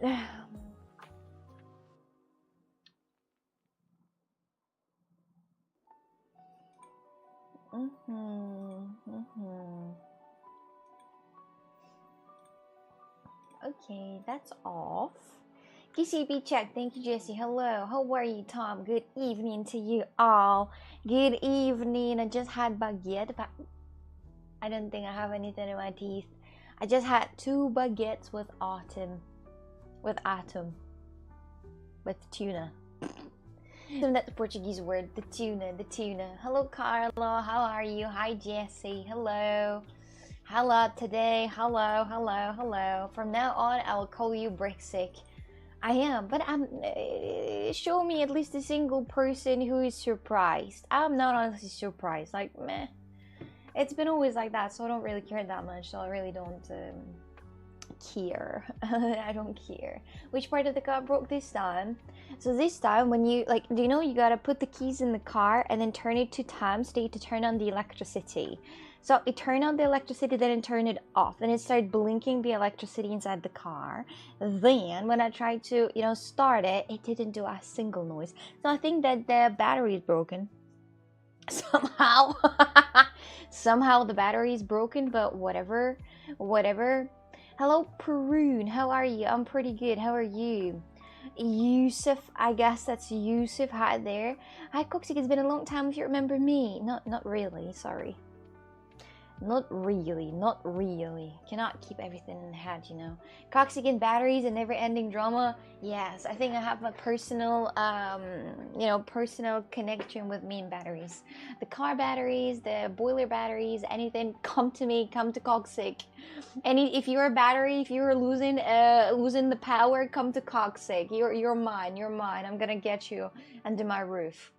Okay, that's off. KCB check. Thank you, Jesse. Hello. How are you, Tom? Good evening to you all. Good evening. I just had baguette, but I don't think I have anything in my teeth. I just had 2 baguettes with atom, with tuna. That's the Portuguese word, the tuna. Hello, Carlo. How are you? Hi, Jesse. Hello. Hello today. Hello. From now on, I will call you Brixic. I am, but I'm. Show me at least a single person who is surprised. I'm not honestly surprised. Like, meh. It's been always like that, so I don't really care that much. So I really don't care. I don't care. Which part of the car broke this time? So this time, when you do you know you gotta put the keys in the car and then turn it 2 times to turn on the electricity. So it turned on the electricity, then it turned it off. Then it started blinking the electricity inside the car. Then when I tried to, start it, it didn't do a single noise. So I think that the battery is broken. Somehow. Somehow the battery is broken, but whatever. Hello, Perun. How are you? I'm pretty good. How are you? Yusuf, I guess that's Yusuf. Hi there. Hi, Coxie. It's been a long time if you remember me. Not really. Sorry. Not really. Cannot keep everything in the head, Coxigan batteries and never-ending drama. Yes, I think I have a personal, personal connection with me and batteries. The car batteries, the boiler batteries, anything. Come to me. Come to Coxic. If you're a battery, if you're losing the power, come to Coxic. You're mine. I'm gonna get you under my roof.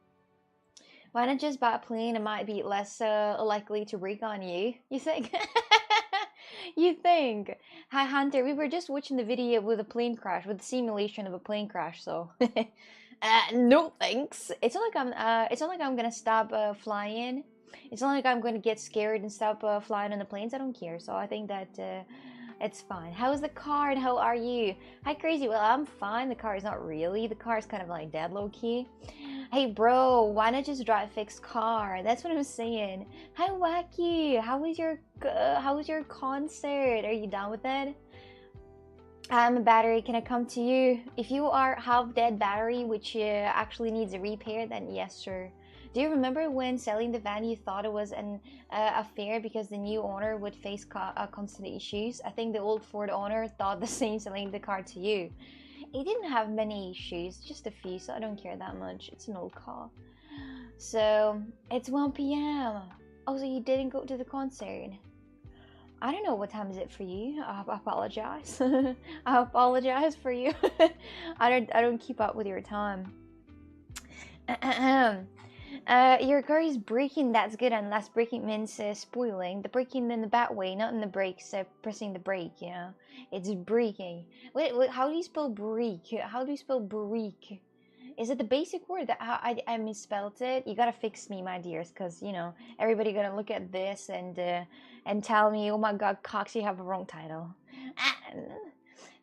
Why not just buy a plane? It might be less likely to break on you. You think? You think? Hi, Hunter. We were just watching the video with a plane crash, with the simulation of a plane crash. So, no thanks. It's not like I'm gonna stop flying. It's not like I'm gonna get scared and stop flying on the planes. I don't care. So I think that it's fine. How's the car and how are you? Hi, Crazy. Well, I'm fine. The car is not really. The car is kind of like dead low key. Hey, bro, why not just drive a fixed car? That's what I'm saying. Hi, Wacky. How was your concert? Are you done with it? I'm a battery. Can I come to you? If you are half dead battery, which actually needs a repair, then yes, sure. Do you remember when selling the van you thought it was an affair because the new owner would face constant issues? I think the old Ford owner thought the same selling the car to you. It didn't have many issues, just a few, so I don't care that much. It's an old car. So, it's 1 p.m. Oh, so you didn't go to the concert? I don't know what time is it for you. I apologize. I apologize for you. I don't keep up with your time. Your car is braking. That's good, unless braking means spoiling. The braking in the bad way, not in the brakes. Pressing the brake, it's braking. Wait, how do you spell brake? How do you spell brake? Is it the basic word that I misspelled it? You gotta fix me, my dears, because everybody gonna look at this and tell me, oh my God, Cox, you have a wrong title.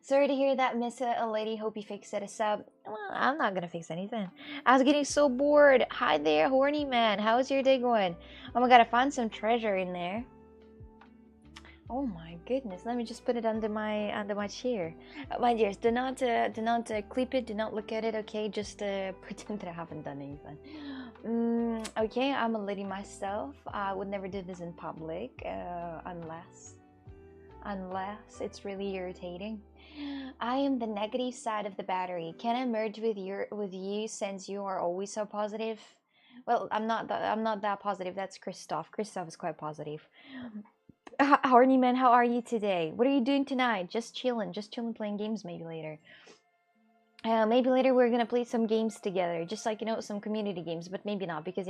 Sorry to hear that, Miss Lady. Hope you fix it. Well, I'm not gonna fix anything. I was getting so bored. Hi there, horny man. How's your day going? Oh my God, I found some treasure in there. Oh my goodness, let me just put it under my chair. My dears, do not clip it, do not look at it, okay? Just pretend that I haven't done anything. Okay, I'm a lady myself. I would never do this in public, unless it's really irritating. I am the negative side of the battery. Can I merge with you since you are always so positive? Well, I'm not that positive. That's Christoph. Christoph is quite positive. Horny man, how are you today? What are you doing tonight? Just chilling playing games. Maybe later we're gonna play some games together, just like some community games, but maybe not, because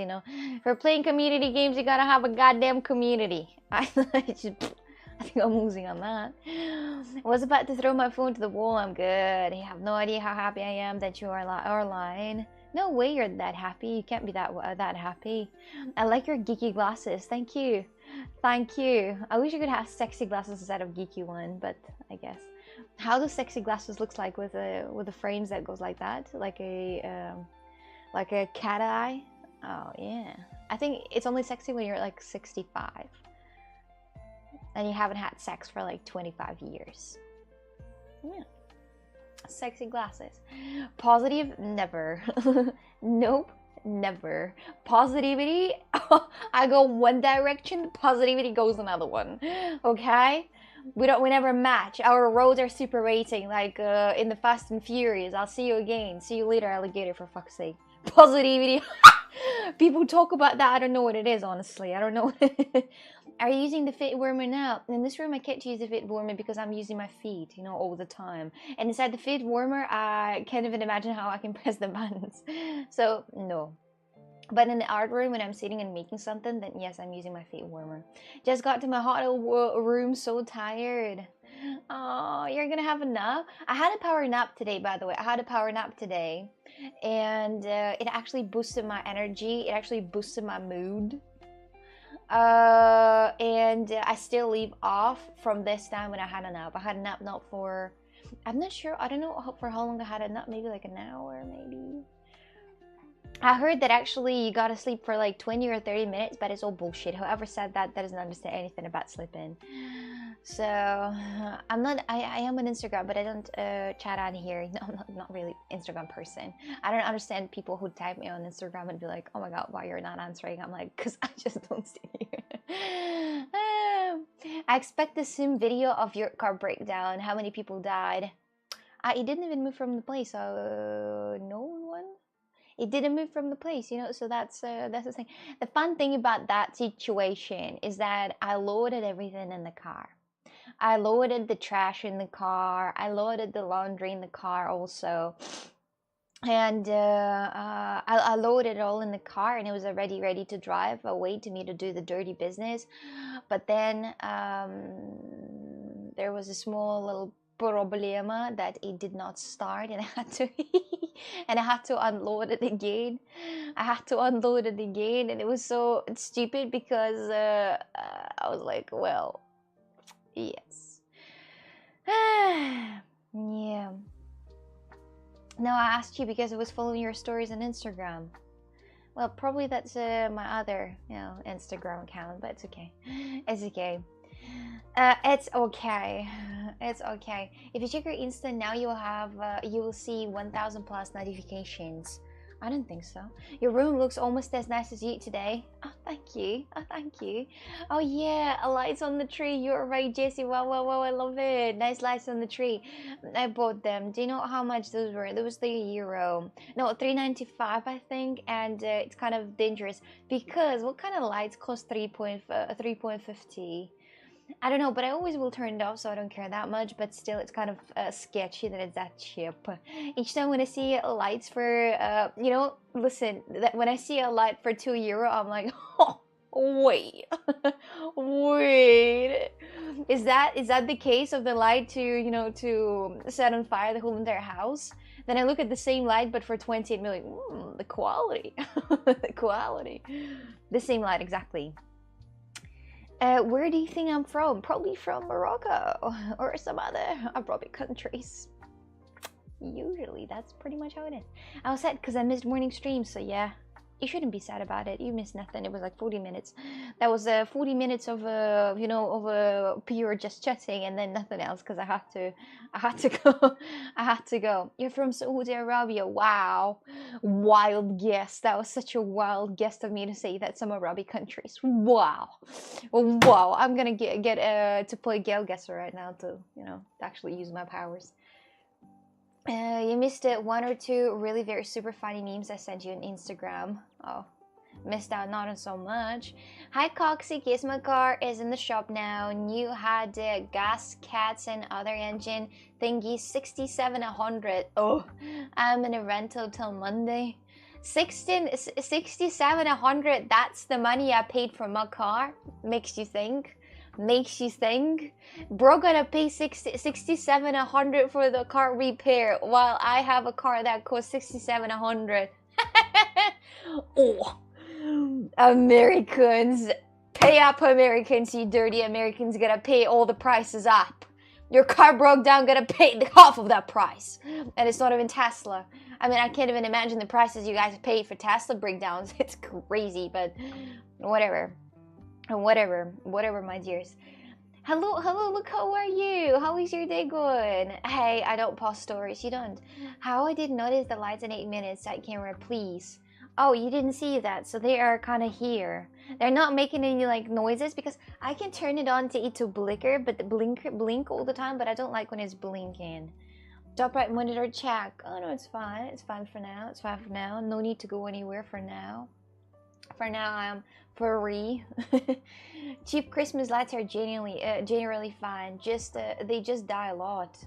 for playing community games you gotta have a goddamn community. I think I'm losing on that. I was about to throw my phone to the wall. I'm good. You have no idea how happy I am that you are lying. No way you're that happy. You can't be that happy. I like your geeky glasses. Thank you. I wish you could have sexy glasses instead of geeky one, but I guess. How do sexy glasses looks like with the frames that goes like that, like a cat eye? Oh yeah, I think it's only sexy when you're like 65 and you haven't had sex for like 25 years. Yeah. Sexy glasses. Positive, never. Nope, never. Positivity, I go one direction, positivity goes another one. Okay? We never match. Our roads are separating, like in the Fast and Furious. I'll see you again. See you later, alligator, for fuck's sake. Positivity. People talk about that. I don't know what it is, honestly. I don't know. Are you using the fit warmer now? In this room, I can't use the fit warmer because I'm using my feet, you know, all the time. And inside the fit warmer, I can't even imagine how I can press the buttons. So, no. But in the art room, when I'm sitting and making something, then yes, I'm using my feet warmer. Just got to my hotel room, so tired. Oh, you're gonna have a nap? I had a power nap today, by the way. I had a power nap today. And it actually boosted my energy. It actually boosted my mood. And I still leave off from this time when I had a nap. I had a nap not for, I'm not sure, I don't know for how long I had a nap, maybe like an hour, maybe. I heard that actually you gotta sleep for like 20 or 30 minutes, but it's all bullshit. Whoever said that doesn't understand anything about sleeping. So I am on Instagram, but I don't chat on here. No, I'm not really Instagram person. I don't understand people who type me on Instagram and be like, oh my god, why you're not answering? I'm like, because I just don't see you. I expect the sim video of your car breakdown. How many people died? It didn't even move from the place. No one. It didn't move from the place, you know. So that's the thing. The fun thing about that situation is that I loaded everything in the car. I loaded the trash in the car. I loaded the laundry in the car also. And I loaded it all in the car, and it was already ready to drive, awaiting me to do the dirty business. But then there was a small little problema that it did not start, and I had to unload it again. I had to unload it again, and it was so stupid because I was like, well, yes. Yeah. No, I asked you because I was following your stories on Instagram. Well, probably that's my other, Instagram account, but it's okay. It's okay. It's okay. It's okay. If you check your Insta now, you will see 1,000 plus notifications. I don't think so. Your room looks almost as nice as you today. Oh, thank you. Oh, thank you. Oh yeah, lights on the tree. You're right, Jessie. Wow, wow, wow, I love it. Nice lights on the tree. I bought them. Do you know how much those were? That was €3. No, $3.95, I think. And it's kind of dangerous because what kind of lights cost 3.50? I don't know, but I always will turn it off, so I don't care that much. But still, it's kind of sketchy that it's that cheap. Each time when I see lights for, listen, when I see a light for €2, I'm like, oh, wait, wait. Is that the case of the light to set on fire the whole entire house? Then I look at the same light, but for 20 million. The quality, the quality, the same light exactly. Where do you think I'm from? Probably from Morocco or some other Arabic countries. Usually, that's pretty much how it is. I was sad because I missed morning streams, so yeah. You shouldn't be sad about it. You missed nothing. It was like 40 minutes. That was 40 minutes of pure just chatting and then nothing else because I had to go. I had to go. You're from Saudi Arabia. Wow. Wild guess. That was such a wild guess of me to say that some Arabic countries. Wow. Wow. I'm gonna get to play Gale Guesser right now to actually use my powers. You missed it. 1 or 2 really very super funny memes I sent you on Instagram. Oh, missed out not on so much. Hi Coxy, yes, my car is in the shop now. New had gas, cats and other engine thingy 6700. Oh, I'm in a rental till Monday. 6700. That's the money I paid for my car. Makes you think. Bro gonna pay 6700 for the car repair while I have a car that costs 6700. Oh, Americans, pay up, Americans, you dirty Americans, gotta pay all the prices up. Your car broke down, gotta pay half of that price. And it's not even Tesla. I mean, I can't even imagine the prices you guys paid for Tesla breakdowns. It's crazy, but whatever. Whatever, my dears. Hello, look, how are you? How is your day going? Hey, I don't post stories, you don't. How I did notice the lights in 8 minutes, side camera, please. Oh, you didn't see that, so they are kind of here. They're not making any like noises because I can turn it on to it to blinker, but the blink all the time, but I don't like when it's blinking. Top right monitor check. Oh no, it's fine. It's fine for now. It's fine for now. No need to go anywhere for now. For now, I'm free. Cheap Christmas lights are generally fine. They just die a lot.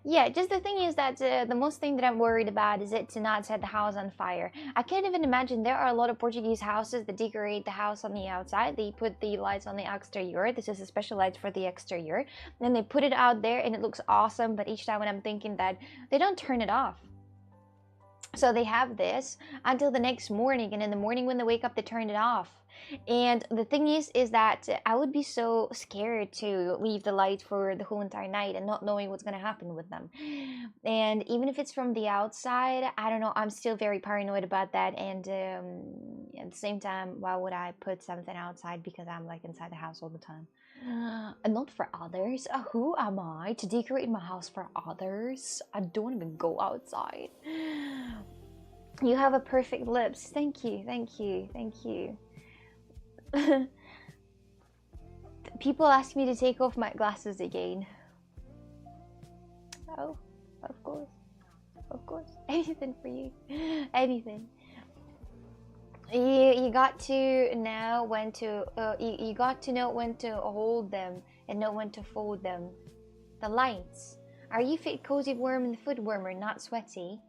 Yeah, just the thing is that the most thing that I'm worried about is it to not set the house on fire. I can't even imagine. There are a lot of Portuguese houses that decorate the house on the outside. They put the lights on the exterior. This is a special light for the exterior. Then they put it out there and it looks awesome. But each time when I'm thinking that they don't turn it off. So they have this until the next morning, and in the morning when they wake up, they turn it off. And the thing is that I would be so scared to leave the light for the whole entire night and not knowing what's going to happen with them. And even if it's from the outside, I don't know, I'm still very paranoid about that. And at the same time, why would I put something outside because I'm like inside the house all the time? And not for others. Who am I to decorate my house for others? I don't even go outside. You have a perfect lips. Thank you. People ask me to take off my glasses again. Oh, of course. Anything for you. Anything. You got to know when to you got to know when to hold them and know when to fold them. The lights. Are you fit cozy warm in the foot warmer, not sweaty?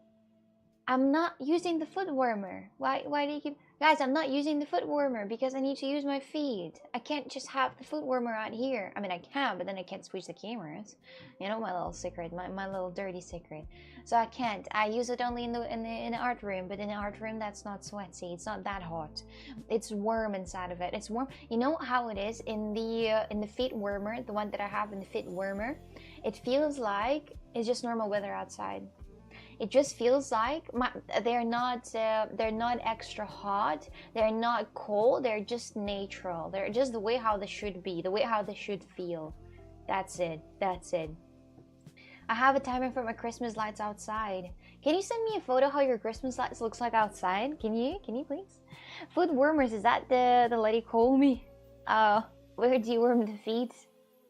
I'm not using the foot warmer. Why do you keep... Guys, I'm not using the foot warmer because I need to use my feet. I can't just have the foot warmer out here. I mean, I can, but then I can't switch the cameras. You know, my little secret, my little dirty secret. So I can't. I use it only in the art room, but in the art room, that's not sweaty. It's not that hot. It's warm inside of it. It's warm. You know how it is in the feet warmer, the one that I have in the feet warmer. It feels like it's just normal weather outside. It just feels like they're not extra hot, they're not cold, they're just natural. They're just the way how they should be, the way how they should feel. That's it. I have a timer for my Christmas lights outside. Can you send me a photo how your Christmas lights looks like outside? Can you please? Foot warmers, is that the lady call me? Where do you warm the feet?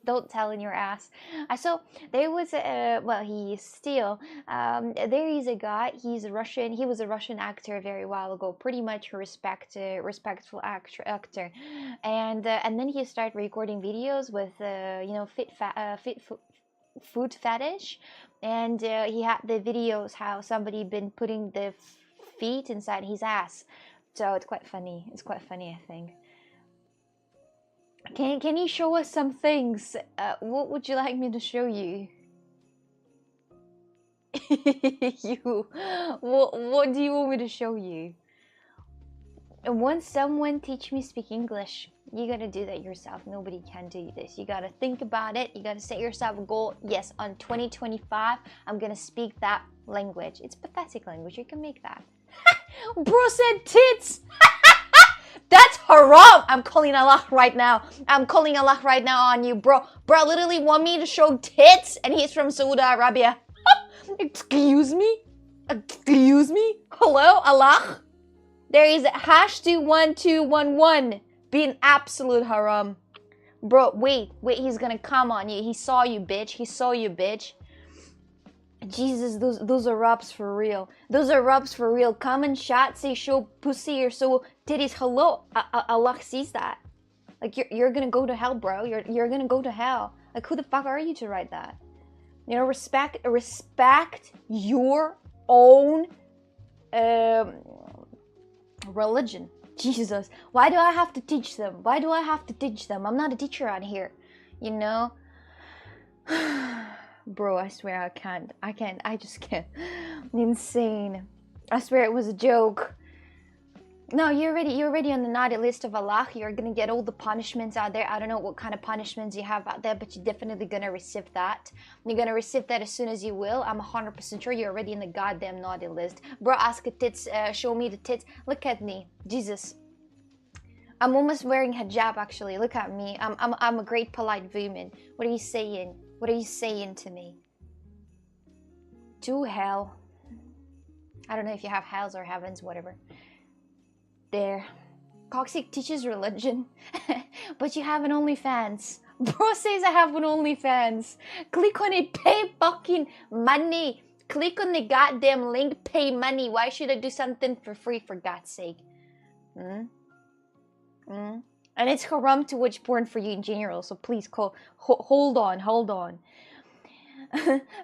Don't tell in your ass. I saw there was well, he's still there is a guy. He's Russian. He was a Russian actor a very while ago, pretty much a respectful actor, and then he started recording videos with you know, food fetish, and he had the videos how somebody been putting the feet inside his ass. So it's quite funny. It's quite funny, I think. Can you show us some things? What would you like me to show you? What do you want me to show you? Once someone teach me speak English, you gotta do that yourself. Nobody can do this. You gotta think about it. You gotta set yourself a goal. Yes, on 2025, I'm gonna speak that language. It's pathetic language. You can make that. Bro said tits. That's haram. I'm calling Allah right now. I'm calling Allah right now on you, bro. Bro literally want me to show tits, and he's from Saudi Arabia. Excuse me? Excuse me? Hello, Allah? There is #1211 being absolute haram. Bro, wait, he's gonna come on you. He saw you, bitch. He saw you, bitch. Jesus, those are rubs for real. Those are rubs for real. Come and chat, say show pussy or so titties. Hello, Allah sees that. Like you're gonna go to hell, bro. You're gonna go to hell. Like who the fuck are you to write that? You know, respect your own religion. Jesus, why do I have to teach them? Why do I have to teach them? I'm not a teacher out here, you know. Bro, I swear I can't. I just can't. Insane. I swear it was a joke. No, you're already on the naughty list of Allah. You're gonna get all the punishments out there. I don't know what kind of punishments you have out there, but you're definitely gonna receive that. You're gonna receive that as soon as you will. I'm 100% sure you're already in the goddamn naughty list. Bro, ask a tits, show me the tits. Look at me. Jesus. I'm almost wearing hijab actually. Look at me. I'm a great polite woman. What are you saying? What are you saying to me? To hell. I don't know if you have hells or heavens, whatever. There. Coxic teaches religion, but you have an OnlyFans. Bro says I have an OnlyFans. Click on it, pay fucking money. Click on the goddamn link, pay money. Why should I do something for free, for God's sake? And it's haram to watch porn for you in general, so please hold on.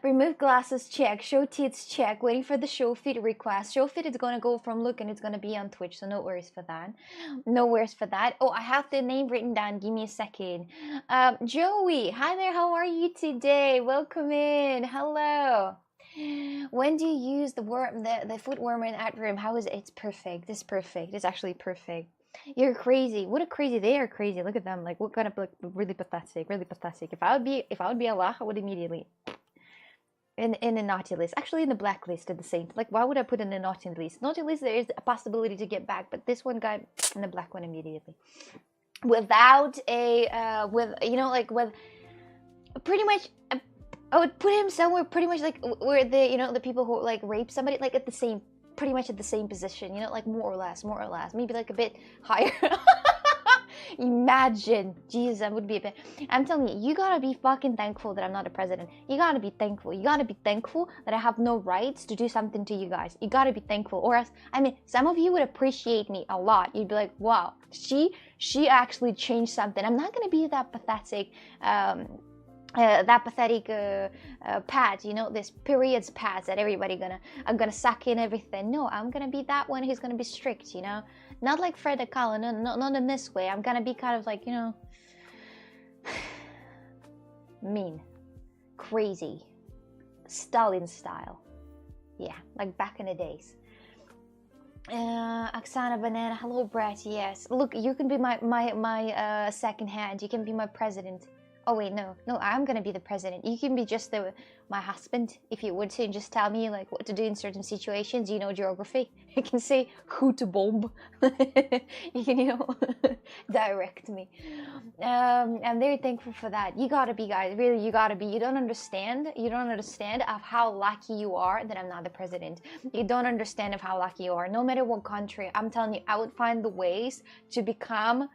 Remove glasses, check. Show tits, check. Waiting for the show feed request. Show feed is gonna go from look and it's gonna be on Twitch, so no worries for that. No worries for that. Oh, I have the name written down. Give me a second. Joey, hi there. How are you today? Welcome in. Hello. When do you use the foot warmer in that room? How is it? It's perfect. It's perfect. It's actually perfect. You're crazy. What a crazy. They are crazy. Look at them. Like what kind of like really pathetic. Really pathetic. If I would be Allah, I would immediately in a naughty list. Actually, in the blacklist at the same. Like why would I put in a naughty list? Naughty list there is a possibility to get back, but this one guy in the black one immediately. Without a with you know like with pretty much. I would put him somewhere pretty much like where the people who like rape somebody like at the same. Pretty much at the same position, like more or less, maybe like a bit higher. Imagine, Jesus, that would be a bit. I'm telling you, you gotta be fucking thankful that I'm not a president. You gotta be thankful. You gotta be thankful that I have no rights to do something to you guys. You gotta be thankful, or else, I mean, some of you would appreciate me a lot. You'd be like, wow, she actually changed something. I'm not gonna be that pathetic. Pad, this periods pads that I'm gonna suck in everything. No, I'm gonna be that one who's gonna be strict, not like Freda Kahlo. No, not in this way. I'm gonna be kind of like, mean, crazy, Stalin style. Yeah, like back in the days. Oksana Banana, hello Brett. Yes, look, you can be my second hand. You can be my president. Oh wait, no, I'm gonna be the president. You can be just my husband if you would to, and just tell me like what to do in certain situations. You know geography. You can say who to bomb. You can direct me. I'm very thankful for that. You gotta be, guys. Really, you gotta be. You don't understand of how lucky you are that I'm not the president. You don't understand of how lucky you are. No matter what country, I'm telling you, I would find the ways to become.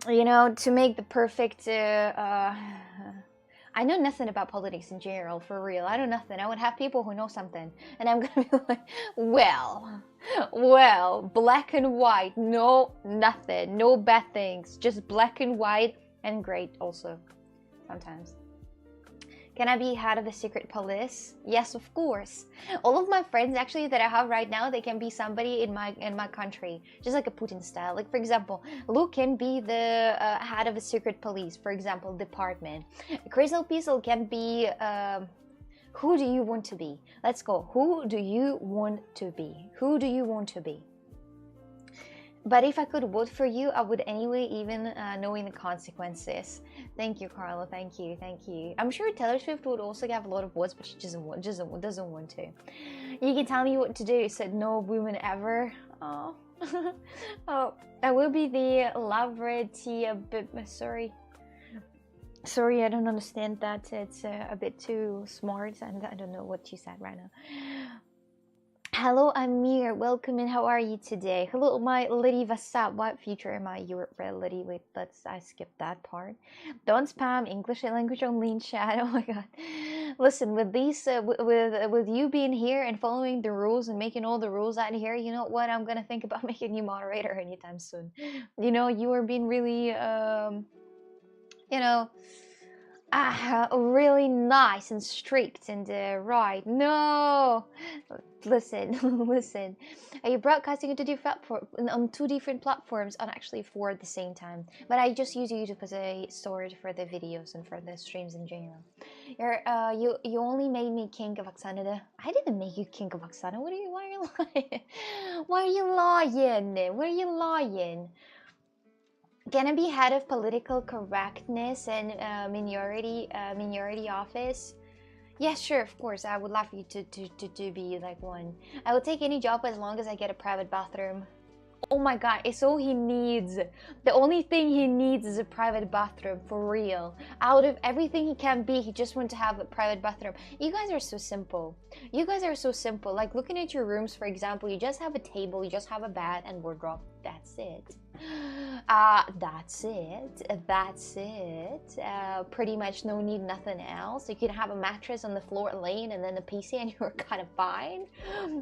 To make the perfect. I know nothing about politics in general, for real. I know nothing. I would have people who know something, and I'm gonna be like, well, black and white, no, nothing, no bad things, just black and white, and great also, sometimes. Can I be head of the secret police? Yes, of course. All of my friends actually that I have right now, they can be somebody in my country, just like a Putin style. Like for example, Luke can be the head of a secret police, for example, department. Crystal Pistol can be. Who do you want to be? Let's go. Who do you want to be? Who do you want to be? But if I could vote for you, I would anyway, even knowing the consequences. Thank you, Carlo. Thank you. I'm sure Taylor Swift would also have a lot of votes, but she doesn't want to. You can tell me what to do. Said no woman ever. Oh, oh, I will be the Lavreti. Sorry, I don't understand that. It's a bit too smart, and I don't know what you said right now. Hello, Amir. Welcome in. How are you today? Hello, my lady. What's up? What future am I? Your lady. Wait, I skipped that part. Don't spam English language only in chat. Oh my god. Listen, with these, with you being here and following the rules and making all the rules out here, you know what? I'm gonna think about making you moderator anytime soon. You are being really, Really nice and strict and right. No, listen, listen. You're broadcasting on two different platforms, and actually four at the same time. But I just use YouTube as a storage for the videos and for the streams in general. You only made me king of Aksanada. I didn't make you king of Aksana. Why are you lying? Why are you lying? Why are you lying? Can I be head of political correctness and minority office? Yes, sure, of course. I would love you to be like one. I will take any job as long as I get a private bathroom. Oh my god, it's all he needs. The only thing he needs is a private bathroom, for real. Out of everything he can be, he just wants to have a private bathroom. You guys are so simple. You guys are so simple. Like looking at your rooms, for example, you just have a table, you just have a bed and wardrobe. That's it. That's it. That's it. Pretty much no need nothing else. You can have a mattress on the floor laying and then a PC and you're kind of fine.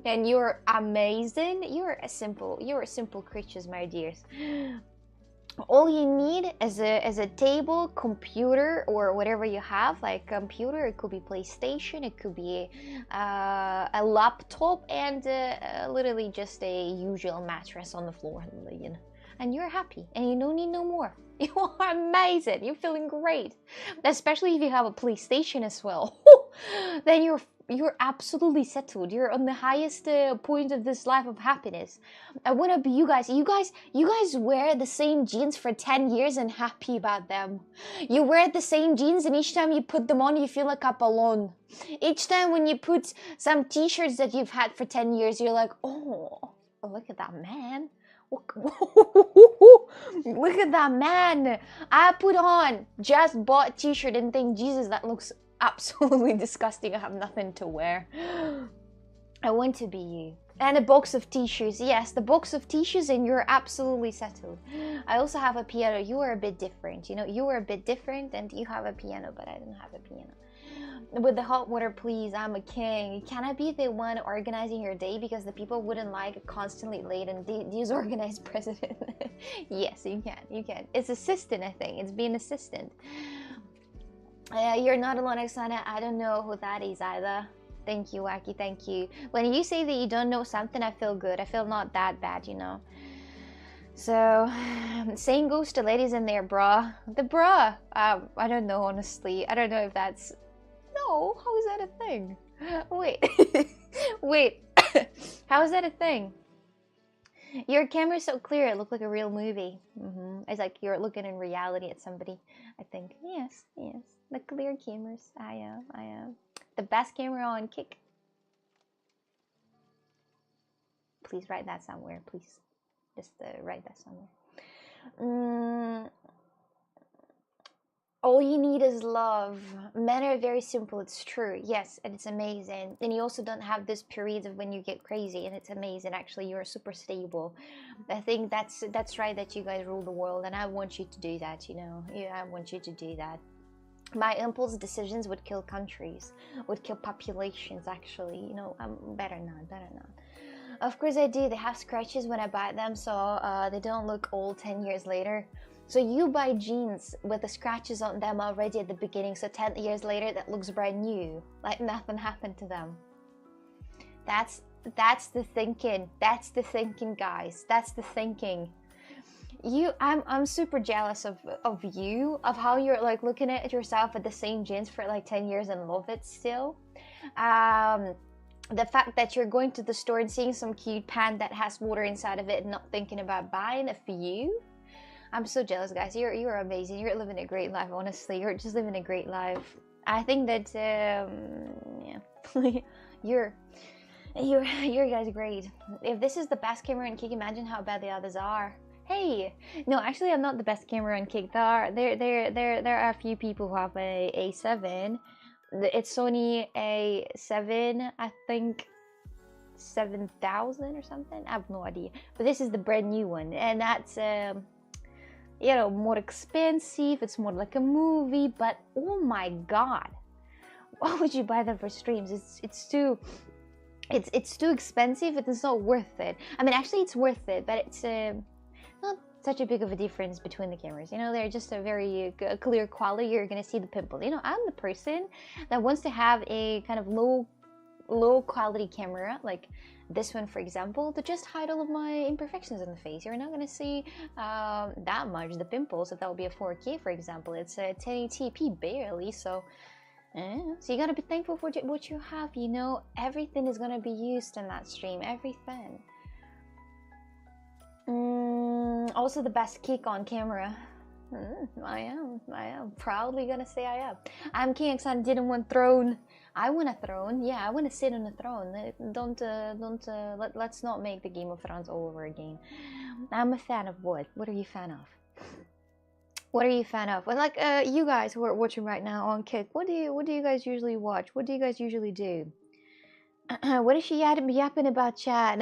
And you're amazing. You're a simple creatures, my dears. All you need is a table, computer, or whatever you have, like computer. It could be PlayStation, it could be a laptop, and literally just a usual mattress on the floor, you know. And you're happy, and you don't need no more. You are amazing. You're feeling great, especially if you have a PlayStation as well. Then you're absolutely settled. You're on the highest point of this life of happiness. I want to be you guys. You guys wear the same jeans for 10 years and happy about them. You wear the same jeans and each time you put them on, you feel like a balloon. Each time when you put some t-shirts that you've had for 10 years, you're like, oh, look at that man. Look at that man. I put on, just bought t-shirt and think, Jesus, that looks absolutely disgusting. I have nothing to wear. I want to be you. And a box of t-shirts. Yes, the box of t-shirts, and you're absolutely settled. I also have a piano. You are a bit different. You know, you are a bit different and you have a piano, but I don't have a piano. With the hot water, please. I'm a king. Can I be the one organizing your day? Because the people wouldn't like constantly late and disorganized president. Yes, you can. You can. It's assistant, I think. It's being assistant. You're not alone, Oksana. I don't know who that is either. Thank you, Wacky. Thank you. When you say that you don't know something, I feel good. I feel not that bad, you know. So, same goes to ladies in there, bruh. The bruh. I don't know, honestly. I don't know if that's... No, how is that a thing? Wait. Wait. How is that a thing? Your camera's so clear, it looked like a real movie. It's like you're looking in reality at somebody, I think. Yes, yes. The clear cameras. I am. The best camera on Kick. Please write that somewhere, please. Just write that somewhere. All you need is love. Men are very simple, it's true. Yes, and it's amazing. And you also don't have this period of when you get crazy, and it's amazing. Actually, you're super stable. I think that's right, that you guys rule the world, and I want you to do that, you know. Yeah, I want you to do that. My impulse decisions would kill countries, would kill populations, actually. You know, better not. Of course I do. They have scratches when I buy them, so they don't look old 10 years later. So you buy jeans with the scratches on them already at the beginning, so 10 years later that looks brand new, like nothing happened to them. That's the thinking. That's the thinking, guys. That's the thinking. I'm super jealous of you, of how you're like looking at yourself at the same jeans for like 10 years and love it still. The fact that you're going to the store and seeing some cute pant that has water inside of it and not thinking about buying it for you. I'm so jealous, guys. You're amazing. You're living a great life, honestly. You're just living a great life. I think that yeah. you're guys great. If this is the best camera in Kick, imagine how bad the others are. Hey, no, actually I'm not the best camera in Kick. There are a few people who have a A7. It's Sony A7, I think 7000 or something. I have no idea. But this is the brand new one, and that's you know, more expensive. It's more like a movie, but oh my god, why would you buy them for streams? It's too expensive. It is not worth it. I mean, actually it's worth it, but it's not such a big of a difference between the cameras. You know, they're just a very clear quality. You're gonna see the pimple. You know, I'm the person that wants to have a kind of low quality camera, like this one, for example, to just hide all of my imperfections in the face. You're not gonna see that much the pimples. If that would be a 4K, for example, it's a 1080p barely. So you gotta be thankful for what you have. You know, everything is gonna be used in that stream. Everything. Also the best kick on camera. I am proudly gonna say I am. I'm king because I didn't want throne. I want a throne. Yeah, I want to sit on a throne. Let's not make the Game of Thrones all over again. I'm a fan of what? What are you a fan of? What are you a fan of? Well, like you guys who are watching right now on Kick, what do you guys usually watch? What do you guys usually do? What is she yapping about, chat?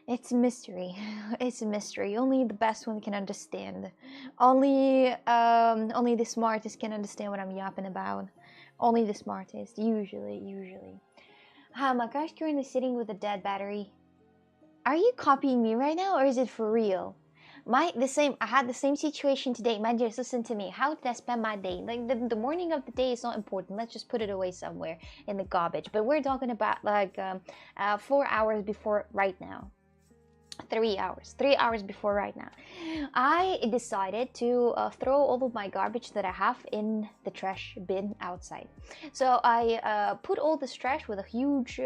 It's a mystery. It's a mystery. Only the best one can understand. Only the smartest can understand what I'm yapping about. Only the smartest, usually. Hi, my gosh, currently sitting with a dead battery. Are you copying me right now, or is it for real? I had the same situation today. Man, just listen to me. How did I spend my day? Like the morning of the day is not important. Let's just put it away somewhere in the garbage. But we're talking about like 4 hours before right now. 3 hours before right now, I decided to throw all of my garbage that I have in the trash bin outside. So I put all this trash with a huge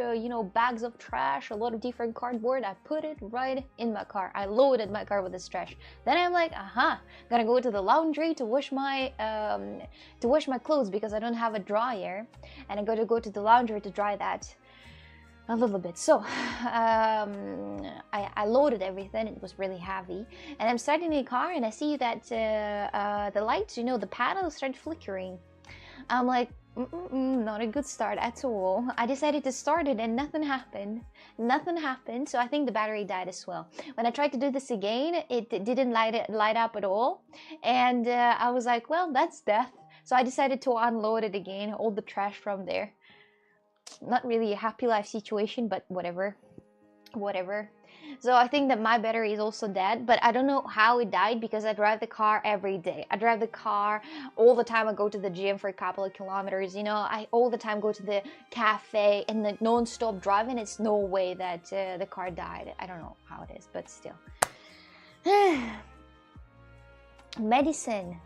bags of trash, a lot of different cardboard. I put it right in my car. I loaded my car with this trash. Then I'm like, gonna go to the laundry to wash my clothes because I don't have a dryer, and I got to go to the laundry to dry that a little bit. So I loaded everything. It was really heavy, and I'm starting the car, and I see that the lights, the panels start flickering. I'm like, not a good start at all. I decided to start it, and nothing happened. So I think the battery died as well. When I tried to do this again, it didn't light up at all, and I was like, well, that's death. So I decided to unload it again, all the trash from there. Not really a happy life situation, but whatever. So I think that my battery is also dead, but I don't know how it died because I drive the car every day. I drive the car all the time. I go to the gym for a couple of kilometers. I all the time go to the cafe and the non-stop driving. It's no way that the car died. I don't know how it is, but still. Madison,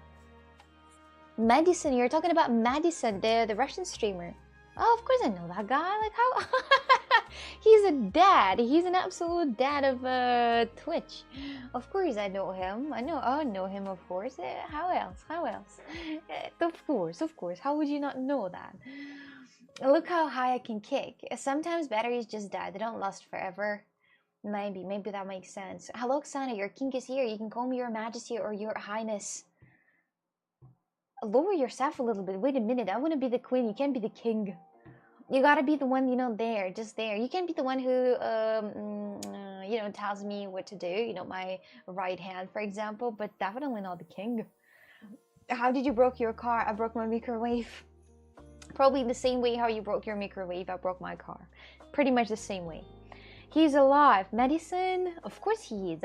you're talking about Madison, the Russian streamer. Oh, of course I know that guy. Like, how? He's a dad. He's an absolute dad of Twitch. Of course I know him. I know him, of course. How else? Of course. How would you not know that? Look how high I can kick. Sometimes batteries just die. They don't last forever. Maybe that makes sense. Hello, Xana. Your king is here. You can call me your majesty or your highness. Lower yourself a little bit. Wait a minute. I want to be the queen. You can't be the king. You gotta be the one, there, just there. You can't be the one who, tells me what to do. My right hand, for example, but definitely not the king. How did you broke your car? I broke my microwave. Probably the same way how you broke your microwave, I broke my car. Pretty much the same way. He's alive. Madison? Of course he is.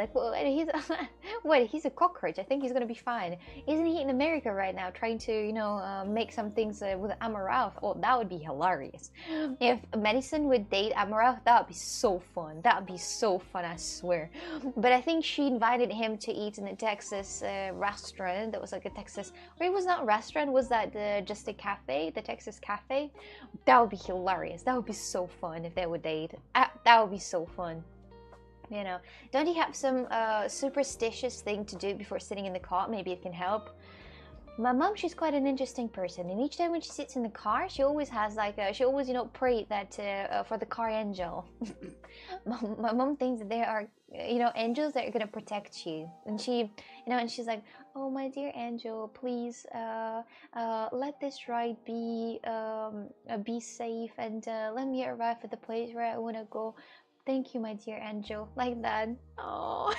Like, he's a cockroach. I think he's gonna be fine. Isn't he in America right now trying to, make some things with Amouranth? Oh, that would be hilarious. If Madison would date Amouranth, that would be so fun. That would be so fun, I swear. But I think she invited him to eat in a Texas restaurant. That was like a Texas, or it was not a restaurant, was that just a cafe, the Texas cafe? That would be hilarious. That would be so fun if they would date. That would be so fun. Don't you have some superstitious thing to do before sitting in the car? Maybe it can help. My mom, she's quite an interesting person, and each time when she sits in the car, she always has she always pray that for the car angel. My mom thinks that there are angels that are gonna protect you, and she and she's like, oh my dear angel, please let this ride be safe, and let me arrive at the place where I want to go. Thank you, my dear angel. Like that. Oh.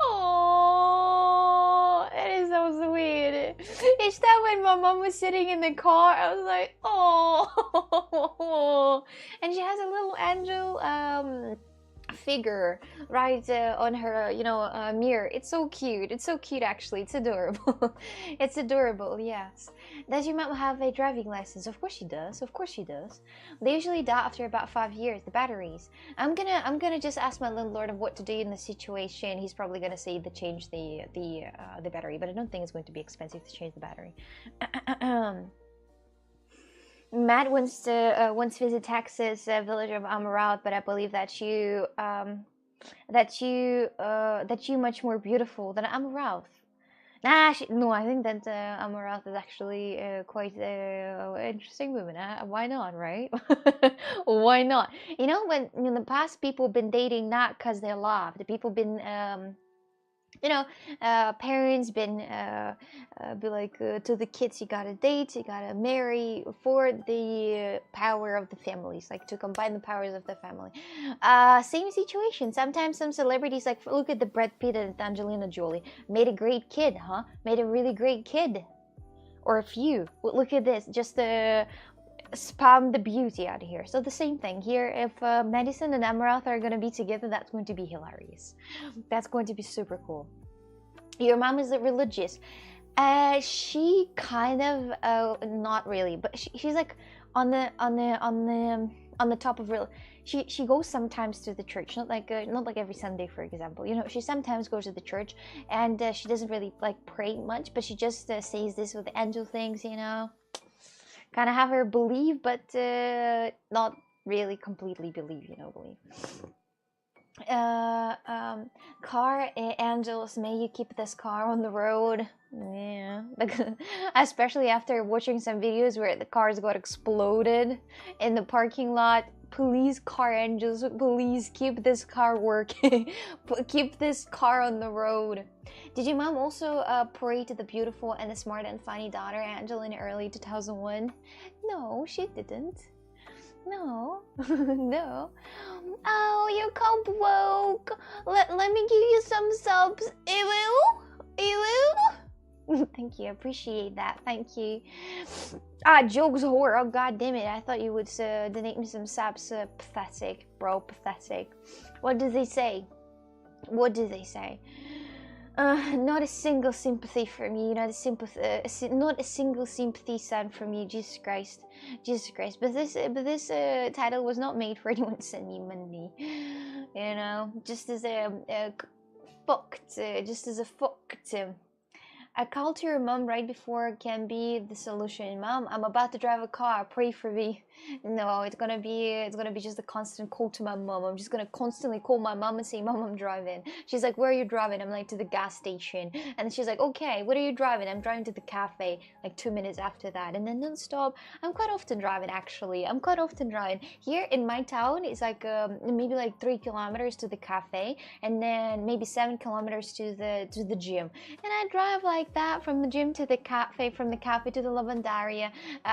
Oh, it is so sweet. Each time when my mom was sitting in the car, I was like, oh. And she has a little angel figure right on her mirror. It's so cute. It's so cute, actually. It's adorable. It's adorable. Yes. Does your mom have a driving license? Of course she does. Of course she does. They usually die after about 5 years, the batteries. I'm gonna just ask my landlord of what to do in the situation. He's probably gonna say to change the battery, but I don't think it's going to be expensive to change the battery. Matt wants to visit Texas, village of Amaranth, but I believe that you much more beautiful than Amaranth. Nah, no, I think that Amaranth is actually quite interesting woman. Why not, right? Why not? You know, when in the past people been dating not because they love, the people been parents been be like to the kids, you gotta date, you gotta marry for the power of the families, like to combine the powers of the family. Same situation. Sometimes some celebrities, like look at the Brad Pitt and Angelina Jolie, made a great kid, huh? Made a really great kid, or a few. Look at this, just spam the beauty out of here. So the same thing here. If Madison and Amaranth are gonna be together, that's going to be hilarious. That's going to be super cool. Your mom is religious. She kind of not really, but she's like on the top of real. She goes sometimes to the church, not like every Sunday, for example. You know, she sometimes goes to the church, and she doesn't really like pray much, but she just says this with the angel things, you know. Kind of have her believe, but not really completely believe, you know, believe. Car angels, may you keep this car on the road. Yeah, especially after watching some videos where the cars got exploded in the parking lot. Please, car angels, please keep this car working. Keep this car on the road. Did your mom also pray to the beautiful and the smart and funny daughter Angel in early 2001? No, she didn't. No. No. Oh, you're called woke. Let me give you some subs. Ew. Thank you. Appreciate that. Thank you. Jokes whore. Oh, god damn it. I thought you would donate me some subs. Pathetic, bro. Pathetic. What did they say? What did they say? Not a single sympathy from you, not a single sympathy sign from you. Jesus Christ, Jesus Christ. But this title was not made for anyone to send me money. You know, just as a fucked. I called to your mom right before can be the solution. Mom, I'm about to drive a car. Pray for me. No, it's gonna be just a constant call to my mom. I'm just gonna constantly call my mom and say, Mom, I'm driving. She's like, where are you driving? I'm like, to the gas station. And she's like, okay, what are you driving? I'm driving to the cafe. Like 2 minutes after that, and then non-stop. I'm quite often driving, actually. I'm quite often driving. Here in my town, it's like maybe like 3 kilometers to the cafe, and then maybe 7 kilometers to the gym. And I drive like that from the gym to the cafe, from the cafe to the lavandaria,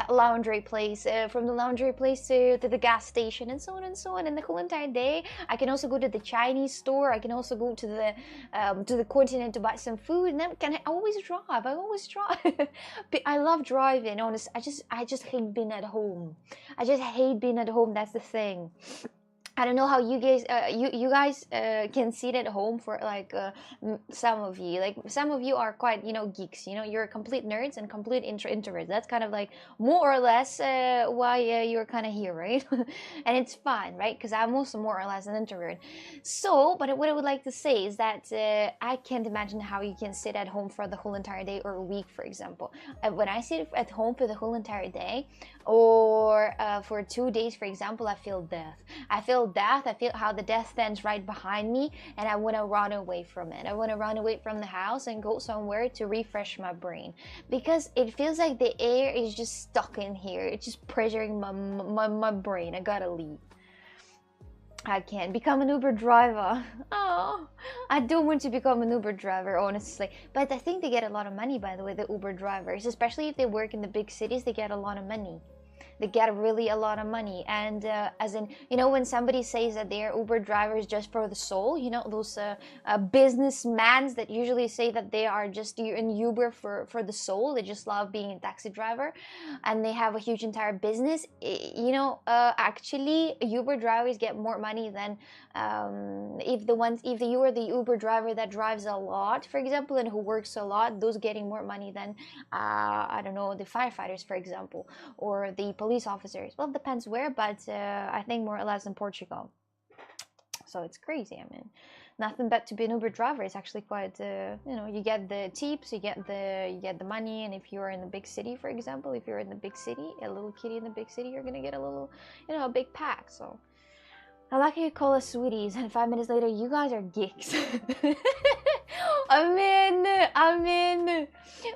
laundry place, from the laundry place to the gas station, and so on and so on. And the whole entire day, I can also go to the Chinese store. I can also go to the continent to buy some food. And then I always drive. I always drive. I love driving. Honest, I just hate being at home. I just hate being at home. That's the thing. I don't know how you guys you guys can sit at home for like some of you. Like some of you are quite, you know, geeks, you know, you're complete nerds and complete introverts. That's kind of like more or less why you're kind of here, right? And it's fine, right? Because I'm also more or less an introvert. So, but what I would like to say is that I can't imagine how you can sit at home for the whole entire day or a week, for example. When I sit at home for the whole entire day, or for 2 days, for example, I feel death. I feel how the death stands right behind me, and I want to run away from it. I want to run away from the house and go somewhere to refresh my brain, because it feels like the air is just stuck in here. It's just pressuring my brain. I gotta leave. I can't become an Uber driver. Oh, I don't want to become an Uber driver, honestly. But I think they get a lot of money, by the way, the Uber drivers, especially if they work in the big cities. They get a lot of money. They get really a lot of money. And as in, you know, when somebody says that they're Uber drivers just for the soul, you know, those businessmen that usually say that they are just in Uber for the soul, they just love being a taxi driver, and they have a huge entire business. You know, actually Uber drivers get more money than if you are the Uber driver that drives a lot, for example, and who works a lot, those getting more money than I don't know, the firefighters, for example, or the police officers. Well, it depends where, but I think more or less in Portugal. So it's crazy. I mean, nothing but to be an Uber driver is actually quite. You know, you get the tips, you get the money, and if you're in the big city, for example, if you're in the big city, a little kitty in the big city, you're gonna get a little, you know, a big pack. So I like how you call us sweeties, and 5 minutes later, you guys are geeks. I'm in.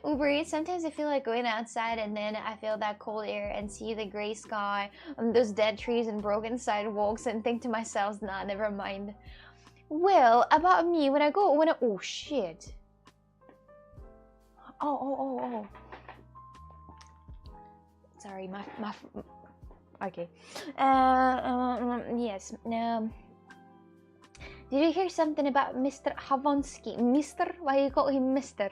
Uber Eats, sometimes I feel like going outside and then I feel that cold air and see the gray sky, those dead trees and broken sidewalks, and think to myself, nah, never mind. Well, about me, oh shit. Oh. Sorry, my okay. Yes. Did you hear something about Mr. Havonsky? Mr.? Why do you call him Mr.?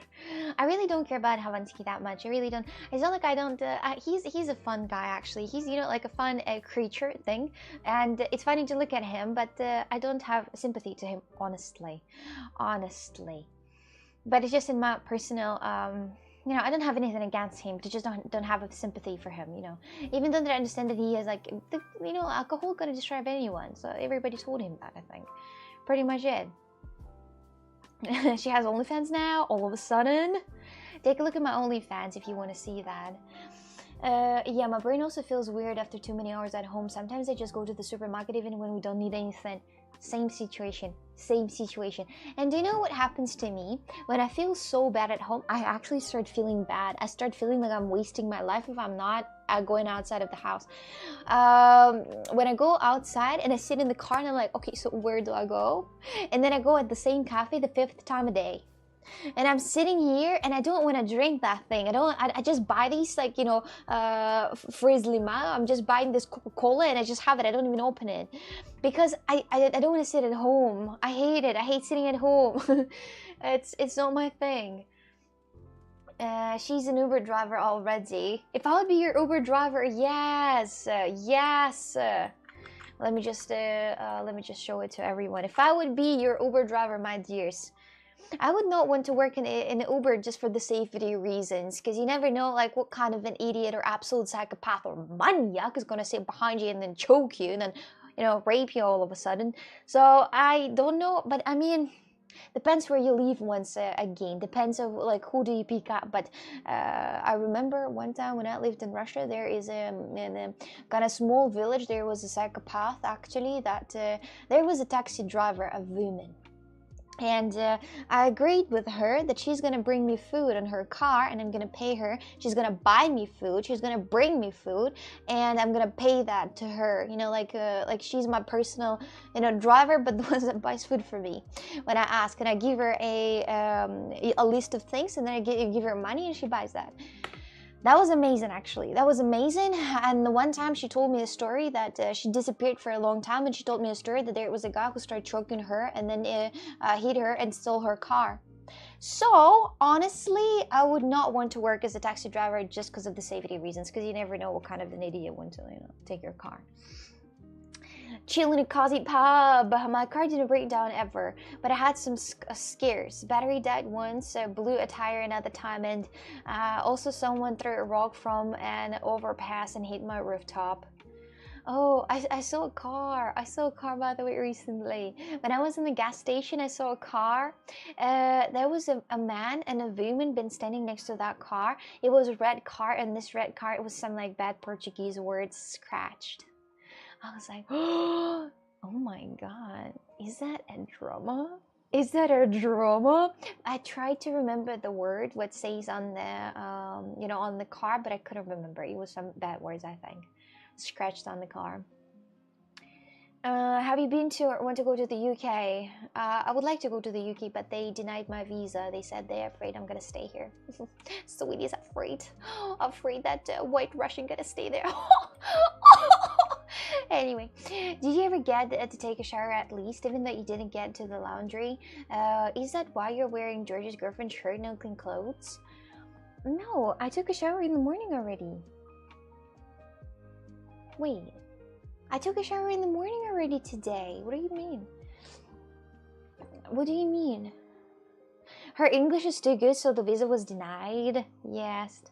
I really don't care about Havonsky that much. I really don't. It's not like I don't. He's a fun guy, actually. He's, you know, like a fun creature thing, and it's funny to look at him. But I don't have sympathy to him, honestly. But it's just in my personal. You know, I don't have anything against him. I just don't have a sympathy for him. You know, even though I understand that he is like, you know, alcohol gonna destroy anyone. So everybody told him that, I think. Pretty much it. She has OnlyFans now, all of a sudden. Take a look at my OnlyFans if you want to see that. Yeah, my brain also feels weird after too many hours at home. Sometimes I just go to the supermarket even when we don't need anything. Same situation. And do you know what happens to me? When I feel so bad at home, I actually start feeling bad. I start feeling like I'm wasting my life if I'm not going outside of the house. When I go outside and I sit in the car and I'm like, okay, so where do I go? And then I go at the same cafe the 5th time a day. And I'm sitting here and I don't want to drink that thing. I just buy these, like, you know, Frizz Lima. I'm just buying this Coca-Cola and I just have it. I don't even open it because I don't want to sit at home. I hate it. I hate sitting at home. It's not my thing. She's an Uber driver already. If I would be your Uber driver, yes. Let me just show it to everyone. If I would be your Uber driver, my dears, I would not want to work in an Uber just for the safety reasons, because you never know, like, what kind of an idiot or absolute psychopath or maniac is gonna sit behind you and then choke you and then, you know, rape you all of a sudden. So I don't know, but I mean, depends where you live once again. Depends on, like, who do you pick up. But I remember one time when I lived in Russia, there is in a kind of small village, there was a psychopath, actually, that there was a taxi driver, a woman. And I agreed with her that she's gonna bring me food in her car and I'm gonna pay her. She's gonna buy me food, she's gonna bring me food, and I'm gonna pay that to her, you know, like she's my personal, you know, driver, but the one that buys food for me. When I ask, and I give her a list of things, and then I give her money and she buys that. That was amazing, actually. That was amazing. And the one time she told me a story that she disappeared for a long time, and she told me a story that there was a guy who started choking her and then hit her and stole her car. So, honestly, I would not want to work as a taxi driver just because of the safety reasons, because you never know what kind of an idiot wants to, you know, take your car. Chill in a cozy pub. My car didn't break down ever, but I had some scares. Battery died once, blew a tire another time, and also someone threw a rock from an overpass and hit my rooftop. Oh, I saw a car. I saw a car, by the way, recently. When I was in the gas station, I saw a car. There was a man and a woman been standing next to that car. It was a red car, and this red car, it was some like bad Portuguese words scratched. I was like, oh my god, is that a drama? Is that a drama? I tried to remember the word, what says on the, you know, on the car, but I couldn't remember. It was some bad words, I think, scratched on the car. Have you been to or want to go to the UK? I would like to go to the UK, but they denied my visa. They said they're afraid I'm gonna stay here. Sweetie's afraid. Afraid that white Russian gonna stay there. Anyway, did you ever get to take a shower at least, even though you didn't get to the laundry? Is that why you're wearing George's girlfriend's shirt, no clean clothes? No, I took a shower in the morning already. Wait. I took a shower in the morning already today. What do you mean? What do you mean? Her English is too good, so the visa was denied. Yes.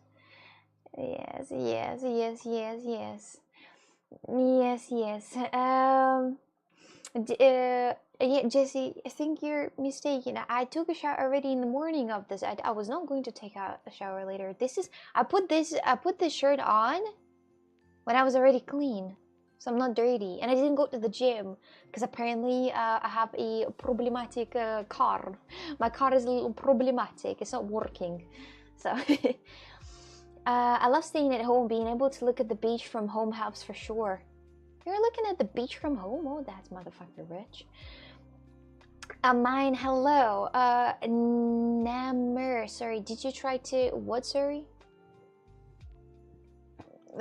Yes, yes, yes, yes, yes. Yes, yes. Yeah, Jesse, I think you're mistaken. I took a shower already in the morning of this. I was not going to take a shower later. I put this shirt on when I was already clean. So I'm not dirty, and I didn't go to the gym because apparently I have a problematic car. My car is a little problematic. It's not working. So I love staying at home. Being able to look at the beach from home helps for sure. You're looking at the beach from home? Oh, that's motherfucker rich. Mine, hello. Namer, sorry, did you try to, what, sorry?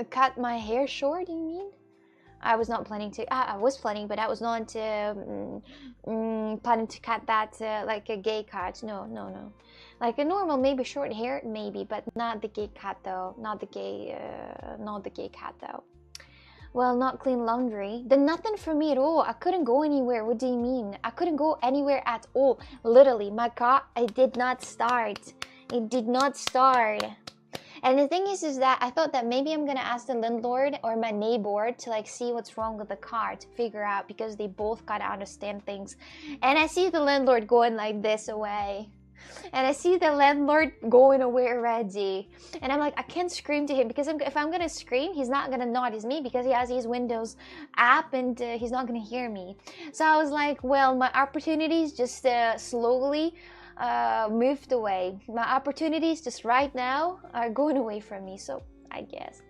Cut my hair short, you mean? I was not planning to, I was planning, but I was not planning to cut that like a gay cut. No, no, no. Like a normal, maybe short hair, maybe, but not the gay cut though. Not the gay cut though. Well, not clean laundry. Then nothing for me at all. I couldn't go anywhere. What do you mean? I couldn't go anywhere at all. Literally, my car, it did not start. It did not start. And the thing is that I thought that maybe I'm gonna ask the landlord or my neighbor to like see what's wrong with the car to figure out, because they both gotta understand things. And I see the landlord going like this away. And I see the landlord going away already. And I'm like, I can't scream to him, because if I'm gonna scream, he's not gonna notice me because he has his Windows app and he's not gonna hear me. So I was like, well, my opportunities just slowly moved away. My opportunities just right now are going away from me. So I guess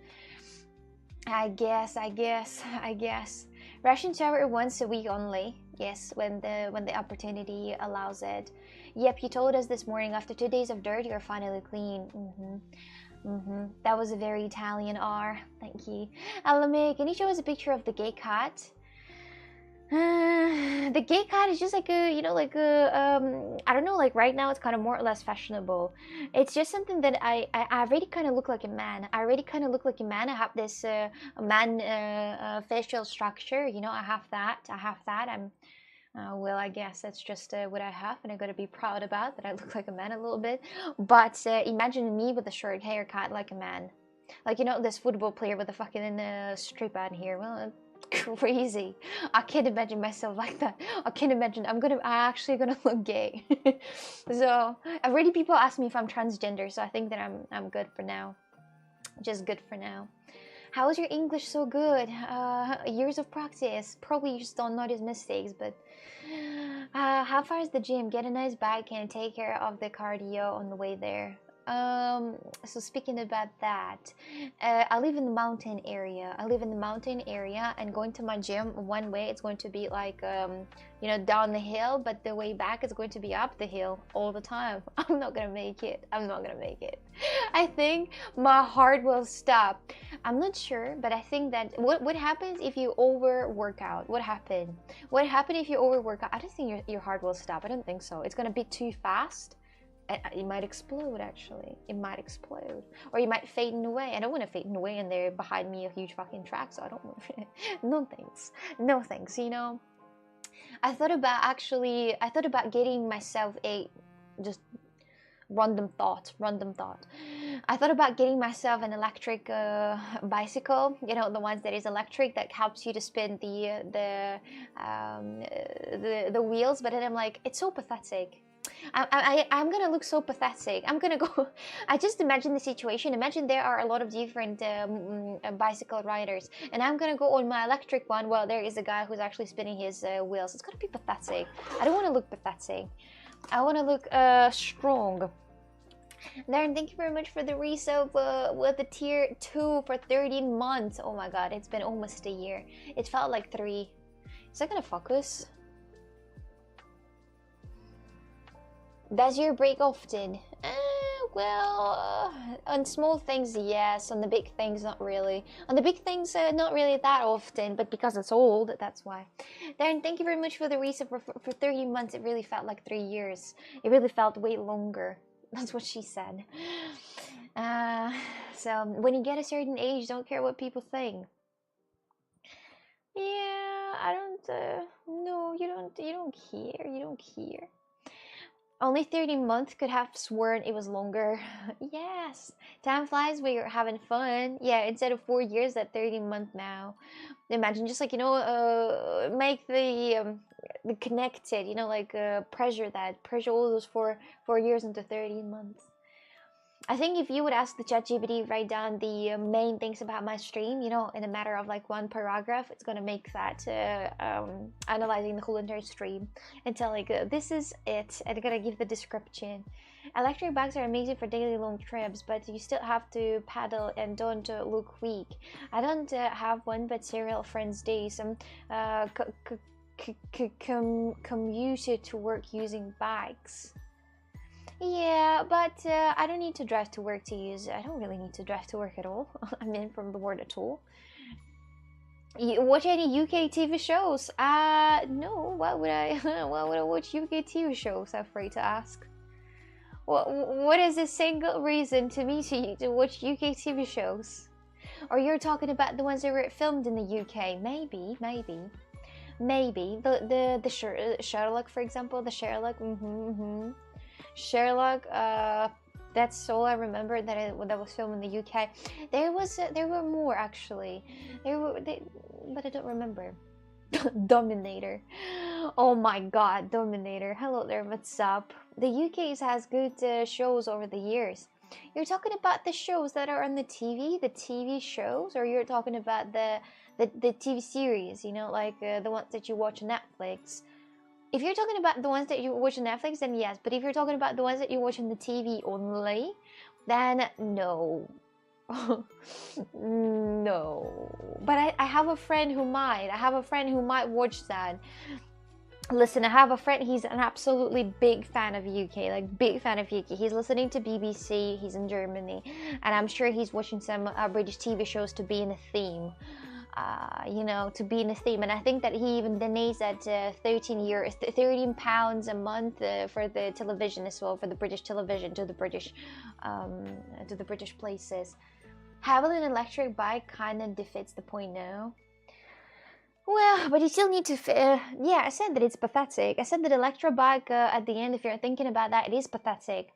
Russian shower once a week only. Yes, when the opportunity allows it. Yep, you told us this morning after 2 days of dirt you're finally clean. That was a very Italian R. Thank you. Alame, can you show us a picture of the gay cat? The gay cat is just like a, you know, like a I don't know, like right now it's kind of more or less fashionable. It's just something that I already kind of look like a man. I already kind of look like a man. I have this man facial structure, you know. I have that. I'm well, I guess that's just what I have, and I gotta be proud about that. I look like a man a little bit. But imagine me with a short haircut like a man, like, you know, this football player with a fucking strip out here. Well, crazy. I can't imagine myself like that. I can't imagine. I'm actually gonna look gay. So already people ask me if I'm transgender, so I think that I'm good for now. Just good for now. How is your English so good? Years of practice. Probably you just don't notice mistakes, but how far is the gym? Get a nice bike and take care of the cardio on the way there. So speaking about that, I live in the mountain area. And going to my gym one way it's going to be like you know, down the hill, but the way back is going to be up the hill all the time. I'm not gonna make it. I think my heart will stop. I'm not sure, but I think that what happens if you overwork out? What happened if you overwork out? I don't think your heart will stop. I don't think so. It's gonna be too fast. It might explode, actually. It might explode. Or you might fade away. I don't want to fade away and there behind me a huge fucking track, so I don't want to. No thanks. No thanks, you know. I thought about getting myself a just random thought. I thought about getting myself an electric bicycle, you know, the ones that is electric that helps you to spin the wheels, but then I'm like, it's so pathetic. I'm gonna look so pathetic. I'm gonna go. I just imagine the situation. Imagine there are a lot of different bicycle riders, and I'm gonna go on my electric one while there is a guy who's actually spinning his wheels. It's gonna be pathetic. I don't want to look pathetic. I want to look strong. Darren, thank you very much for the resub with the tier 2 for 13 months. Oh my god, it's been almost a year. It felt like 3. Is that gonna focus? Does your break often? Well, on small things, yes. On the big things, not really. On the big things, not really that often, but because it's old, that's why. Darren, thank you very much for the reason. For 30 months, it really felt like 3 years. It really felt way longer. That's what she said. So, when you get a certain age, don't care what people think. Yeah, I don't, no, you don't care, you don't care. Only 30 months, could have sworn it was longer. Yes, time flies when you're having fun. Yeah, instead of 4 years, that 30 month now. Imagine just like, you know, make the connected, you know, like pressure all those 4 years into 30 months. I think if you would ask the ChatGPT, write down the main things about my stream, you know, in a matter of like 1 paragraph, it's gonna make that analyzing the whole entire stream and tell like this is it, and it's gonna give the description. Electric bikes are amazing for daily long trips, but you still have to paddle and don't look weak. I don't have one, but several friends do. Some commuted to work using bikes. Yeah, but I don't need to drive to work to use it. I don't really need to drive to work at all. I mean, from the word at all. You watch any UK TV shows? No. Why would I? Why would I watch UK TV shows? I'm afraid to ask. What is a single reason to me to watch UK TV shows? Or you're talking about the ones that were filmed in the UK? Maybe. The Sherlock, for example. The Sherlock. Sherlock, that's all I remember that was filmed in the UK. There were more actually. But I don't remember. Dominator. Oh my God, Dominator. Hello there, what's up? The UK has good shows over the years. You're talking about the shows that are on the TV shows, or you're talking about the TV series? You know, like the ones that you watch on Netflix. If you're talking about the ones that you watch on Netflix, then yes. But if you're talking about the ones that you watch on the TV only, then no. No. But I have a friend who might. I have a friend who might watch that. Listen, I have a friend, he's an absolutely big fan of UK, like big fan of UK. He's listening to BBC, he's in Germany, and I'm sure he's watching some British TV shows to be in a theme. You know, to be in a theme, and I think that he even donates at 13 pounds a month for the television as well, for the British television, to the British places. Having an electric bike kind of defeats the point now. Well, but you still need to. Yeah, I said that it's pathetic. I said that electric bike at the end, if you're thinking about that, it is pathetic.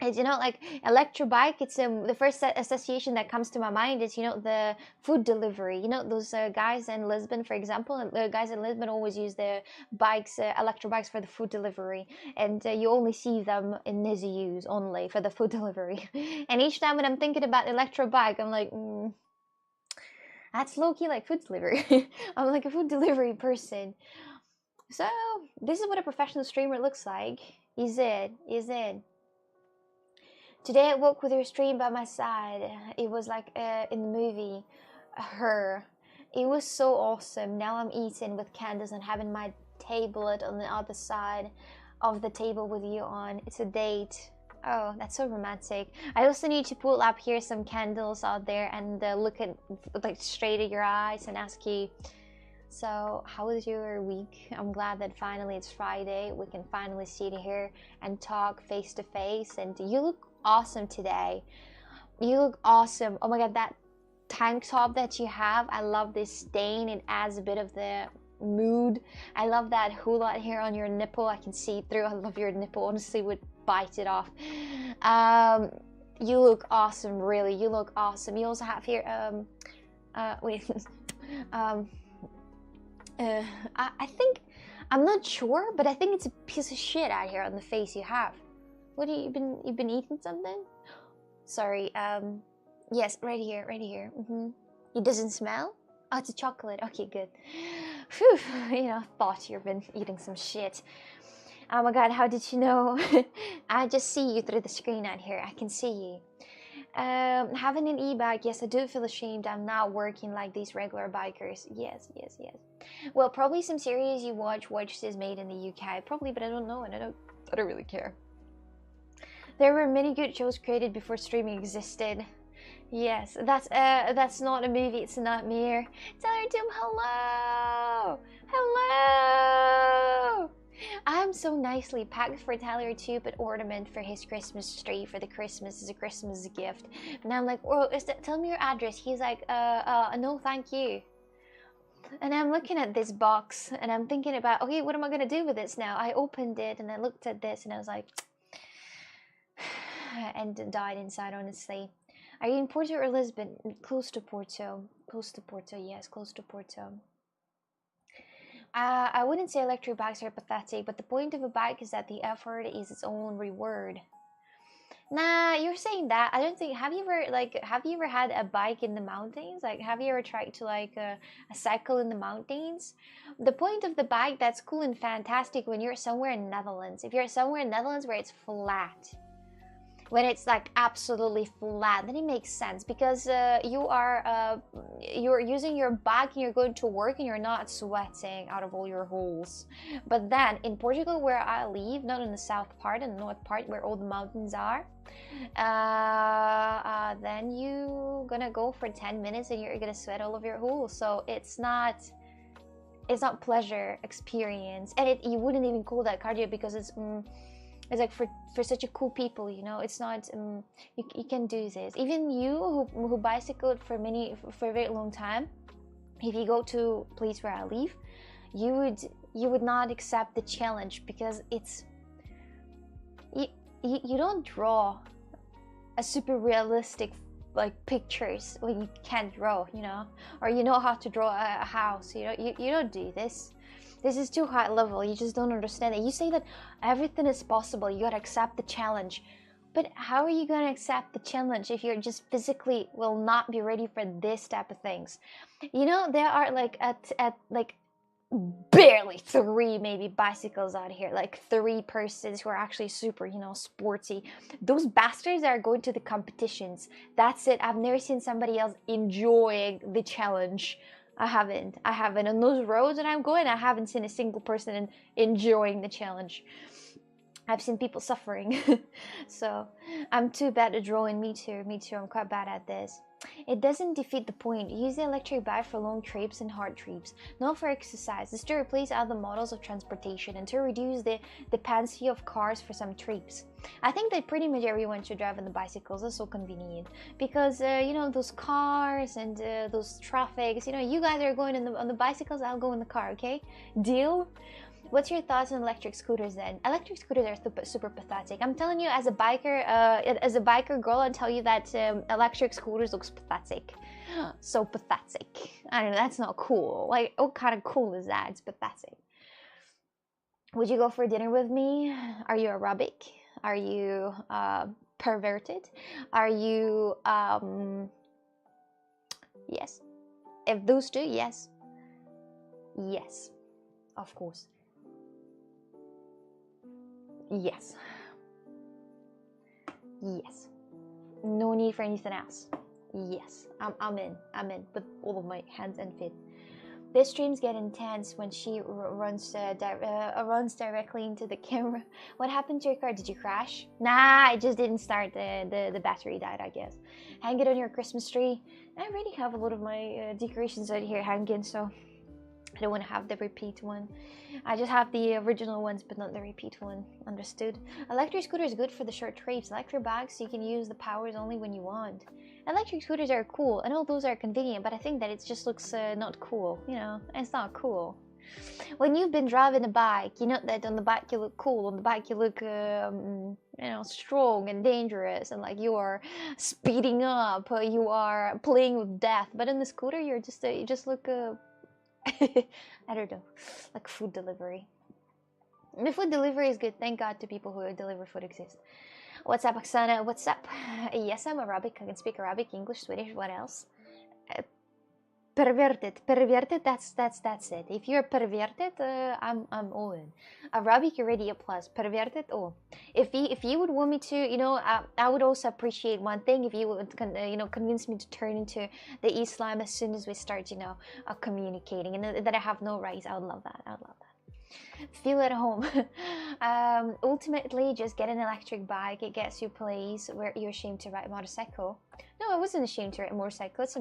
It's, you know, like electric bike, it's the first association that comes to my mind is, you know, the food delivery. You know, those guys in Lisbon, for example, the guys in Lisbon always use the bikes, electric bikes for the food delivery, and you only see them in Nizius only for the food delivery. And each time when I'm thinking about electric bike, I'm like, that's low-key like food delivery. I'm like a food delivery person. So this is what a professional streamer looks like. Is it? Today I woke with your stream by my side. It was like in the movie, Her. It was so awesome. Now I'm eating with candles and having my tablet on the other side of the table with you on. It's a date. Oh, that's so romantic. I also need to pull up here some candles out there and look at, like, straight at your eyes and ask you, so how was your week? I'm glad that finally it's Friday. We can finally sit here and talk face to face. And you look awesome today. You look awesome. Oh my God, that tank top that you have, I love this stain. It adds a bit of the mood. I love that hula here on your nipple. I can see it through. I love your nipple. Honestly, would bite it off. You look awesome, really. You look awesome. You also have here wait. I think, I'm not sure, but I think it's a piece of shit out here on the face you have. What you've been eating something? Sorry. Yes, right here. It doesn't smell? Oh, it's a chocolate. Okay, good. Phew, you know, thought you've been eating some shit. Oh my God, how did you know? I just see you through the screen out here. I can see you. Having an e-bike, yes, I do feel ashamed. I'm not working like these regular bikers. Yes, yes, yes. Well, probably some series you watch is made in the UK, probably, but I don't know, and I don't really care. There were many good shows created before streaming existed. Yes, that's not a movie, it's a nightmare. Tyler Doom, hello! Hello! I'm so nicely packed for Tyler too, but ornament for his Christmas tree for the Christmas as a Christmas gift. And I'm like, oh, tell me your address. He's like, no, thank you. And I'm looking at this box and I'm thinking about, okay, what am I gonna do with this now? I opened it and I looked at this and I was like, and died inside, honestly. Are you in Porto or Lisbon? Close to Porto. Close to Porto, yes, close to Porto. I wouldn't say electric bikes are pathetic, but the point of a bike is that the effort is its own reward. Nah, you're saying that. I don't think. Have you ever had a bike in the mountains? Like, have you ever tried to a cycle in the mountains? The point of the bike that's cool and fantastic when you're somewhere in Netherlands. If you're somewhere in Netherlands where it's flat, when it's like absolutely flat, then it makes sense because you're using your bike and you're going to work and you're not sweating out of all your holes. But then in Portugal, where I live, not in the south part and the north part where all the mountains are, then you gonna go for 10 minutes and you're gonna sweat all of your holes. So it's not pleasure experience, and you wouldn't even call that cardio because it's like for such a cool people, you know. It's not you can do this. Even you who bicycled for a very long time, if you go to a place where I live, you would not accept the challenge because it's you don't draw a super realistic like pictures when you can't draw, you know, or you know how to draw a house, you know. You don't do this. This is too high level. You just don't understand it. You say that everything is possible. You gotta accept the challenge. But how are you gonna accept the challenge if you're just physically will not be ready for this type of things? You know, there are like at like barely 3 maybe bicycles out here, like 3 persons who are actually super, you know, sporty. Those bastards are going to the competitions. That's it. I've never seen somebody else enjoying the challenge. I haven't. On those roads that I'm going, I haven't seen a single person enjoying the challenge. I've seen people suffering. So I'm too bad at drawing. Me too. I'm quite bad at this. It doesn't defeat the point. Use the electric bike for long trips and hard trips, not for exercise. It's to replace other models of transportation and to reduce the dependency of cars for some trips. I think that pretty much everyone should drive on the bicycles. It's so convenient because you know, those cars and those traffics. You know, you guys are going on the bicycles. I'll go in the car. Okay, deal. What's your thoughts on electric scooters then? Electric scooters are super pathetic. I'm telling you, as a biker girl, I'll tell you that electric scooters looks pathetic. So pathetic. I don't know, that's not cool. Like, what kind of cool is that? It's pathetic. Would you go for dinner with me? Are you Arabic? Are you perverted? Are you yes? If those two, yes. Yes, of course. Yes. Yes. No need for anything else. Yes. I'm in with all of my hands and feet. This streams get intense when she runs directly into the camera. What happened to your car? Did you crash? Nah, it just didn't start. The battery died, I guess. Hang it on your Christmas tree. I already have a lot of my decorations out here hanging, so I don't want to have the repeat one. I just have the original ones, but not the repeat one. Understood? Electric scooter is good for the short trips. Electric bikes, you can use the powers only when you want. Electric scooters are cool. I know those are convenient, but I think that it just looks not cool. You know, it's not cool. When you've been driving a bike, you know that on the bike you look cool. On the bike you look, you know, strong and dangerous, and like you are speeding up. You are playing with death. But on the scooter, you just look. I don't know, like food delivery. The food delivery is good. Thank God to people who deliver food exist. What's up, Oksana? What's up? Yes, I'm Arabic. I can speak Arabic, English, Swedish. What else? perverted. That's it. If you're perverted, I'm all in. Arabic already a plus. Perverted. Oh, if you would want me to, you know, I would also appreciate one thing if you would, you know, convince me to turn into the Islam as soon as we start, you know, communicating, and that I have no rights. I would love that. I would love that. Feel at home. Ultimately, just get an electric bike. It gets you place where you're ashamed to ride a motorcycle. No, I wasn't ashamed to ride a motorcycle. At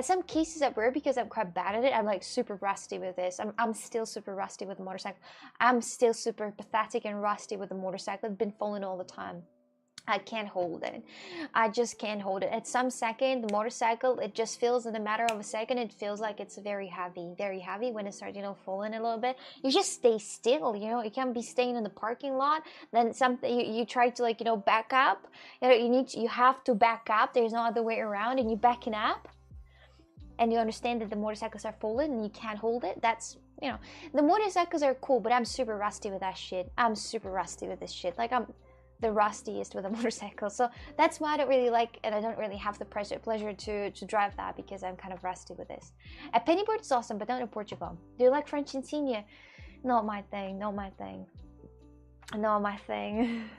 some cases I were, because I'm quite bad at it. I'm like super rusty with this. I'm still super rusty with the motorcycle. I'm still super pathetic and rusty with the motorcycle. I've been falling all the time. I can't hold it. I just can't hold it. At some second, the motorcycle, it just feels, in a matter of a second, it feels like it's very heavy when it starts, you know, falling a little bit. You just stay still, you know. You can't be staying in the parking lot. Then something, you try to, like, you know, back up. You know, you have to back up. There's no other way around, and you're backing up. And you understand that the motorcycles are falling and you can't hold it. That's, you know, the motorcycles are cool, but I'm super rusty with that shit. I'm super rusty with this shit. Like, I'm the rustiest with a motorcycle, so that's why I don't really like, and I don't really have the pleasure to drive that, because I'm kind of rusty with this. A pennyboard is awesome, but not in Portugal. Do you like French insignia? Not my thing. Not my thing. Not my thing.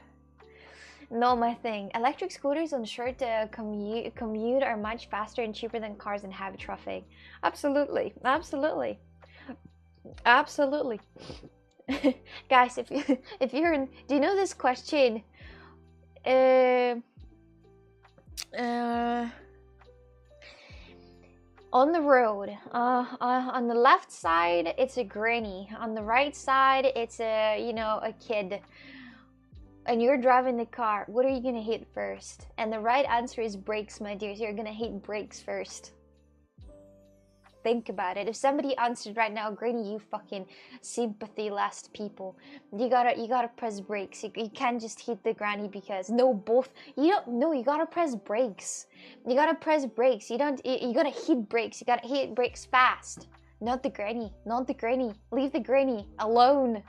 Not my thing. Electric scooters on short commute are much faster and cheaper than cars in heavy traffic. Absolutely, absolutely, absolutely. Guys, if you're in, do you know this question? On the road, on the left side it's a granny, on the right side it's a, you know, a kid, and you're driving the car. What are you gonna hit first? And the right answer is brakes, my dears. You're gonna hit brakes first. Think about it. If somebody answered right now, granny, you fucking sympathy last people, you gotta press brakes. You can't just hit the granny, because you gotta press brakes. You gotta press brakes. You gotta hit brakes. You gotta hit brakes fast. Not the granny. Leave the granny alone,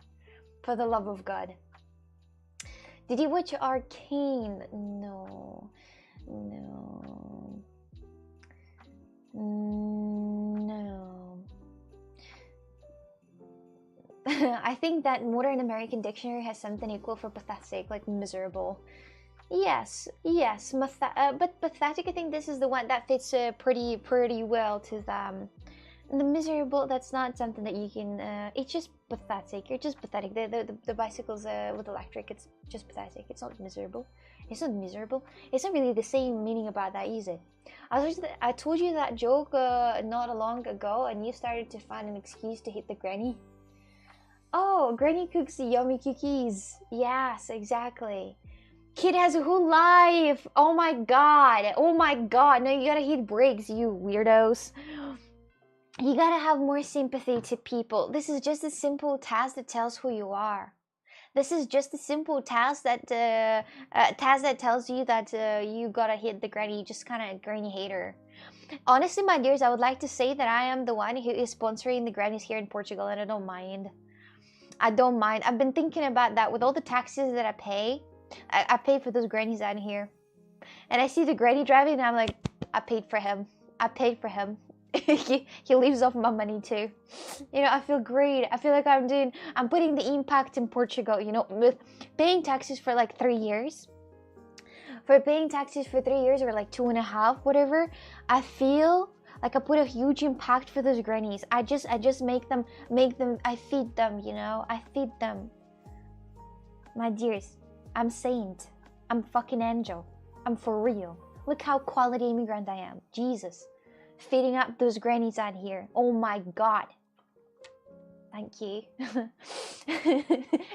for the love of God. Did you watch Arcane? No. I think that modern American dictionary has something equal for pathetic, like miserable. Yes, but pathetic, I think this is the one that fits pretty well to them. The miserable, that's not something that you can, it's just pathetic. You're just pathetic. The bicycles with electric, it's just pathetic. It's not miserable. It's not really the same meaning about that, is it? I told you that joke not long ago, and you started to find an excuse to hit the granny. Oh, granny cooks yummy cookies. Yes, exactly. Kid has a whole life. Oh my god. No, you gotta hit brakes, you weirdos. You gotta have more sympathy to people. This is just a simple task that tells who you are. This is just a simple task that tells you that you gotta hit the granny. Just kind of granny hater. Honestly, my dears, I would like to say that I am the one who is sponsoring the grannies here in Portugal, and I don't mind. I've been thinking about that with all the taxes that I pay. I pay for those grannies down here, and I see the granny driving, and I'm like, I paid for him. He lives off my money too. You know, I feel great. I feel like I'm putting the impact in Portugal, you know, with paying taxes for like 3 years. For paying taxes for 3 years, or like 2.5, whatever, I feel like I put a huge impact for those grannies. I just make them, I feed them, you know, I feed them. My dears, I'm saint. I'm fucking angel. I'm for real. Look how quality immigrant I am. Jesus. Feeding up those grannies out here. Oh my god. Thank you.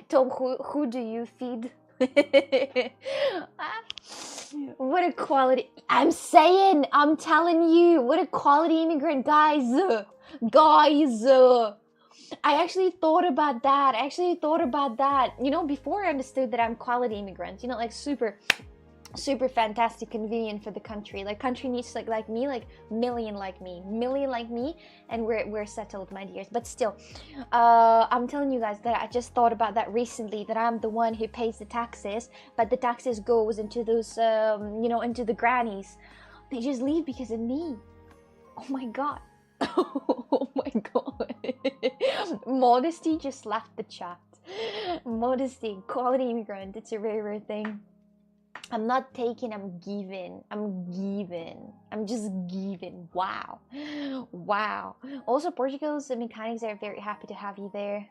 Tom, who do you feed? What a quality. I'm telling you, what a quality immigrant, guys. I actually thought about that. You know, before I understood that I'm quality immigrant, you know, like super fantastic, convenient for the country. Like, country needs like me, like million like me, and we're settled, my dears. But still, I'm telling you guys that I just thought about that recently, that I'm the one who pays the taxes, but the taxes goes into those you know, into the grannies. They just leave because of me. Oh my god. Oh my god. Modesty just left the chat. Modesty, quality immigrant, it's a rare, rare thing. I'm not taking, I'm giving. I'm giving. I'm just giving. Wow. Wow. Also, Portugal's mechanics are very happy to have you there.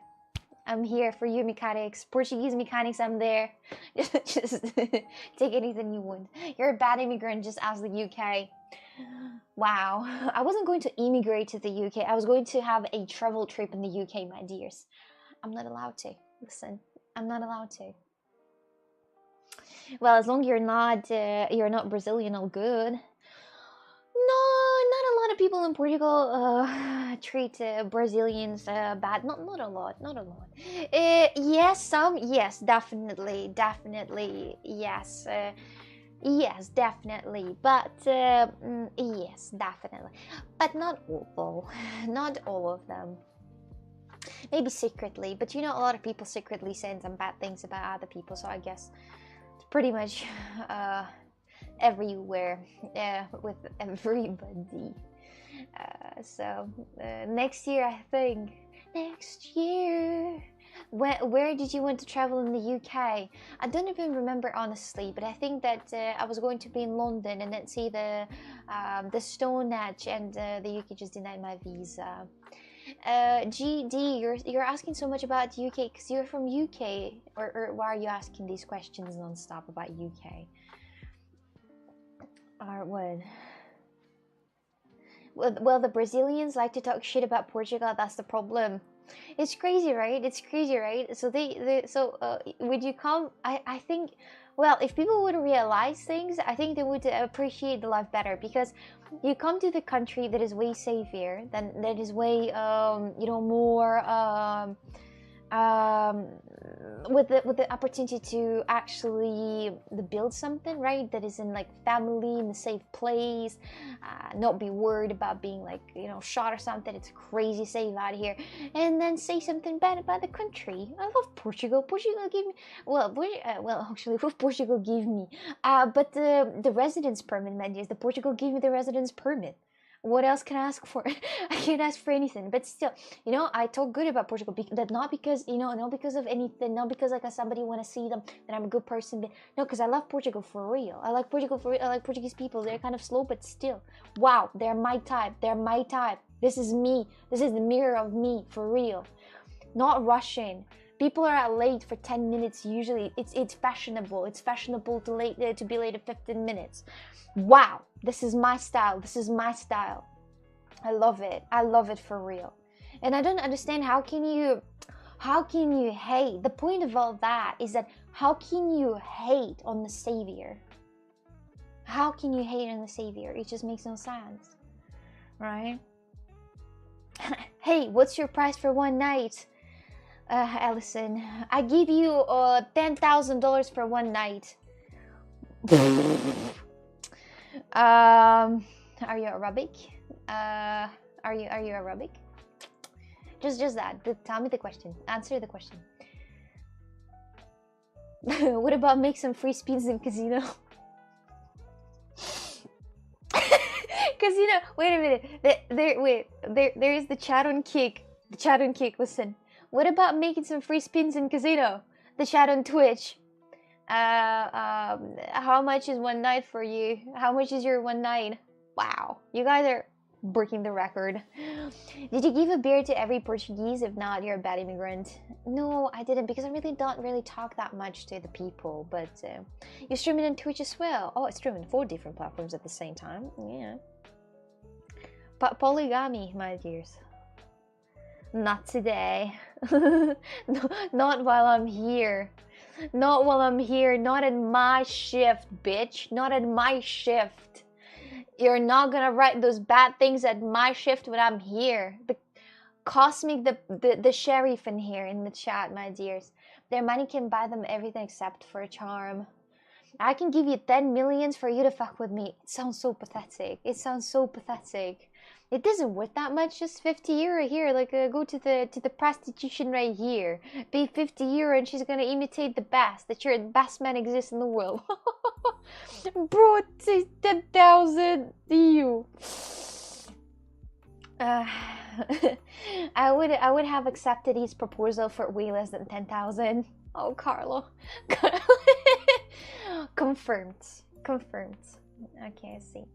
I'm here for you, mechanics. Portuguese mechanics, I'm there. Just take anything you want. You're a bad immigrant, just ask the UK. Wow. I wasn't going to immigrate to the UK. I was going to have a travel trip in the UK, my dears. I'm not allowed to. Listen, I'm not allowed to. Well, as long as you're not Brazilian, all good. No, not a lot of people in Portugal treat Brazilians bad. Not a lot, not a lot. Yes, some, yes, definitely, yes, yes, definitely. But yes, definitely, but not all though. Not all of them. Maybe secretly, but you know, a lot of people secretly saying some bad things about other people. So I guess it's pretty much everywhere with everybody. So next year, I think. Next year. Where did you want to travel in the UK? I don't even remember honestly, but I think that I was going to be in London and then see the Stonehenge, and the UK just denied my visa. GD, you're asking so much about UK because you're from UK, or why are you asking these questions non-stop about UK? Or what? Well, the Brazilians like to talk shit about Portugal. That's the problem. It's crazy, right? It's crazy, right? So would you come? I think, well, if people would realize things, I think they would appreciate the life better, because you come to the country that is way safer, that is way more with the opportunity to actually build something, right, that is in like family, in a safe place, not be worried about being like, shot or something. It's crazy safe out here. And then say something bad about the country. I love Portugal. Portugal gave me, actually, what Portugal gave me, but the residence permit, man, yes, the Portugal gave me the residence permit. What else can I ask for? I can't ask for anything. But still, I talk good about Portugal. That not because, not because of anything, not because like somebody want to see them, that I'm a good person. But no, because I love Portugal for real. I like Portugal for real. I like Portuguese people. They're kind of slow, but still, wow, they're my type. They're my type. This is me. This is the mirror of me, for real. Not rushing. People are late for 10 minutes usually. It's fashionable. It's fashionable to be late at 15 minutes. Wow, this is my style. This is my style. I love it. I love it for real. And I don't understand, how can you hate? The point of all that is that how can you hate on the savior? How can you hate on the savior? It just makes no sense, right? Hey, what's your price for one night? Allison, I give you $10,000 for one night. Are you Arabic? Are you Arabic? Just that. Tell me the question. Answer the question. What about make some free spins in casino? Casino. Wait a minute. There is the chat on Kick. The chat on Kick. Listen. What about making some free spins in casino? The chat on Twitch. How much is one night for you? How much is your one night? Wow, you guys are breaking the record. Did you give a beer to every Portuguese? If not, you're a bad immigrant. No, I didn't, because I really don't talk that much to the people. But you stream it on Twitch as well. Oh, I stream in 4 different platforms at the same time. Yeah. But polygamy, my dears. Not today. Not while I'm here. Not while I'm here. Not in my shift, bitch. Not in my shift. You're not gonna write those bad things at my shift when I'm here. The Cosmic, the sheriff in here in the chat, my dears. Their money can buy them everything except for a charm. I can give you 10 millions for you to fuck with me. It sounds so pathetic. It sounds so pathetic. It isn't worth that much. Just 50 euro here. Like go to the prostitution right here. Pay 50 euro and she's gonna imitate the best. That you're the best man exists in the world. Bro, it's 10,000 EU. Uh, I would have accepted his proposal for way less than 10,000. Oh, Carlo. Confirmed. Confirmed. Okay, I see.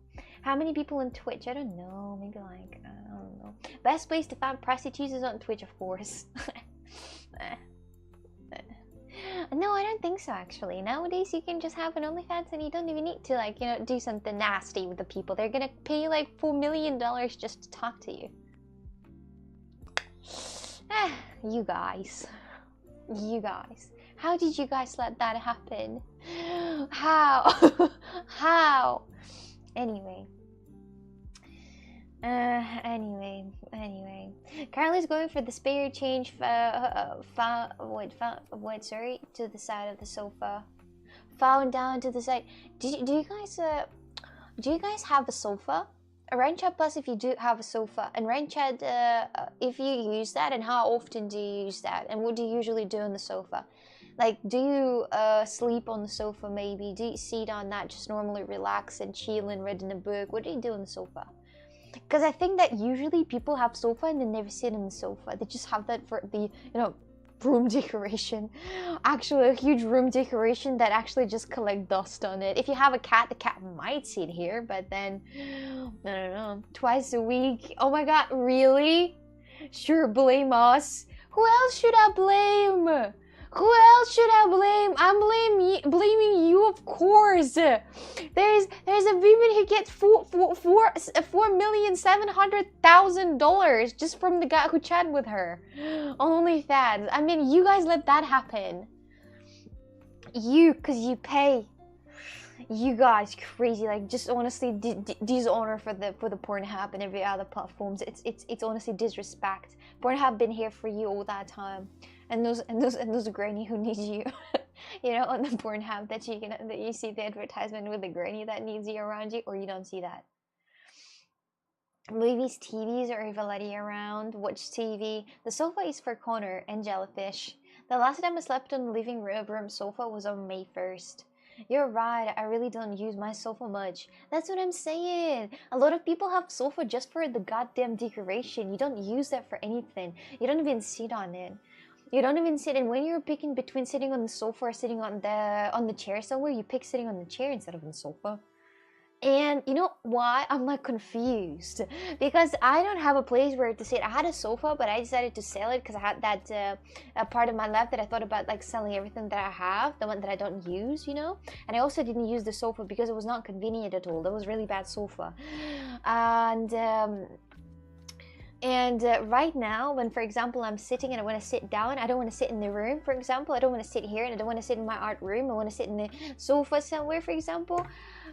How many people on Twitch? I don't know. Maybe like, I don't know. Best place to find prostitutes is on Twitch, of course. No, I don't think so, actually. Nowadays, you can just have an OnlyFans and you don't even need to, like, you know, do something nasty with the people. They're gonna pay you like $4 million just to talk to you. You guys. You guys. How did you guys let that happen? How? How? Anyway. Anyway. Carly's going for the spare change. Sorry, to the side of the sofa. Found down to the side. Do you guys have a sofa? Ranchat Plus, if you do have a sofa, and Ranchat, if you use that, and how often do you use that, and what do you usually do on the sofa? Like, do you sleep on the sofa maybe? Do you sit on that, just normally relax and chill and read in a book? What do you do on the sofa? Because I think that usually people have sofa and they never sit on the sofa. They just have that for the, you know, room decoration. Actually, a huge room decoration that actually just collect dust on it. If you have a cat, the cat might sit here, but then, I don't know, twice a week. Oh my god, really? Sure, blame us. Who else should I blame? Who else should I blame? I'm blaming you, of course. There's a woman who gets $4,700,000 just from the guy who chatted with her on OnlyFans. I mean, you guys let that happen. You, cause you pay. You guys crazy, like, just honestly dishonor for the Pornhub and every other platforms. It's honestly disrespect. Pornhub been here for you all that time. And those granny who needs you, you know, on the Pornhub that you see the advertisement with the granny that needs you around you, or you don't see that. Movies, TVs, or everybody around. Watch TV. The sofa is for Connor and Jellyfish. The last time I slept on the living room sofa was on May 1st. You're right, I really don't use my sofa much. That's what I'm saying. A lot of people have sofa just for the goddamn decoration. You don't use that for anything. You don't even sit on it. You don't even sit, and when you're picking between sitting on the sofa or sitting on the chair somewhere, you pick sitting on the chair instead of on the sofa. And you know why? I'm like confused because I don't have a place where to sit. I had a sofa, but I decided to sell it because I had that part of my life that I thought about, like, selling everything that I have, the one that I don't use, you know. And I also didn't use the sofa because it was not convenient at all. That was really bad sofa, and right now, when, for example, I'm sitting and I want to sit down, I don't want to sit in the room, for example. I don't want to sit here, and I don't want to sit in my art room. I want to sit in the sofa somewhere, for example.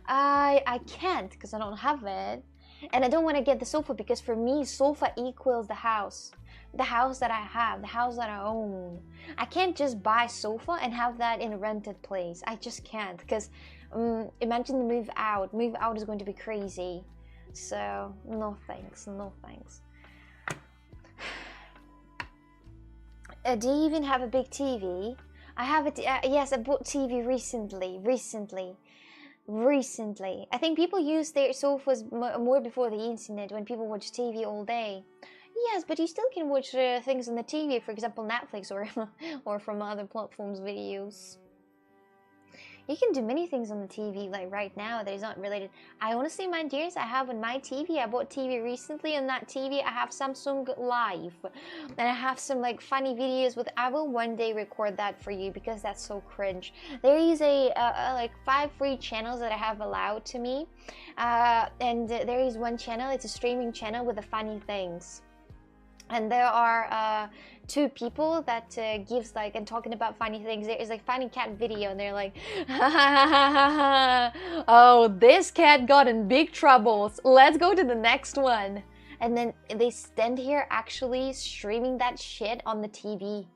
I can't because I don't have it. And I don't want to get the sofa because for me, sofa equals the house. The house that I have, the house that I own. I can't just buy sofa and have that in a rented place. I just can't because imagine the move out. Move out is going to be crazy. So, no thanks, no thanks. Do you even have a big TV? I have it. Yes, I bought TV recently. I think people use their sofas more before the internet, when people watch TV all day. Yes, but you still can watch things on the TV, for example, Netflix or from other platforms videos. You can do many things on the TV, like right now, that is not related. I honestly, my dears, I have on my TV, I bought TV recently. On that TV, I have Samsung Live. And I have some, like, funny videos with, I will one day record that for you because that's so cringe. There is like 5 free channels that I have allowed to me. And there is one channel, it's a streaming channel with the funny things. And there are 2 people that gives, like, and talking about funny things. There is like funny cat video, and they're like, oh, this cat got in big troubles. Let's go to the next one. And then they stand here actually streaming that shit on the TV.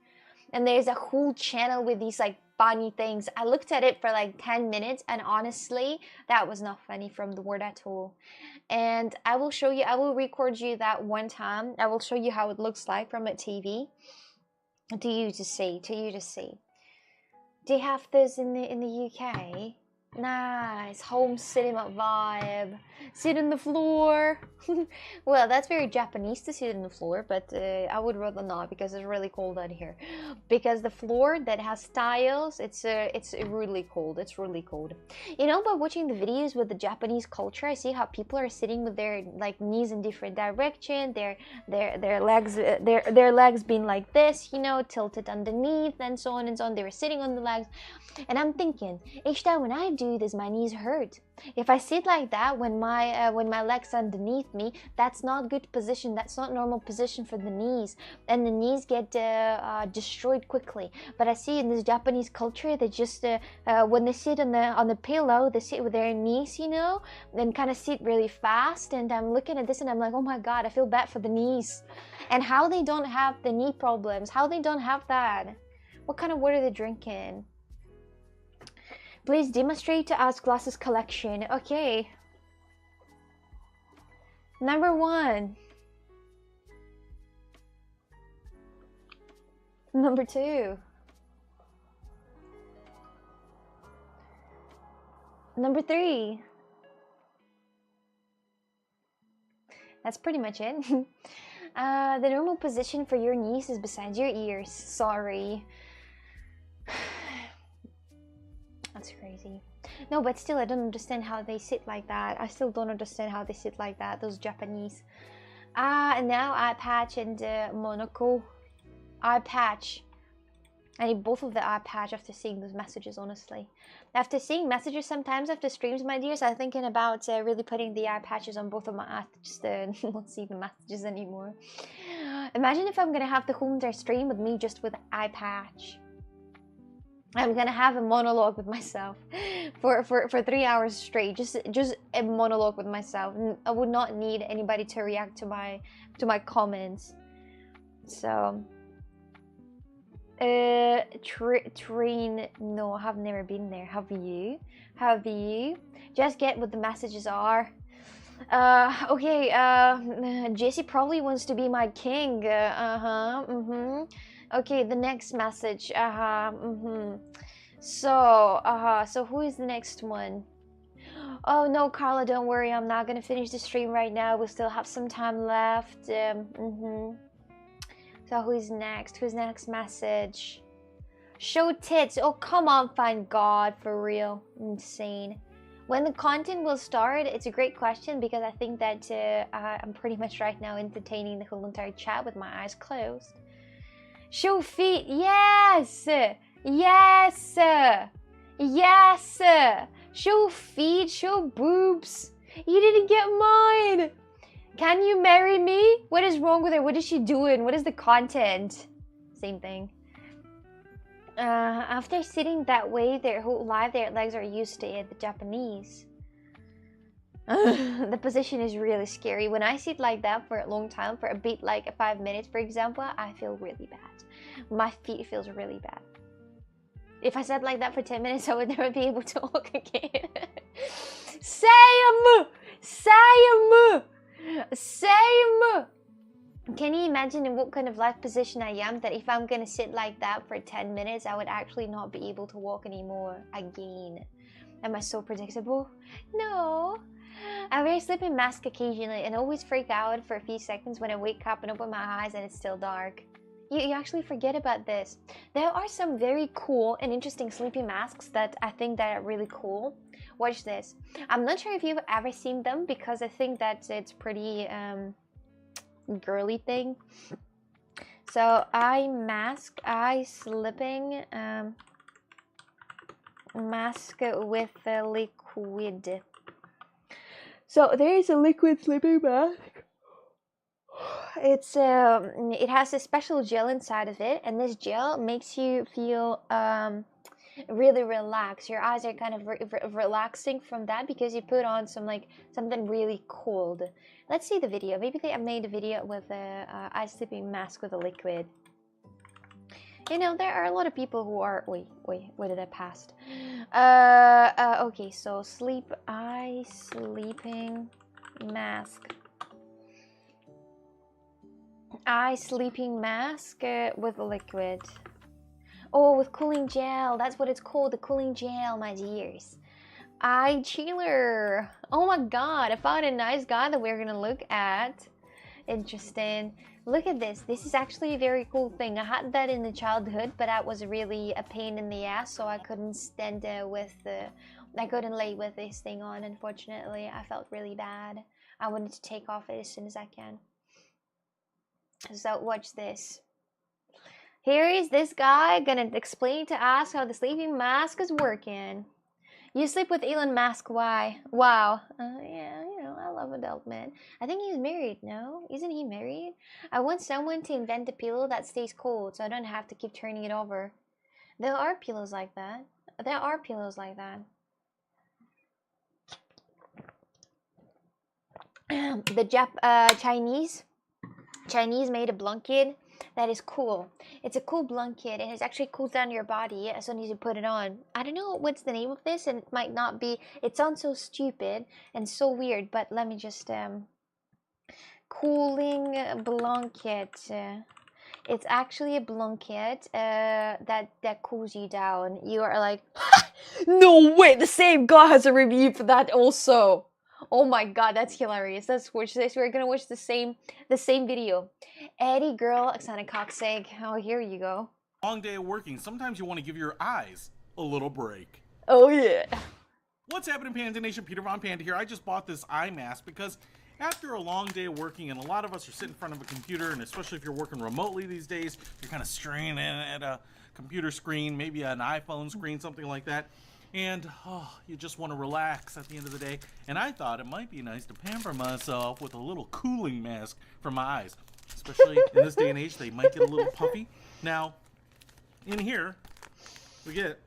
And there's a whole channel with these, like, funny things. I looked at it for like 10 minutes, and honestly, that was not funny from the word at all. And I will show you, I will record you that one time. I will show you how it looks like from a TV. To you to see. Do you have those in the UK? Nice home cinema vibe. Sit on the floor. Well, that's very Japanese to sit on the floor, but I would rather not because it's really cold out here. Because the floor that has tiles, it's really cold. It's really cold. You know, by watching the videos with the Japanese culture, I see how people are sitting with their like knees in different direction, their legs being like this, you know, tilted underneath and so on and so on. They were sitting on the legs. And I'm thinking, each time when I do this, my knees hurt. If I sit like that when my legs underneath me, that's not good position. That's not normal position for the knees, and the knees get destroyed quickly. But I see in this Japanese culture, they just when they sit on the pillow, they sit with their knees, you know, and kind of sit really fast. And I'm looking at this and I'm like, oh my god, I feel bad for the knees, and how they don't have the knee problems, how they don't have that. What kind of water are they drinking? Please demonstrate to us glasses collection. Okay. Number 1. Number 2. Number 3. That's pretty much it. The normal position for your knees is beside your ears. Sorry. That's crazy. No, but still, I don't understand how they sit like that. I still don't understand how they sit like that, those Japanese. And now eye patch and monocle. Eye patch. I need both of the eye patch after seeing those messages, honestly. After seeing messages sometimes after streams, my dears, I'm thinking about really putting the eye patches on both of my eyes just to not see the messages anymore. Imagine if I'm gonna have the whole entire stream with me just with eye patch. I'm gonna have a monologue with myself for 3 hours straight. Just a monologue with myself. I would not need anybody to react to my comments. So, train. No, I have never been there. Have you? Have you? Just get what the messages are. Okay. Jesse probably wants to be my king. Okay, the next message. So who is the next one? Oh no, Carla, don't worry. I'm not gonna finish the stream right now. We still have some time left. So who is next? Who's next message? Show tits. Oh, come on, find God, for real. Insane. When the content will start, it's a great question because I think that I'm pretty much right now entertaining the whole entire chat with my eyes closed. Show feet, yes! Yes! Yes! Show feet, show boobs. You didn't get mine! Can you marry me? What is wrong with her? What is she doing? What is the content? Same thing. After sitting that way their whole life, their legs are used to it, the Japanese. The position is really scary. When I sit like that for a long time, for a bit like 5 minutes, for example, I feel really bad. My feet feels really bad. If I sat like that for 10 minutes, I would never be able to walk again. Same! Same! Same! Can you imagine in what kind of life position I am that if I'm gonna sit like that for 10 minutes, I would actually not be able to walk anymore again? Am I so predictable? No. I wear a sleeping mask occasionally and always freak out for a few seconds when I wake up and open my eyes and it's still dark. You actually forget about this. There are some very cool and interesting sleeping masks that I think that are really cool. Watch this. I'm not sure if you've ever seen them because I think that it's pretty girly thing. So eye sleeping mask with a liquid. So there is a liquid sleeping mask. It's it has a special gel inside of it, and this gel makes you feel really relaxed. Your eyes are kind of relaxing from that because you put on something really cold. Let's see the video. Maybe I made a video with a eye sleeping mask with a liquid. You know, there are a lot of people who are... Wait, where did I pass? Okay, so eye sleeping mask. Eye sleeping mask with a liquid. Oh, with cooling gel. That's what it's called, the cooling gel, my dears. I chiller. Oh my god, I found a nice guy that we're gonna look at. Interesting. Look at this. This is actually a very cool thing. I had that in the childhood, but that was really a pain in the ass, so I couldn't stand I couldn't lay with this thing on, unfortunately. I felt really bad. I wanted to take off it as soon as I can. So watch this. Here is this guy gonna explain to us how the sleeping mask is working. You sleep with Elon Musk, why? Wow. Yeah, you know, I love adult men. I think he's married, no? Isn't he married? I want someone to invent a pillow that stays cold so I don't have to keep turning it over. There are pillows like that. There are pillows like that. The Chinese made a blanket that is cool. It's a cool blanket and it actually cools down your body as soon as you put it on. I don't know what's the name of this, and it might not be. It sounds so stupid and so weird, but let me just cooling blanket. It's actually a blanket that cools you down. You are like, no way, the same guy has a review for that also. Oh my god, that's hilarious. Let's watch this. We're gonna watch the same video. Eddie girl, Oksana Coxegg. Oh, here you go. Long day of working. Sometimes you want to give your eyes a little break. Oh yeah. What's happening, Panda Nation? Peter Von Panda here. I just bought this eye mask because after a long day of working, and a lot of us are sitting in front of a computer, and especially if you're working remotely these days, you're kind of straining at a computer screen, maybe an iPhone screen, something like that. And you just want to relax at the end of the day. And I thought it might be nice to pamper myself with a little cooling mask for my eyes. Especially in this day and age, they might get a little puffy. Now, in here, we get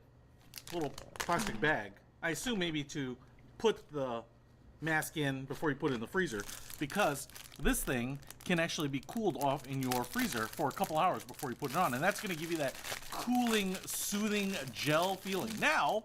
a little plastic bag. I assume maybe to put the mask in before you put it in the freezer, because this thing can actually be cooled off in your freezer for a couple hours before you put it on. And that's going to give you that cooling, soothing gel feeling. Now,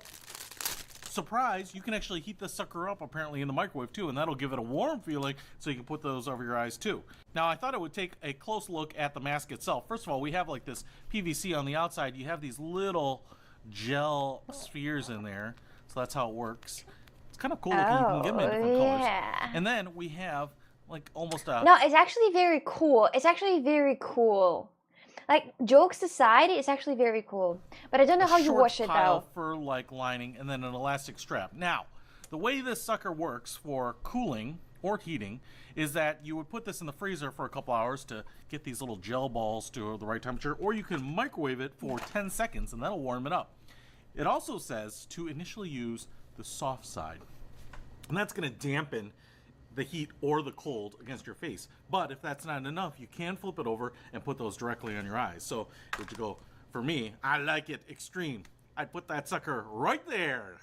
surprise, you can actually heat this sucker up apparently in the microwave too, and that'll give it a warm feeling so you can put those over your eyes too. Now I thought I would take a close look at the mask itself. First of all, we have like this PVC on the outside. You have these little gel spheres in there, so that's how it works. It's kind of cool looking. You can get them in different colors. And then we have like almost a... No, it's actually very cool. It's actually very cool. Like, jokes aside, it's actually very cool. But I don't know how you wash it though. Fur-like lining and then an elastic strap. Now, the way this sucker works for cooling or heating is that you would put this in the freezer for a couple hours to get these little gel balls to the right temperature, or you can microwave it for 10 seconds and that'll warm it up. It also says to initially use the soft side, and that's going to dampen the heat or the cold against your face. But if that's not enough, you can flip it over and put those directly on your eyes. So if you go, for me, I like it extreme. I'd put that sucker right there.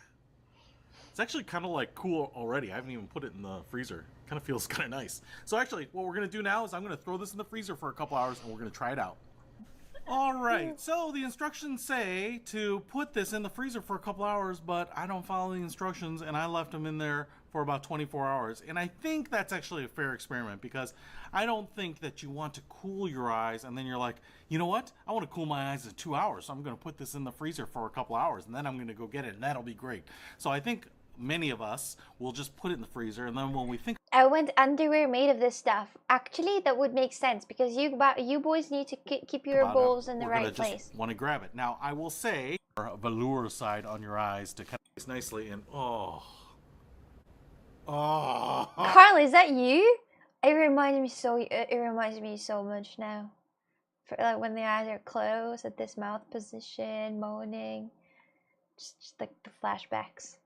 It's actually kind of like cool already. I haven't even put it in the freezer. Kind of feels kind of nice. So actually, what we're gonna do now is I'm gonna throw this in the freezer for a couple hours and we're gonna try it out. All right, so the instructions say to put this in the freezer for a couple hours, but I don't follow the instructions and I left them in there for about 24 hours. And I think that's actually a fair experiment, because I don't think that you want to cool your eyes and then you're like, you know what? I want to cool my eyes in 2 hours, so I'm going to put this in the freezer for a couple hours and then I'm going to go get it and that'll be great. So I think many of us will just put it in the freezer, and then when we think I want underwear made of this stuff. Actually, that would make sense, because you boys need to keep your balls in the right place. Want to grab it. Now, I will say, a velour side on your eyes to kind of nicely, and oh. Carl, is that you? It reminds me so much now. For, like, when the eyes are closed at this mouth position, moaning, just like the flashbacks.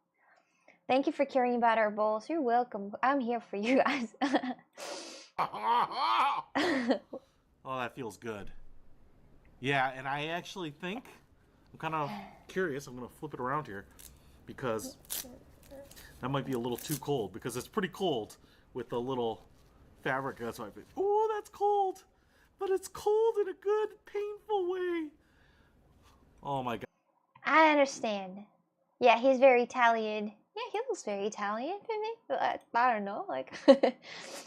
Thank you for caring about our balls. You're welcome. I'm here for you guys. Oh, that feels good. Yeah, and I actually think, I'm kind of curious. I'm going to flip it around here, because that might be a little too cold, because it's pretty cold with the little fabric. That's why I think, oh, that's cold. But it's cold in a good, painful way. Oh my God. I understand. Yeah, he's very Italian. Yeah, he looks very Italian to me. I don't know, like,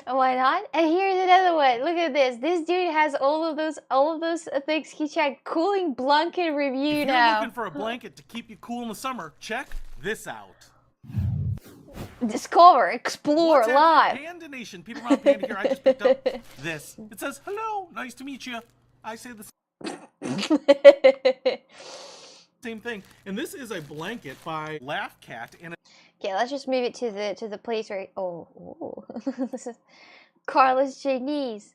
why not? And here's another one. Look at this. This dude has all of those things. He checked cooling blanket review now. If you're looking for a blanket to keep you cool in the summer, check this out. Discover, explore, What's live. happening, Panda Nation? Peter Von Panda here. I just picked up this. It says, hello, nice to meet you. I say the same thing. And this is a blanket by Laugh Cat. And Okay, let's just move it to the place where. Oh. This is Carlos Chinese.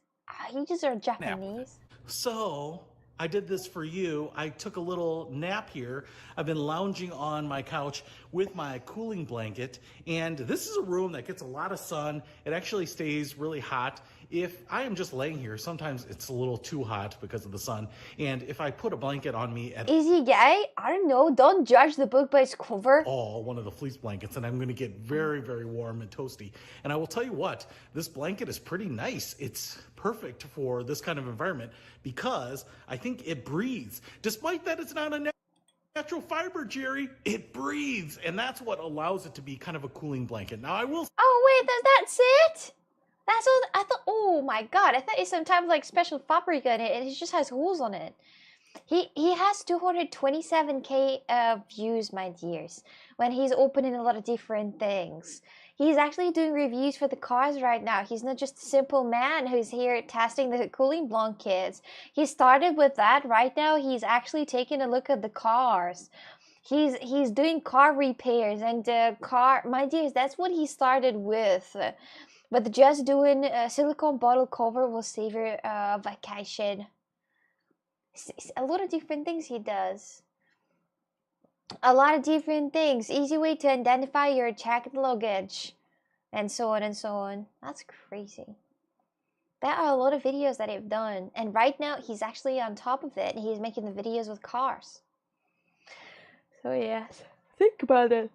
He just are Japanese. So I did this for you. I took a little nap here. I've been lounging on my couch with my cooling blanket, and this is a room that gets a lot of sun. It actually stays really hot. If I am just laying here, sometimes it's a little too hot because of the sun, and if I put a blanket on me at Is he gay? I don't know. Don't judge the book by its cover. all, one of the fleece blankets, and I'm going to get very, very warm and toasty. And I will tell you what, this blanket is pretty nice. It's perfect for this kind of environment because I think it breathes. Despite that it's not a natural fiber, Jerry, it breathes, and that's what allows it to be kind of a cooling blanket. Now I will. Oh wait, that's it? That's all. I thought. Oh my god! I thought it's some type of like special fabric on it, and it just has holes on it. He has 227k views, my dears. When he's opening a lot of different things, he's actually doing reviews for the cars right now. He's not just a simple man who's here testing the cooling blankets. He started with that. Right now, he's actually taking a look at the cars. He's doing car repairs and car. My dears, that's what he started with. But just doing a silicone bottle cover will save your vacation. A lot of different things he does. A lot of different things. Easy way to identify your checked luggage. And so on and so on. That's crazy. There are a lot of videos that I've done. And right now, he's actually on top of it. He's making the videos with cars. So yes, think about it.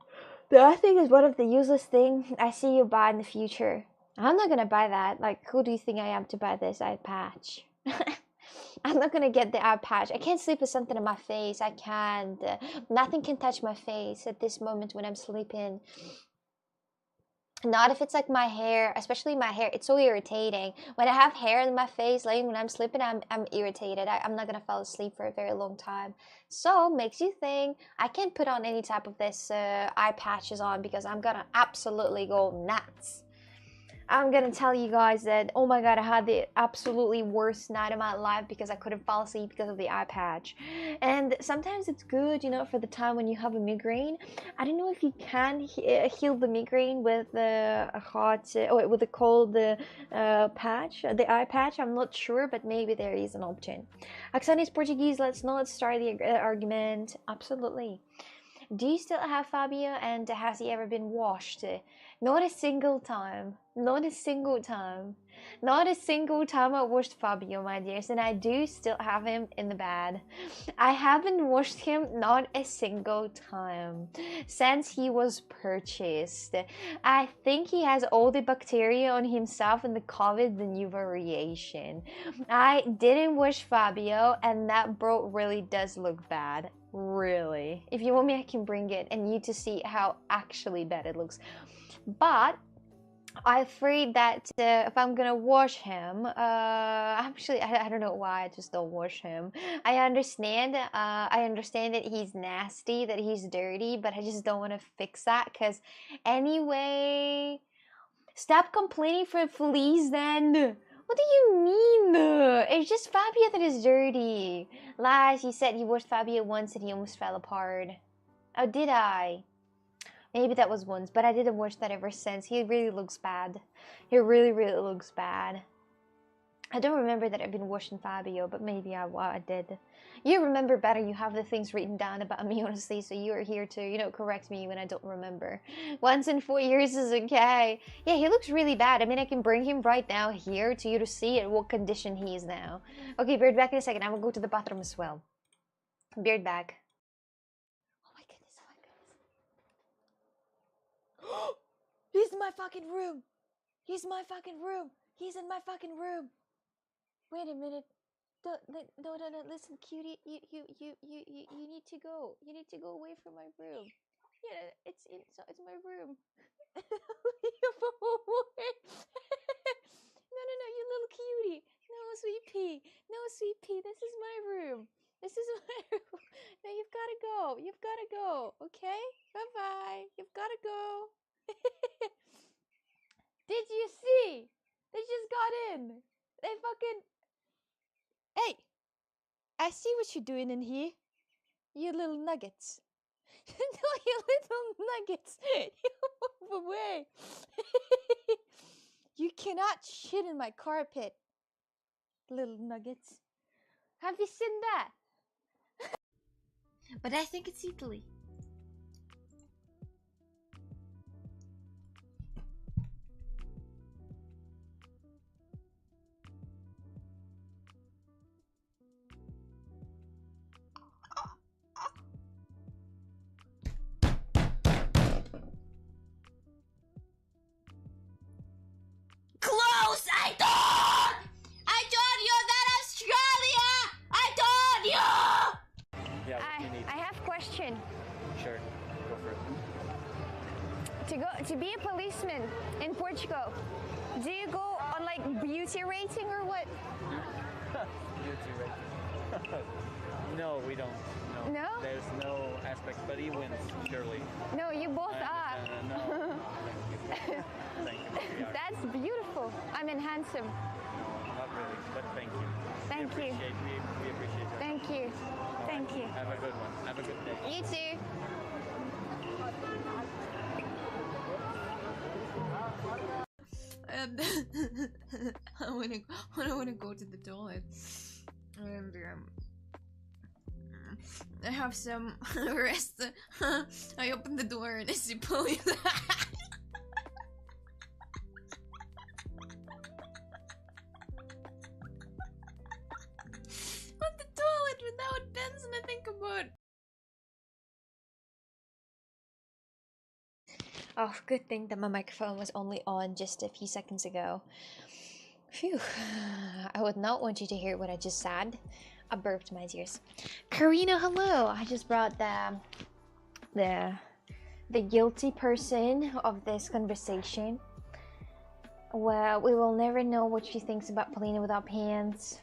I think is one of the useless things I see you buy in the future. I'm not gonna buy that. Like, who do you think I am to buy this eye patch? I'm not gonna get the eye patch. I can't sleep with something on my face. I can't. Nothing can touch my face at this moment when I'm sleeping. Not if it's like my hair, especially my hair. It's so irritating. When I have hair in my face, like when I'm sleeping, I'm irritated. I'm not gonna fall asleep for a very long time. So makes you think I can't put on any type of this eye patches on because I'm gonna absolutely go nuts. I'm gonna tell you guys that, oh my god, I had the absolutely worst night of my life because I couldn't fall asleep because of the eye patch. And sometimes it's good, you know, for the time when you have a migraine. I don't know if you can heal the migraine with a hot, with a cold patch, the eye patch. I'm not sure, but maybe there is an option. Oksana is Portuguese. Let's not start the argument. Absolutely. Do you still have Fabio, and has he ever been washed? Not a single time. Not a single time. Not a single time I washed Fabio, my dears, and I do still have him in the bed. I haven't washed him not a single time since he was purchased. I think he has all the bacteria on himself and the COVID, the new variation. I didn't wash Fabio, and that bro really does look bad. Really. If you want me, I can bring it and you to see how actually bad it looks. But I'm afraid that if I'm gonna wash him, actually, I don't know why I just don't wash him. I understand that he's nasty, that he's dirty, but I just don't want to fix that because anyway, stop complaining for fleas then. What do you mean? It's just Fabio that is dirty. Lies, you said you washed Fabio once and he almost fell apart. Oh, did I? Maybe that was once, but I didn't wash that ever since. He really looks bad. He really, really looks bad. I don't remember that I've been washing Fabio, but maybe I did. You remember better. You have the things written down about me, honestly, so you are here to, you know, correct me when I don't remember. Once in 4 years is okay. Yeah, he looks really bad. I mean, I can bring him right now here to you to see at what condition he is now. Okay, Beard back in a second. I will go to the bathroom as well. Beard back. Oh my goodness, oh my goodness. He's in my fucking room. He's in my fucking room. He's in my fucking room. Wait a minute. No, listen, cutie, you need to go. You need to go away from my room. Yeah, it's my room. No, you little cutie. No, sweet pea. No, sweet pea. This is my room. This is my room. No, you've gotta go. You've gotta go. Okay? Bye-bye. You've gotta go. Did you see? They just got in. They fucking... Hey! I see what you're doing in here. You little nuggets. No, you little nuggets. You move away. You cannot shit in my carpet. Little nuggets. Have you seen that? But I think it's Italy. Close! I told you that Australia! I told you! Yeah, what do you need? I have a question. Sure, go for it. To be a policeman in Portugal, do you go on like beauty rating or what? Beauty rating. No, we don't. No. No? There's no aspect, but he wins, surely. No, you both are. No. Thank you. Thank you. We are. That's beautiful. I mean, handsome. No, not really, but thank you. Thank you. We appreciate your Thank you. All Thank right. you. Have a good one. Have a good day. You too. And I wanna go to the toilet, and I have some rest. I open the door and I see police. On the toilet without pens, and I think about. Oh, good thing that my microphone was only on just a few seconds ago. Phew. I would not want you to hear what I just said. I burped my tears. Karina, hello. I just brought the guilty person of this conversation. Well, we will never know what she thinks about Polina without pants.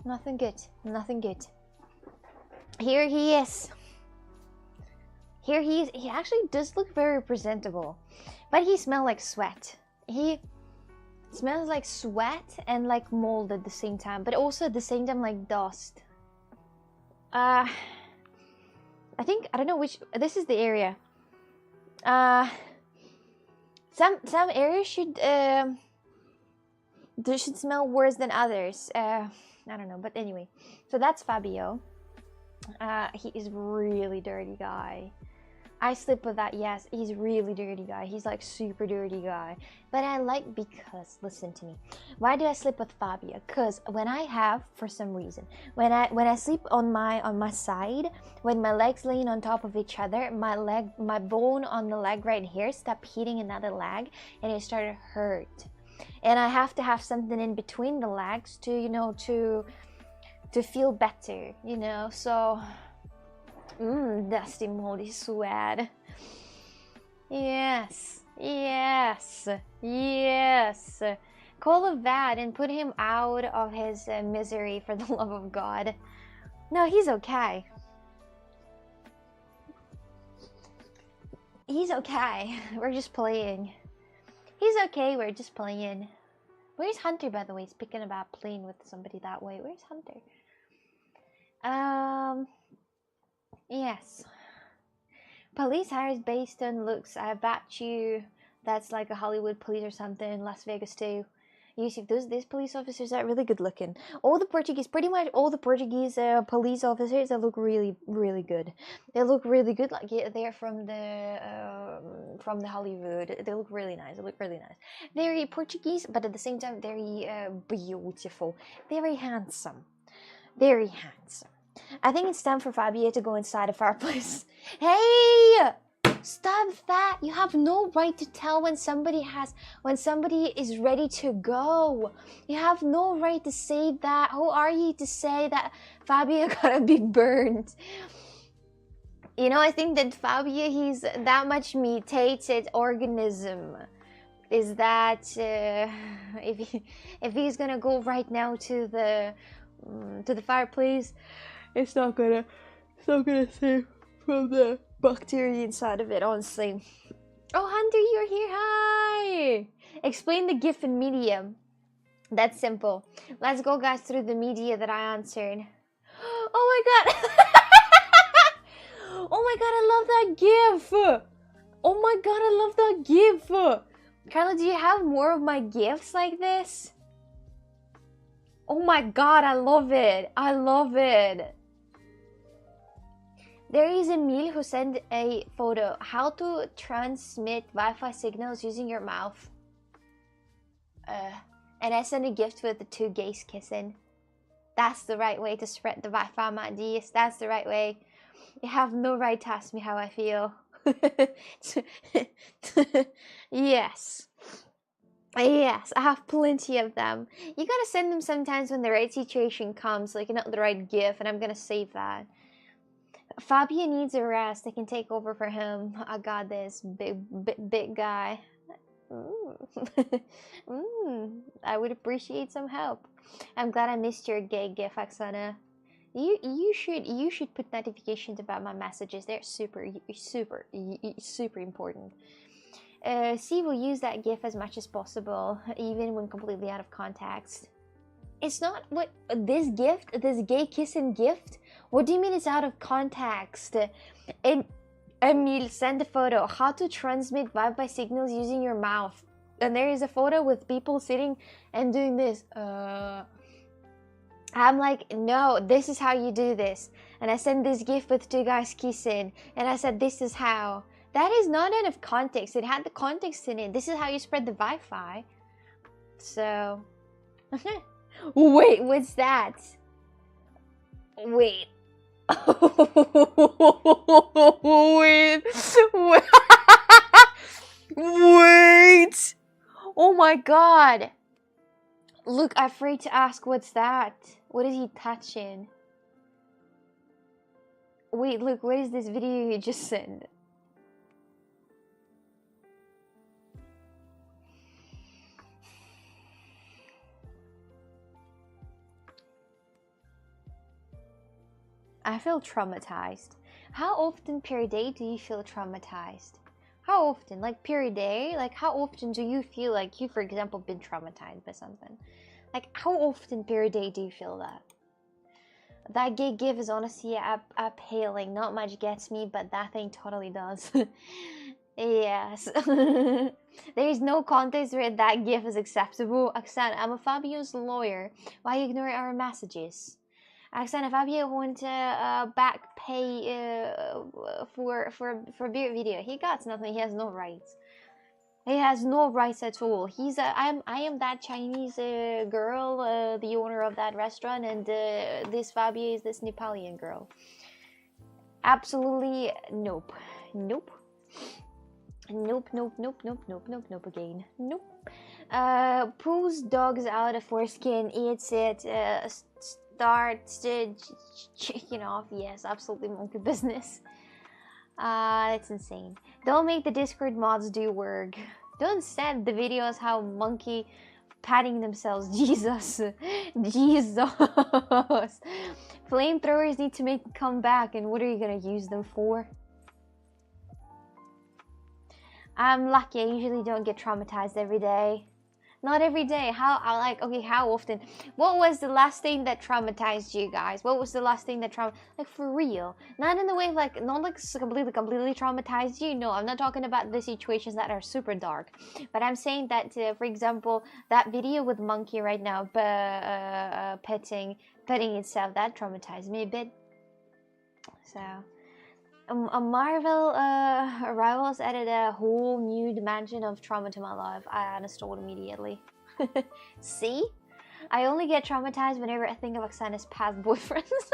Nothing good. Nothing good. Here he is. Here he is. He actually does look very presentable, but he smells like sweat. He smells like sweat and like mold at the same time, but also at the same time like dust. I don't know which. This is the area. Some areas should smell worse than others. I don't know, but anyway. So that's Fabio. He is really dirty guy. I sleep with that, yes, he's really dirty guy. He's like super dirty guy. But I like, because, listen to me. Why do I sleep with Fabio? Because when I have, for some reason, when I sleep on my side, when my legs lean on top of each other, my bone on the leg right here stop hitting another leg, and it started hurt. And I have to have something in between the legs to, you know, to feel better, you know. So dusty moldy sweat. Yes, call a vet and put him out of his misery, for the love of God. No, he's okay. He's okay. We're just playing. He's okay, we're just playing. Where's Hunter, by the way? Speaking about playing with somebody that way. Where's Hunter? Yes. Police hires based on looks. I bet you that's like a Hollywood police or something in Las Vegas too. You see, these police officers are really good looking. All the Portuguese, pretty much all the Portuguese police officers, they look really, really good. They look really good, like they're from the Hollywood. They look really nice. They look really nice. Very Portuguese, but at the same time, very beautiful. Very handsome. Very handsome. I think it's time for Fabio to go inside a fireplace. Hey! Stop that! You have no right to tell when somebody is ready to go. You have no right to say that. Who are you to say that Fabio gotta be burned? You know, I think that Fabio, he's that much mutated organism. Is that if he's gonna go right now to the fireplace, it's not gonna save from the bacteria inside of it, honestly. Oh, Hunter, you're here. Hi. Explain the GIF in medium. That's simple. Let's go, guys, through the media that I answered. Oh my god. Oh my god, I love that GIF. Oh my god, I love that GIF. Carla, do you have more of my GIFs like this? Oh my god, I love it. I love it. There is Emil who sent a photo. How to transmit Wi-Fi signals using your mouth. And I sent a gift with the 2 gays kissing. That's the right way to spread the Wi-Fi, my dears. That's the right way. You have no right to ask me how I feel. Yes. Yes, I have plenty of them. You gotta send them sometimes when the right situation comes, like not the right gift, and I'm gonna save that. Fabio needs a rest. I can take over for him. I got this big guy. I would appreciate some help. I'm glad I missed your gay gift, Oksana. You should put notifications about my messages. They're super important. C will use that GIF as much as possible, even when completely out of context. It's not what this gift, this gay kissing gift. What do you mean it's out of context? Emil, send a photo. How to transmit Wi-Fi signals using your mouth. And there is a photo with people sitting and doing this. I'm like, no, this is how you do this. And I sent this GIF with 2 guys kissing. And I said, this is how. That is not out of context. It had the context in it. This is how you spread the Wi-Fi. So. Wait, what's that? Wait. Wait. Wait. Oh my god. Look, I'm afraid to ask, what's that? What is he touching? Wait, look, what is this video you just sent? I feel traumatized. How often per day do you feel traumatized? How often? Like per day? Like how often do you feel like you, for example, been traumatized by something? Like how often per day do you feel that? That gay GIF is honestly appealing. Not much gets me, but that thing totally does. Yes. There is no context where that GIF is acceptable. Oksana, I'm a Fabio's lawyer. Why ignore our messages? Oksana, Fabio want to back pay for a beer video. He got nothing. He has no rights. He has no rights at all. I am that Chinese girl, the owner of that restaurant, and this Fabio is this Nepalian girl. Absolutely nope. Nope. Nope, nope, nope, nope, nope, nope, nope again. Nope. Pulls dogs out of foreskin, eats it, starts chicken off. Yes, absolutely monkey business. That's insane. Don't make the Discord mods do work. Don't send the videos how monkey patting themselves. Jesus. Jesus. Flamethrowers need to make a comeback, and what are you gonna use them for? I'm lucky. I usually don't get traumatized every day. Not every day. Okay, how often? What was the last thing that traumatized you guys? What was the last thing that like for real? Not in the way of like, not like completely traumatized you. No, I'm not talking about the situations that are super dark. But I'm saying that, for example, that video with Monkey right now, petting itself, that traumatized me a bit. So. A Marvel Rivals added a whole new dimension of trauma to my life. I uninstalled immediately. See? I only get traumatized whenever I think of Oksana's past boyfriends.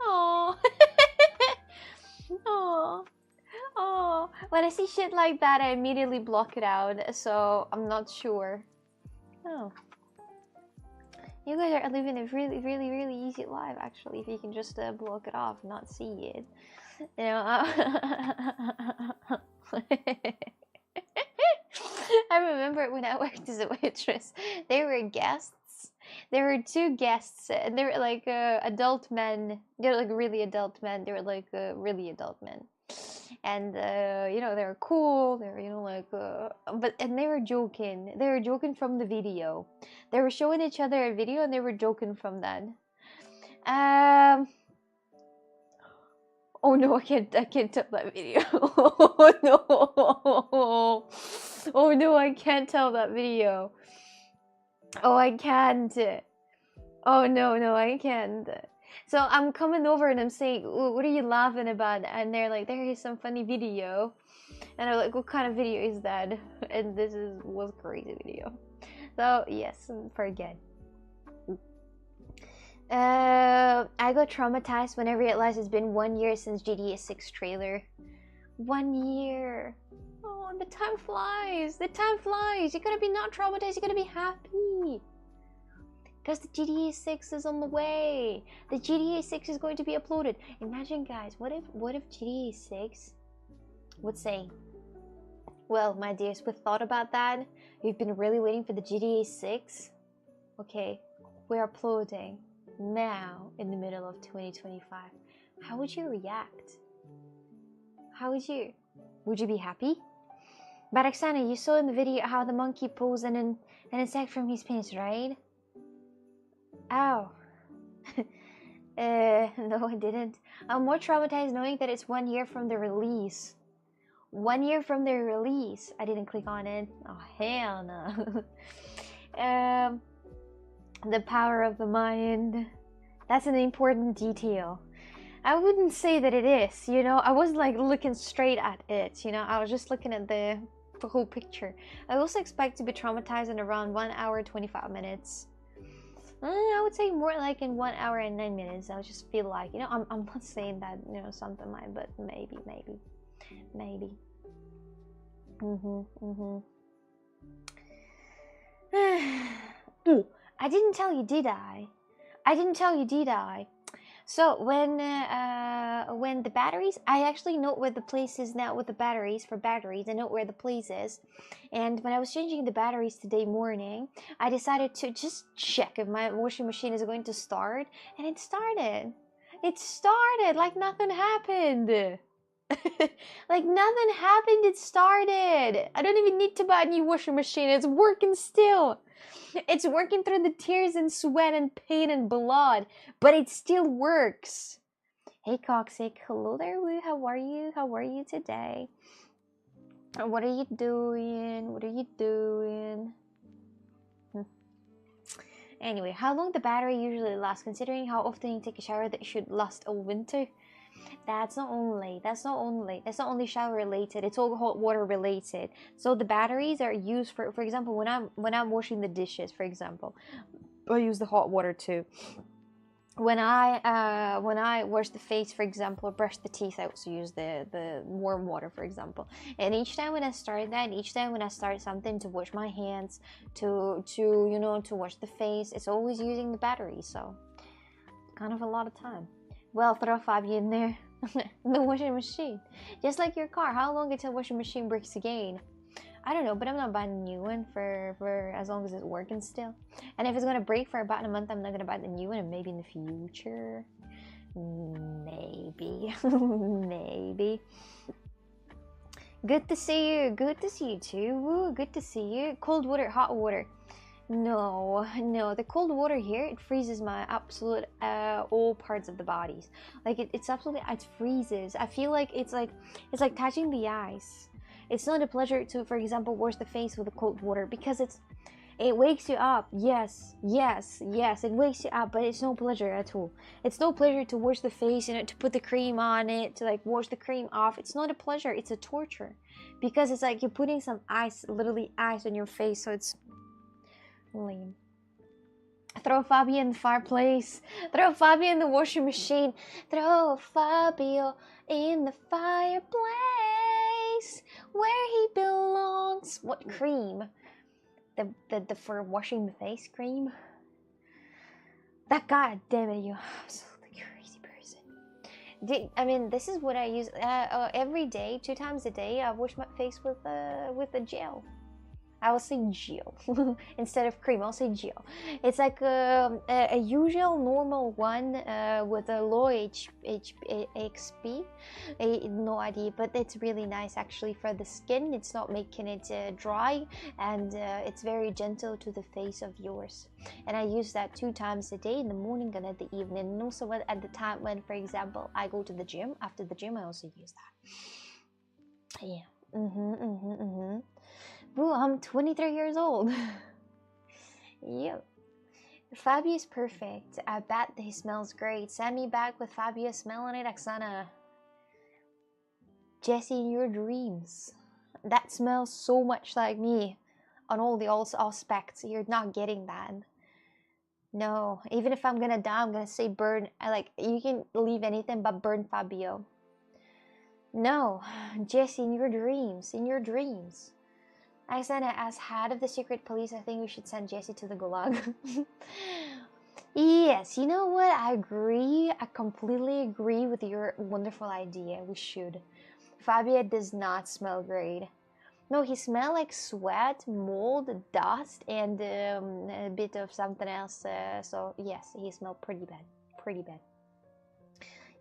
Oh. Oh. Oh. When I see shit like that, I immediately block it out. So I'm not sure. Oh. You guys are living a really easy life, actually, if you can just block it off, not see it. You know, I remember when I worked as a waitress, there were guests, there were two guests, and they were like adult men. They're like really adult men. They were like really adult men, and you know, they were cool. They were, you know, like and they were joking. They were joking from the video. They were showing each other a video, and they were joking from that. Oh no, I can't tell that video. Oh no. Oh no, I can't tell that video. Oh, I can't. Oh no, I can't. So I'm coming over and I'm saying, what are you laughing about? And they're like, there is some funny video. And I'm like, what kind of video is that? And this was crazy video. So yes, forget. I got traumatized when I realized it's been 1 year since GTA 6 trailer. 1 year. Oh, the time flies. The time flies. You're gonna be not traumatized. You're gonna be happy. Because the GTA 6 is on the way. The GTA 6 is going to be uploaded. Imagine, guys, what if GTA 6 would say, well, my dears, we've thought about that. We've been really waiting for the GTA 6. Okay, we're uploading now in the middle of 2025. How would you react? How would you? Would you be happy? But Oksana, you saw in the video how the monkey pulls an insect from his penis, right? Ow. No, I didn't. I'm more traumatized knowing that it's 1 year from the release. 1 year from the release. I didn't click on it. Oh, hell no. The power of the mind. That's an important detail. I wouldn't say that it is, you know. I wasn't like looking straight at it, you know. I was just looking at the whole picture. I also expect to be traumatized in around 1 hour 25 minutes. I would say more like in 1 hour and 9 minutes. I would just feel like, you know, I'm not saying that, you know, something like, but maybe. Ooh, I didn't tell you, did I? So when the batteries, I actually know where the place is now with the batteries. For batteries, I know where the place is. And when I was changing the batteries today morning, I decided to just check if my washing machine is going to start, and it started. It started like nothing happened. Like nothing happened. It started. I don't even need to buy a new washing machine. It's working still. It's working through the tears and sweat and pain and blood, but it still works. Hey Coxic, hello there, Woo. How are you? How are you today? What are you doing? What are you doing? Anyway, how long the battery usually lasts? Considering how often you take a shower, that should last all winter. That's not only shower related, it's all hot water related. So the batteries are used for example, when I'm washing the dishes, for example, I use the hot water too. When I wash the face, for example, or brush the teeth, I also use the warm water, for example. And each time when I start that, each time when I start something to wash my hands, to you know, to wash the face, it's always using the battery. So kind of a lot of time. Well, throw Fabio in there. The washing machine, just like your car. How long until washing machine breaks again? I don't know, but I'm not buying a new one for as long as it's working still. And if it's gonna break for about a month, I'm not gonna buy the new one. And maybe in the future, maybe. Maybe. Good to see you. Good to see you too. Woo, good to see you. Cold water, hot water. No, the cold water here, it freezes my absolute all parts of the bodies. Like it freezes. I feel like it's like touching the ice. It's not a pleasure to, for example, wash the face with the cold water, because it wakes you up. Yes, it wakes you up, but it's no pleasure at all. It's no pleasure to wash the face, you know, to put the cream on it, to like wash the cream off. It's not a pleasure, it's a torture, because it's like you're putting some ice, literally ice on your face, so it's lame. Throw Fabio in the fireplace. Throw Fabio in the washing machine. Throw Fabio in the fireplace where he belongs. What cream? The for washing the face cream? That, god damn it, you absolutely crazy person. I mean, this is what I use every day, 2 times a day. I wash my face with a gel. I will say Geo. Instead of cream, I'll say Geo. It's like a usual normal one with a low XP. No idea, but it's really nice actually for the skin. It's not making it dry, and it's very gentle to the face of yours. And I use that 2 times a day, in the morning and at the evening. And also at the time when, for example, I go to the gym. After the gym, I also use that. Yeah. Boo, I'm 23 years old. Yep. Fabio is perfect. I bet he smells great. Send me back with Fabio smelling it, Oksana. Jesse, in your dreams. That smells so much like me on all the aspects. You're not getting that. No, even if I'm gonna die, I'm gonna say burn. Like, you can leave anything but burn Fabio. No, Jesse, in your dreams. In your dreams. I said, as head of the secret police, I think we should send Jesse to the gulag. Yes, you know what? I agree. I completely agree with your wonderful idea. We should. Fabio does not smell great. No, he smells like sweat, mold, dust, and a bit of something else. So, yes, he smells pretty bad. Pretty bad.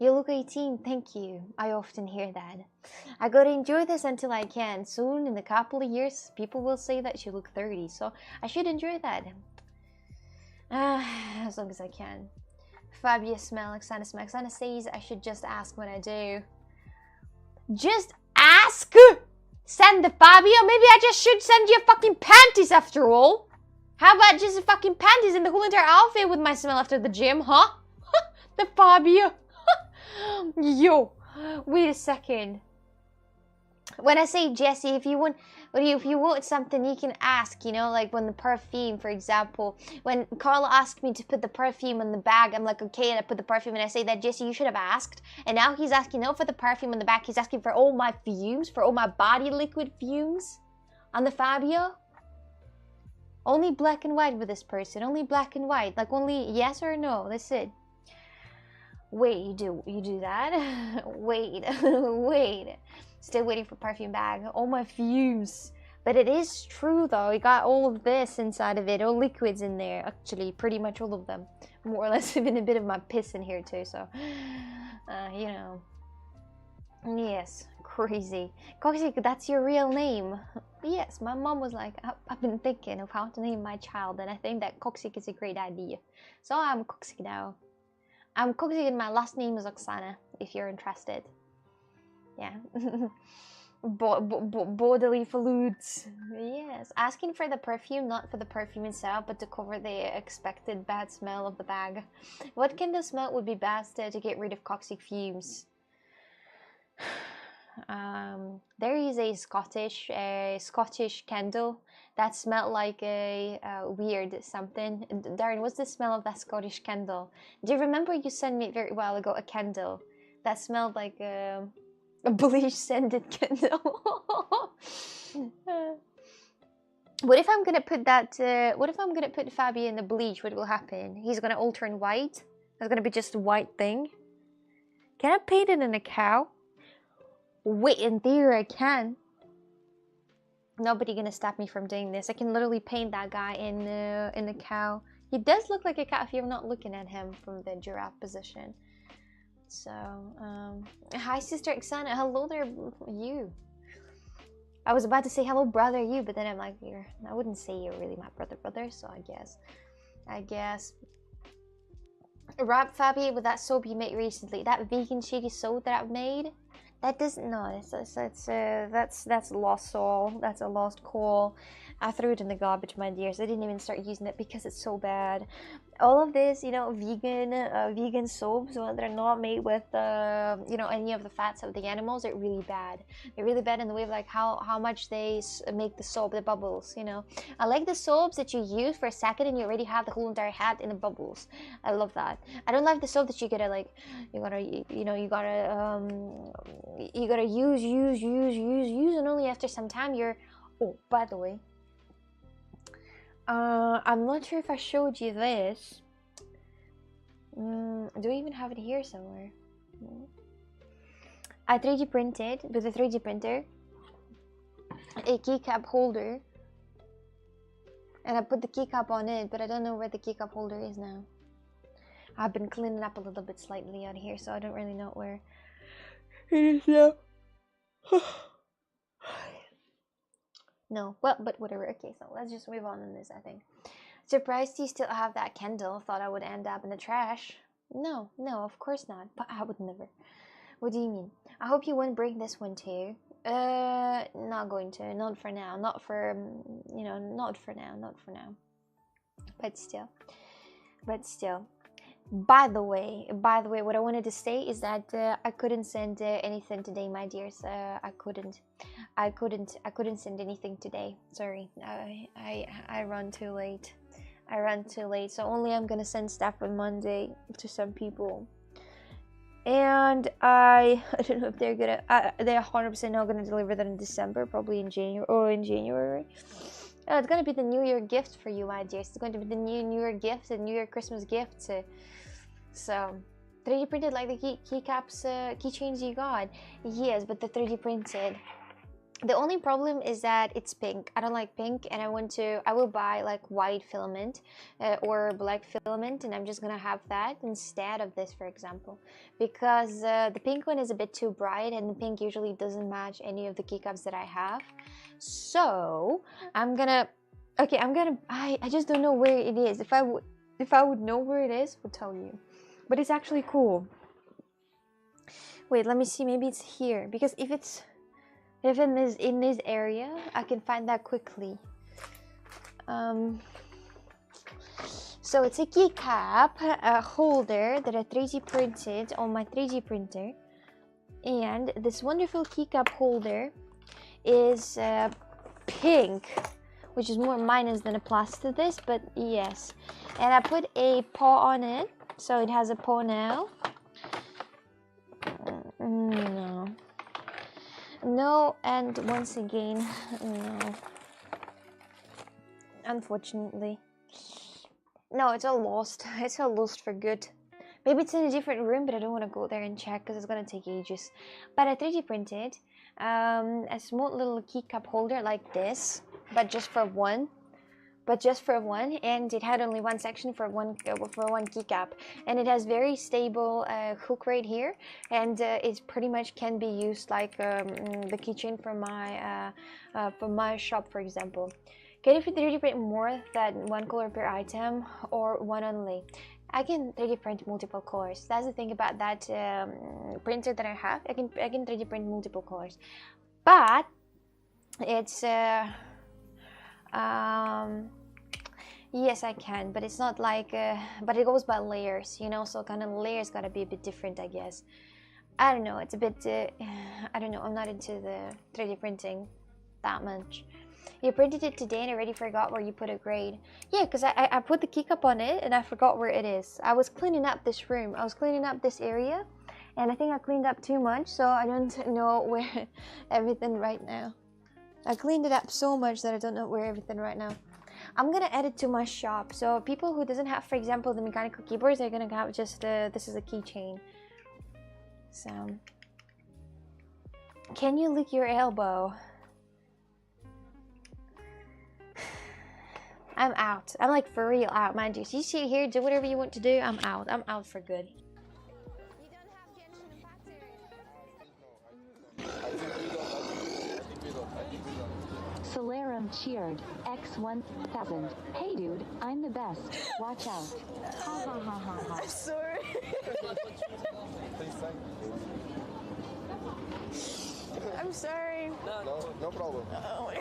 You look 18, thank you. I often hear that. I gotta enjoy this until I can. Soon, in a couple of years, people will say that you look 30, so I should enjoy that. As long as I can. Fabio smell, Oksana smell. Oksana says I should just ask when I do. Just ask? Send the Fabio? Maybe I just should send you fucking panties after all. How about just fucking panties and the whole entire outfit with my smell after the gym, huh? The Fabio. Yo, wait a second. When I say Jesse, if you want something, you can ask. You know, like when the perfume, for example, when Carla asked me to put the perfume on the bag, I'm like, okay, and I put the perfume, and I say that Jesse, you should have asked. And now he's asking not for the perfume on the back, he's asking for all my fumes, for all my body liquid fumes on the Fabio. Only black and white with this person. Only black and white. Like only yes or no. That's it. Wait, you do that? Wait, wait. Still waiting for perfume bag. All my fumes. But it is true though. It got all of this inside of it. All liquids in there. Actually, pretty much all of them. More or less even a bit of my piss in here too. So, you know. Yes, crazy. Coxic, that's your real name. Yes, my mom was like, I've been thinking of how to name my child. And I think that Coxic is a great idea. So I'm Coxic now. I'm Coxic and my last name is Oksana, if you're interested. Yeah. Bodily fluids. Yes. Asking for the perfume, not for the perfume itself, but to cover the expected bad smell of the bag. What kind of smell would be best to get rid of toxic fumes? There is a Scottish candle that smelled like a weird something. Darren, what's the smell of that Scottish candle? Do you remember you sent me very while ago a candle that smelled like a bleach scented candle? What if I'm gonna put that? What if I'm gonna put Fabio in the bleach? What will happen? He's gonna alter in white. It's gonna be just a white thing. Can I paint it in a cow? Wait, in theory I can. Nobody gonna stop me from doing this. I can literally paint that guy in a cow. He does look like a cat if you're not looking at him from the giraffe position. So, hi sister Oksana. Hello there, you. I was about to say hello brother you, but then I'm like, I wouldn't say you're really my brother. So I guess. Wrap Fabio with that soap you made recently. That vegan shitty soap that I've made. That doesn't that's lost soul. That's a lost coal. I threw it in the garbage, my dears. I didn't even start using it because it's so bad. All of this, you know, vegan soaps, when they're not made with, you know, any of the fats of the animals, they're really bad. They're really bad in the way of like how much they make the soap, the bubbles, you know. I like the soaps that you use for a second and you already have the whole entire hat in the bubbles. I love that. I don't like the soap that you gotta like, you gotta use, and only after some time you're. Oh, by the way. I'm not sure if I showed you this. Do I even have it here somewhere? I 3D printed with a 3D printer a keycap holder And I put the keycap on it, but I don't know where the keycap holder is now. I've been cleaning up a little bit slightly out here, so I don't really know where it is now. No, well, but whatever. Okay, so let's just move on this, I think. Surprised you still have that candle. Thought I would end up in the trash. No, of course not. But I would never. What do you mean? I hope you won't break this one too. Not going to. Not for now. Not for, not for now. Not for now. But still. By the way, what I wanted to say is that I couldn't send anything today, my dears. I couldn't send anything today. Sorry. I run too late. So only I'm gonna send stuff on Monday to some people. And I don't know if they're 100% not gonna deliver that in December, probably in January. Oh, it's gonna be the New Year gift for you, my dears. It's going to be the New Year gift, the New Year Christmas gift. So 3D printed like the keycaps, keychains you got. Yes, but the 3D printed. The only problem is that it's pink. I don't like pink, and I will buy like white filament or black filament, and I'm just gonna have that instead of this, for example, because the pink one is a bit too bright, and the pink usually doesn't match any of the keycaps that I have. So I just don't know where it is. If I would know where it is, I would tell you. But it's actually cool. Wait, let me see. Maybe it's here, because if in this area, I can find that quickly. So it's a keycap holder that I 3D printed on my 3D printer, and this wonderful keycap holder is pink, which is more minus than a plus to this, but yes. And I put a paw on it, so it has a paw now. No, and once again, no. Unfortunately. No, it's all lost. It's all lost for good. Maybe it's in a different room, but I don't want to go there and check because it's going to take ages. But I 3D printed a small little keycap holder like this, but just for one. And it had only one section for one keycap, and it has very stable hook right here, and it pretty much can be used like the keychain for my shop, for example. Can you 3D print more than one color per item or one only? I can 3D print multiple colors. That's the thing about that printer that I have. I can 3D print multiple colors, but it's yes, I can, but it's not like but it goes by layers, so kind of layers gotta be a bit different, I guess. I don't know, it's a bit I don't know, I'm not into the 3D printing that much. You printed it today and I already forgot where you put a grade. Yeah, because I put the keycap on it and I forgot where it is. I was cleaning up this room, I was cleaning up this area, and I think I cleaned up too much, so I don't know where everything right now. I cleaned it up so much that I don't know where everything right now. I'm gonna add it to my shop, so people who doesn't have, for example, the mechanical keyboards, they're gonna have just this is a keychain. So, can you lick your elbow? I'm out. I'm like for real out, mind you. So you sit here, do whatever you want to do. I'm out. I'm out for good. Solarum cheered. X1000. Hey dude, I'm the best. Watch out. Ha ha ha ha ha. I'm sorry. I'm sorry. No problem. Oh my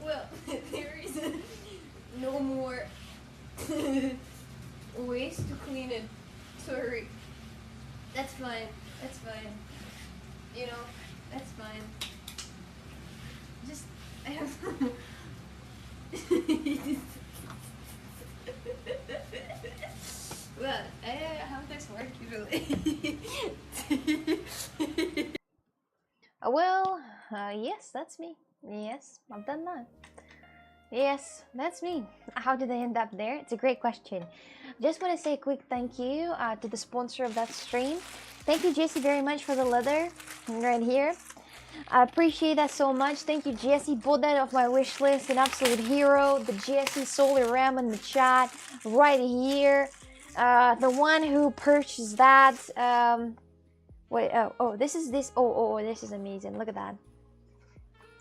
Well, there is no more ways to clean it. Sorry. That's fine. That's fine. That's fine. Just I have Well, how does this work usually? Well, yes, that's me. Yes, I've done that. Yes, that's me. How did I end up there? It's a great question. Just want to say a quick thank you to the sponsor of that stream. Thank you, Jesse, very much for the leather right here. I appreciate that so much. Thank you, Jesse. Bought that off my wish list. An absolute hero. The Jesse Solar Ram in the chat right here. The one who purchased that. Wait. Oh. This is this. Oh. This is amazing. Look at that.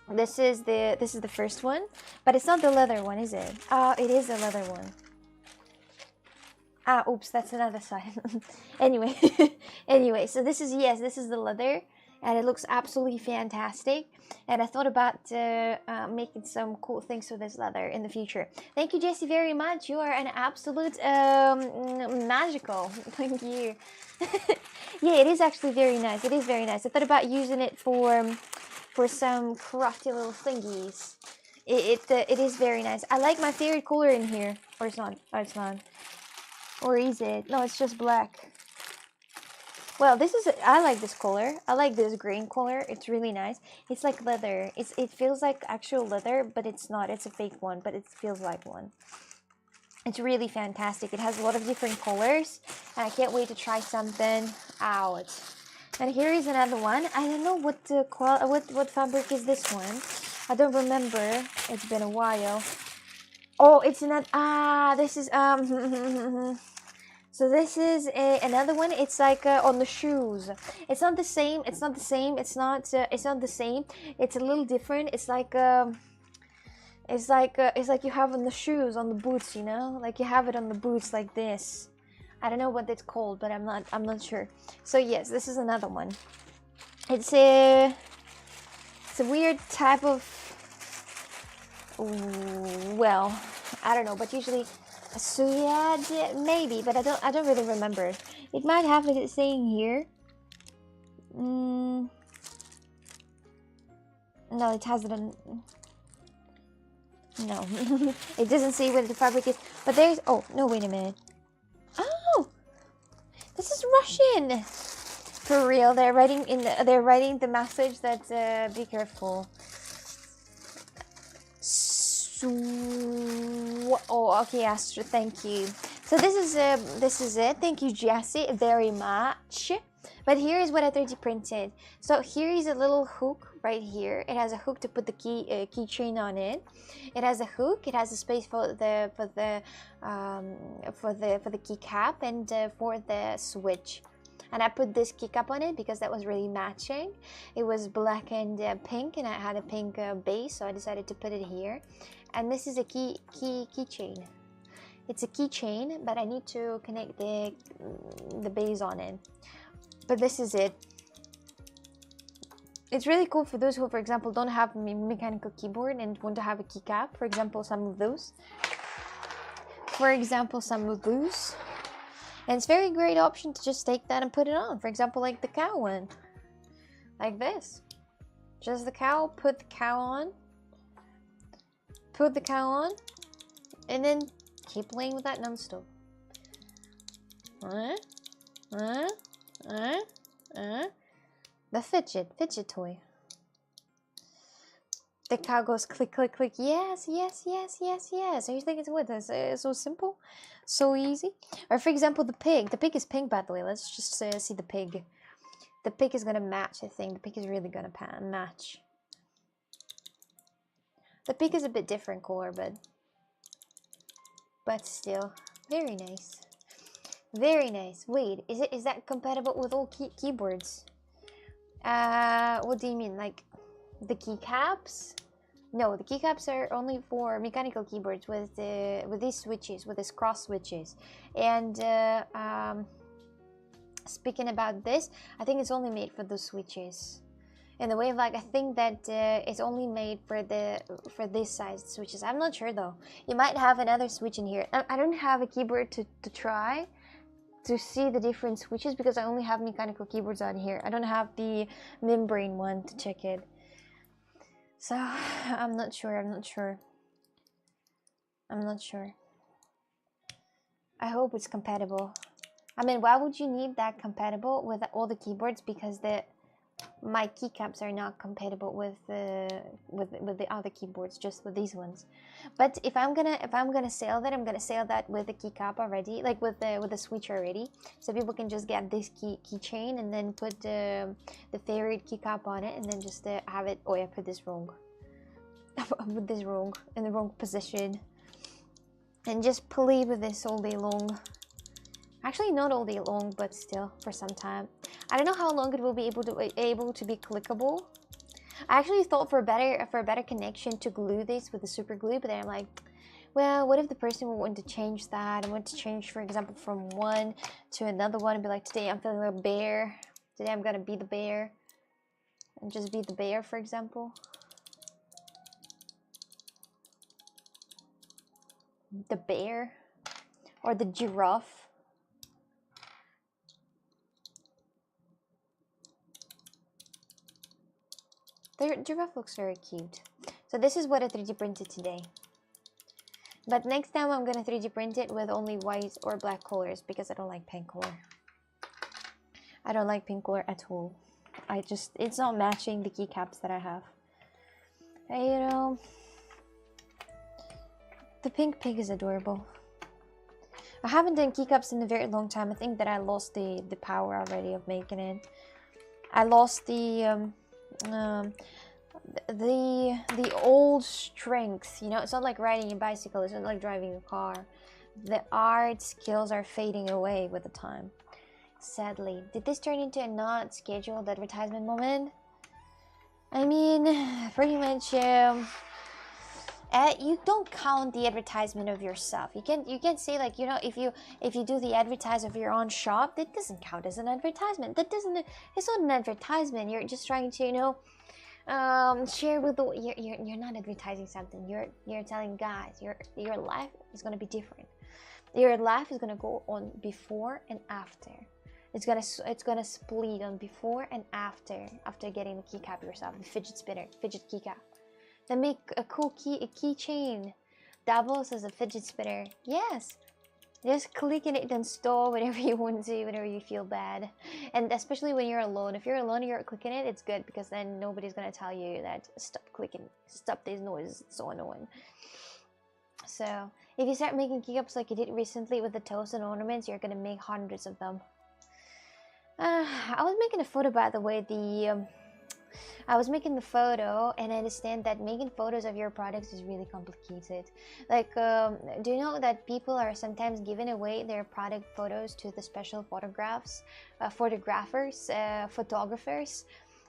This is the first one, but it's not the leather one, is it? It is the leather one. Oops, that's another side. anyway, so this is the leather, and it looks absolutely fantastic. And I thought about making some cool things with this leather in the future. Thank you, Jesse, very much. You are an absolute magical. Thank you. Yeah, it is actually very nice. It is very nice. I thought about using it for some crafty little thingies. It is very nice. I like my favorite color in here. Or it's not. Oh, it's not. Or is it? No, it's just black. Well, I like this color. I like this green color. It's really nice. It's like leather. It feels like actual leather, but it's not. It's a fake one, but it feels like one. It's really fantastic. It has a lot of different colors, and I can't wait to try something out. And here is another one. I don't know what fabric is this one. I don't remember. It's been a while. Oh, it's another. This is So this is another one. It's like on the shoes. It's not the same. It's not the same. It's not the same. It's a little different. It's like you have on the shoes, on the boots. You know, like you have it on the boots like this. I don't know what it's called, but I'm not sure. So yes, this is another one. It's a weird type of, well, I don't know, but usually, so yeah, maybe, but I don't really remember. It might have it saying here. No, it has it on. No, it doesn't say what the fabric is. But there's. Oh no, wait a minute. Oh, this is Russian. For real, they're writing the message that be careful. Oh, okay, Astrid, thank you. So this is it. Thank you, Jesse, very much. But here is what I 3D printed. So here is a little hook right here. It has a hook to put the keychain on it. It has a hook. It has a space for the keycap and for the switch. And I put this keycap on it because that was really matching. It was black and pink, and I had a pink base, so I decided to put it here. And this is a keychain. It's a keychain, but I need to connect the base on it. But this is it. It's really cool for those who, for example, don't have a mechanical keyboard and want to have a keycap. For example, some of those. And it's a very great option to just take that and put it on. For example, like the cow one. Like this. Just the cow, put the cow on. Put the cow on. And then keep playing with that non-stop. The fidget toy. The cow goes click, click, click. Yes. Are you thinking it's so simple? So easy? Or for example, the pig. The pig is pink, by the way. Let's just see the pig. The pig is gonna match, I think. The pig is really gonna match. The pig is a bit different color, but still very nice. Very nice. Wait, is that compatible with all keyboards? What do you mean? Like the keycaps? No, the keycaps are only for mechanical keyboards with these switches, with these cross switches. And speaking about this, I think it's only made for those switches. In the way of like, I think that it's only made for this size switches. I'm not sure though. You might have another switch in here. I don't have a keyboard to try to see the different switches because I only have mechanical keyboards on here. I don't have the membrane one to check it. So I'm not sure. I hope it's compatible. I mean, why would you need that compatible with all the keyboards? Because my keycaps are not compatible with the other keyboards, just with these ones. But if I'm gonna sell that, I'm gonna sell that with the keycap already, like with the switch already, so people can just get this keychain and then put the favorite keycap on it, and then just have it. Oh, I put this wrong. I put this wrong in the wrong position, and just play with this all day long. Actually, not all day long, but still for some time. I don't know how long it will be able to be clickable. I actually thought for a better connection to glue this with the super glue, but then I'm like, well, what if the person will want to change that? I want to change, for example, from one to another one and be like, today I'm feeling like a bear. Today I'm gonna be the bear, and just be the bear, for example. The bear or the giraffe. The giraffe looks very cute. So this is what I 3D printed today. But next time I'm gonna 3D print it with only white or black colors because I don't like pink color. I don't like pink color at all. It's not matching the keycaps that I have. And, you know, the pink pig is adorable. I haven't done keycaps in a very long time. I think that I lost the power already of making it. I lost the old strength, you know. It's not like riding a bicycle, it's not like driving a car. The art skills are fading away with the time, sadly. Did this turn into a not scheduled advertisement moment? I mean, pretty much you don't count the advertisement of yourself. You can't say, like, you know, if you do the advertise of your own shop, that doesn't count as an advertisement. It's not an advertisement. You're just trying to, you know, share with the you're not advertising something. You're telling guys your life is gonna be different. Your life is gonna go on before and after. It's gonna split on before and after getting the keycap yourself, the fidget keycap. Then make a cool keychain. Doubles as a fidget spinner. Yes. Just clicking it and install whenever you want to, whenever you feel bad. And especially when you're alone. If you're alone and you're clicking it, it's good because then nobody's gonna tell you that stop clicking, stop these noises, it's so annoying. So if you start making keycaps like you did recently with the toes and ornaments, you're gonna make hundreds of them. I was making a photo, by the way. I was making the photo, and I understand that making photos of your products is really complicated. Like, do you know that people are sometimes giving away their product photos to the special photographers,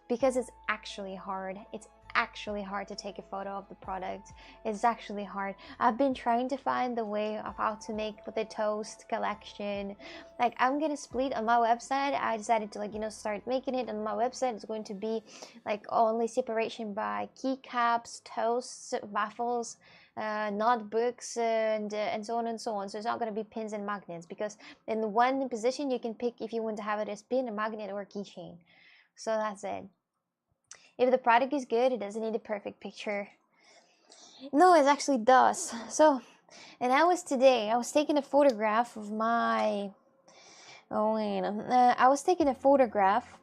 because it's actually hard. It's actually hard to take a photo of the product. It's actually hard. I've been trying to find the way of how to make the toast collection. Like, I'm gonna split on my website. I decided to, like, you know, start making it on my website. It's going to be like only separation by keycaps, toasts, waffles, notebooks, and so on and so on. So it's not going to be pins and magnets, because in the one position you can pick if you want to have it as pin, a magnet, or a keychain. So that's it. If the product is good, it doesn't need a perfect picture. No, it actually does. So, and I was taking a photograph of my, I was taking a photograph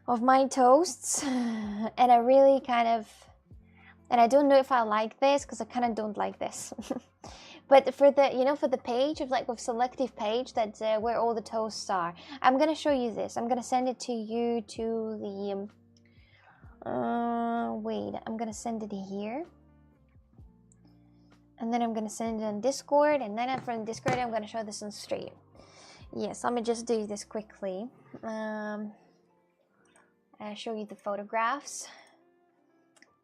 of my toasts, and I really kind of, and I don't know if I like this, because I kind of don't like this. But for the, you know, for the page of, like, with selective page, that's where all the toasts are. I'm gonna show you this. I'm gonna send it to you to the, wait, I'm gonna send it here, and then I'm gonna send it on Discord, and then from Discord I'm gonna show this on stream. Yes, let me just do this quickly. I'll show you the photographs.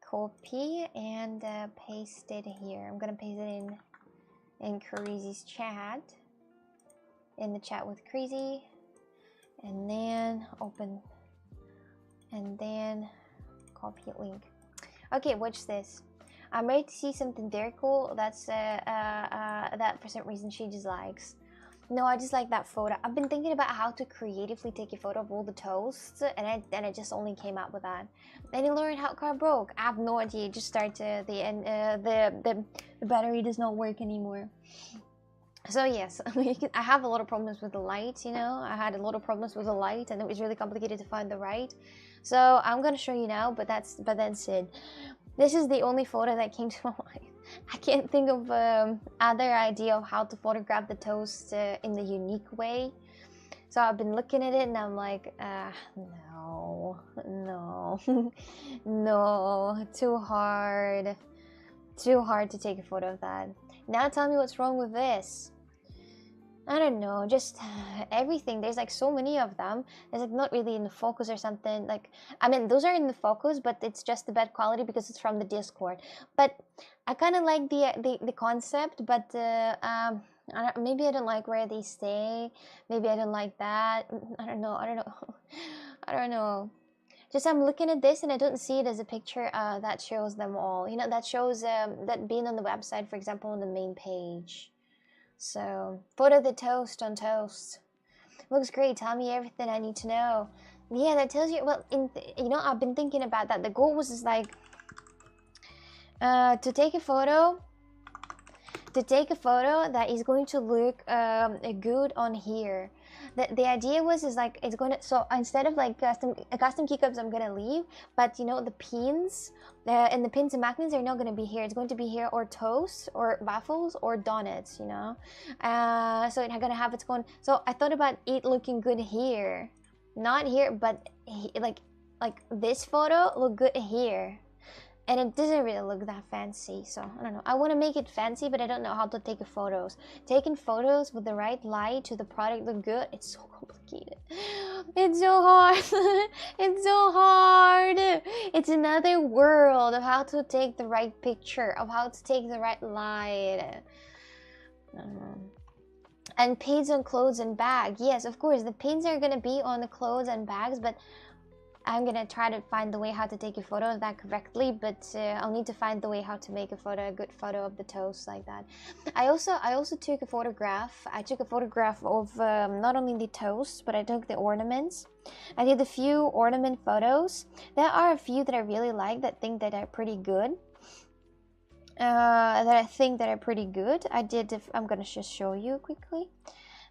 Copy and paste it here. I'm gonna paste it in Crazy's chat, in the chat with Crazy, and then open, and then copy link. Okay, watch this. I'm ready to see something very cool. That's that for some reason she dislikes. No, I just like that photo. I've been thinking about how to creatively take a photo of all the toasts, and I just only came up with that. Then you learn how car broke. I have no idea. It just started the battery does not work anymore. So yes, I have a lot of problems with the light, you know. I had a lot of problems with the light, and it was really complicated to find the right. So I'm gonna show you now, but that's it. This is the only photo that came to my mind. I can't think of other idea of how to photograph the toast in the unique way. So I've been looking at it and I'm like, no, no, too hard to take a photo of that. Now tell me what's wrong with this. I don't know, just everything. There's like so many of them. It's like not really in the focus or something. Like, I mean, those are in the focus, but it's just the bad quality because it's from the Discord. But I kind of like the concept, but maybe I don't like where they stay. Maybe I don't like that. I don't know. I don't know. Just I'm looking at this and I don't see it as a picture that shows them all. You know, that shows that being on the website, for example, on the main page. So, photo the toast on toast. Looks great. Tell me everything I need to know. Yeah, that tells you. Well, you know, I've been thinking about that. The goal was like to take a photo. To take a photo that is going to look good on here. The idea was like it's gonna, so instead of like custom keycaps I'm gonna leave, but you know the pins and the pins and magnets are not gonna be here. It's going to be here, or toast or waffles or donuts, you know. So it's gonna have its own. So I thought about it looking good here, not here, but like this photo look good here. And it doesn't really look that fancy, so I don't know. I want to make it fancy, but I don't know how to take photos. Taking photos with the right light to the product look good, it's so complicated. It's so hard. It's so hard. It's another world of how to take the right picture, of how to take the right light. I don't know. And pins on clothes and bag. Yes, of course, the pins are going to be on the clothes and bags, but I'm gonna try to find the way how to take a photo of that correctly, but I'll need to find the way how to make a good photo of the toast like that. I also took a photograph. I took a photograph of not only the toast, but I took the ornaments. I did a few ornament photos. There are a few that I really like, that think that are pretty good. I did. I'm gonna just show you quickly.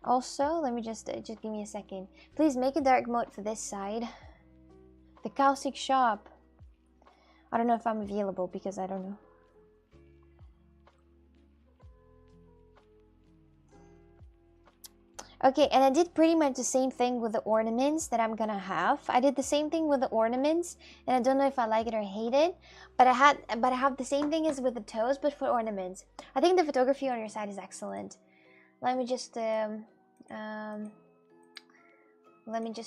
Also, let me just give me a second. Please make a dark mode for this side. The Caustic Shop. I don't know if I'm available because I don't know. Okay, and I did pretty much the same thing with the ornaments that I'm gonna have. I did the same thing with the ornaments, and I don't know if I like it or hate it. But I have the same thing as with the toast, but for ornaments. I think the photography on your side is excellent. Let me just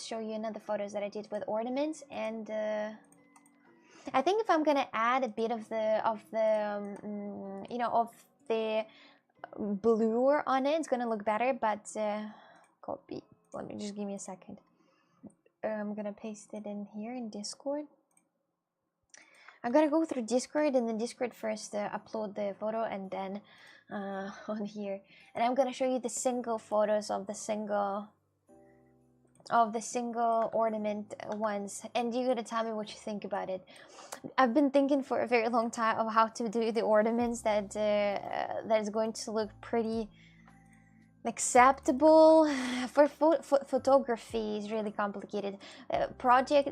show you another photos that I did with ornaments, and I think if I'm gonna add a bit of the you know, of the blue on it, it's gonna look better. But copy. Let me just give me a second. I'm gonna paste it in here in Discord. I'm gonna go through Discord, and then Discord first upload the photo, and then on here, and I'm gonna show you the single photos of the single ornament ones, and you're gonna tell me what you think about it. I've been thinking for a very long time of how to do the ornaments that that is going to look pretty acceptable. For photography is really complicated. Product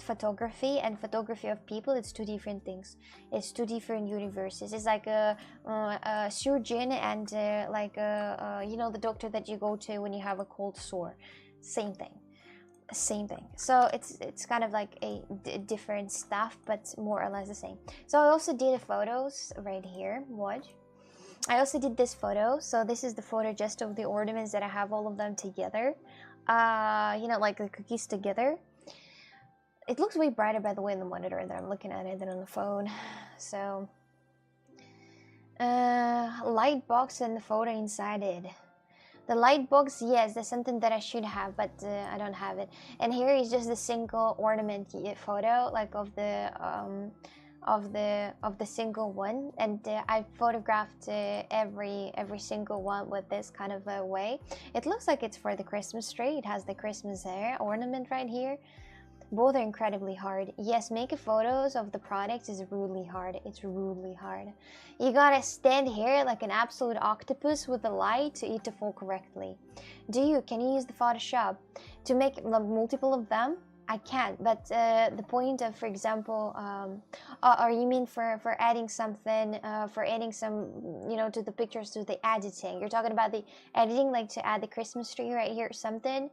photography and photography of people, it's two different things. It's two different universes. It's like a surgeon and you know, the doctor that you go to when you have a cold sore. Same thing. So it's kind of like a different stuff, but more or less the same. So I also did the photos right here. Watch. I also did this photo. So this is the photo just of the ornaments that I have all of them together. You know, like the cookies together. It looks way brighter, by the way, in the monitor that I'm looking at it than on the phone. So, light box and the photo inside it. The light box, yes, that's something that I should have, but I don't have it. And here is just the single ornament photo, like of the single one, and I photographed every single one with this kind of a way. It looks like it's for the Christmas tree. It has the Christmas ornament right here. Both are incredibly hard. Yes, making photos of the products is really hard. It's really hard. You gotta stand here like an absolute octopus with the light to eat the food correctly. Can you use the Photoshop to make multiple of them? I can't, but the point of, for example, or you mean for adding something, for adding some, to the pictures, to the editing. You're talking about the editing, like to add the Christmas tree right here or something?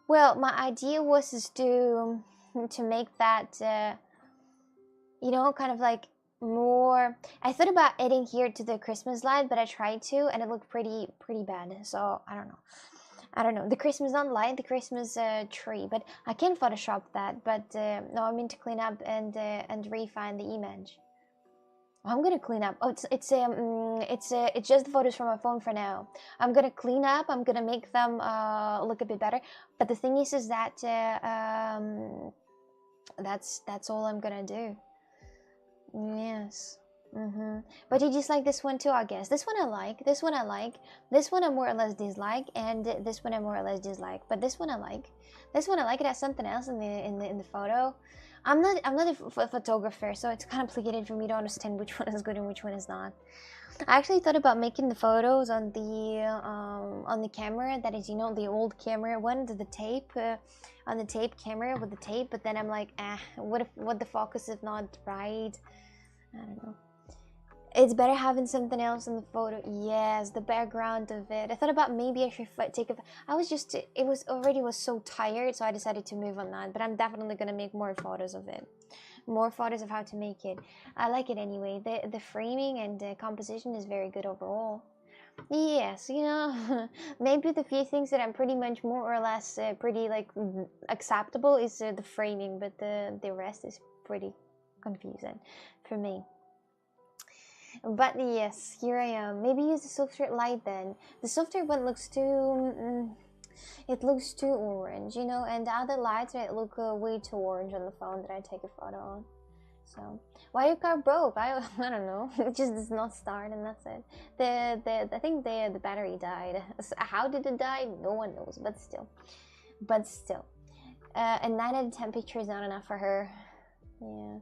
Well, my idea was to make that, kind of like more. I thought about adding here to the Christmas light, but I tried to, and it looked pretty bad. So I don't know. The Christmas not light, the Christmas tree, but I can Photoshop that. But no, I mean to clean up and refine the image. I'm gonna clean up. Oh, it's just the photos from my phone for now. I'm gonna clean up. I'm gonna make them look a bit better. But the thing is that that's all I'm gonna do. Yes. But you just like this one too, I guess. This one I like. This one I like. This one I more or less dislike, and this one I more or less dislike. But this one I like. This one I like. It has something else in the photo. I'm not a photographer, so it's complicated for me to understand which one is good and which one is not. I actually thought about making the photos on the camera that is, the old camera one, the tape, on the tape camera with the tape. But then I'm like, what the focus is not right? I don't know. It's better having something else in the photo. Yes, the background of it. I thought about maybe I should take a. I was just. It was so tired, so I decided to move on that. But I'm definitely gonna make more photos of it. More photos of how to make it. I like it anyway. The framing and the composition is very good overall. Yes, maybe the few things that I'm pretty much more or less pretty like acceptable is the framing, but the rest is pretty confusing for me. But yes, here I am. Maybe use the softer light then. The softer one looks too. It looks too orange, and the other lights might look way too orange on the phone that I take a photo on. So why your car broke? I don't know. It just does not start, and that's it. I think the battery died. How did it die? No one knows. But still, a 9 out of 10 picture is not enough for her. Yeah.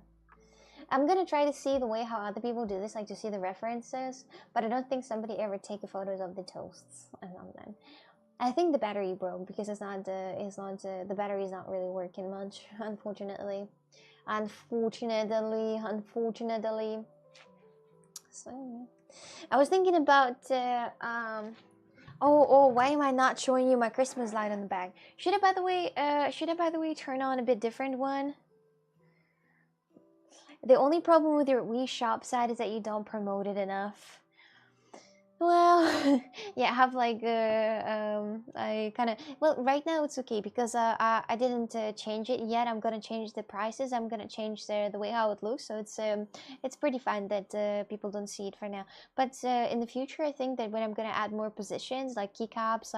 I'm gonna try to see the way how other people do this, like to see the references, but I don't think somebody ever take photos of the toasts and all that. I think the battery broke because the battery is not really working much, unfortunately. So I was thinking about why am I not showing you my Christmas light on the back? Should I by the way turn on a bit different one? The only problem with your Wii Shop site is that you don't promote it enough. Well, yeah, I have like right now it's okay because I didn't change it yet. I'm gonna change the prices. I'm gonna change the way how it looks. So it's pretty fine that people don't see it for now. But in the future, I think that when I'm gonna add more positions like keycaps,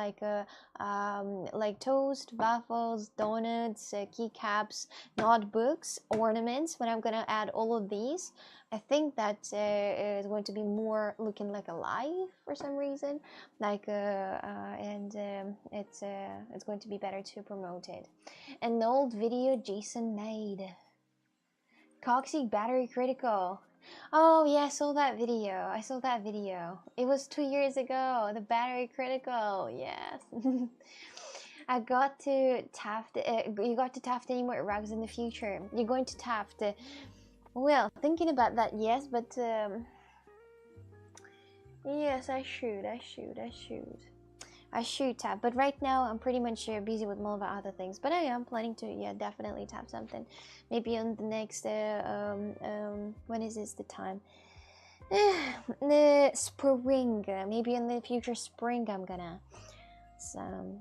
like toast, waffles, donuts, keycaps, notebooks, ornaments. When I'm gonna add all of these, I think that is going to be more looking like alive for some reason, and it's going to be better to promote it. An old video Jason made. Coxy battery critical. Oh yeah, I saw that video. It was 2 years ago. The battery critical. Yes. I got to Taft. You got to Taft any more rugs in the future? You're going to Taft. Well, thinking about that, yes, but yes, I should tap. But right now, I'm pretty much busy with more of other things. But I am planning to, definitely tap something. Maybe on the next, when is this the time? The spring. Maybe in the future spring, I'm gonna. So,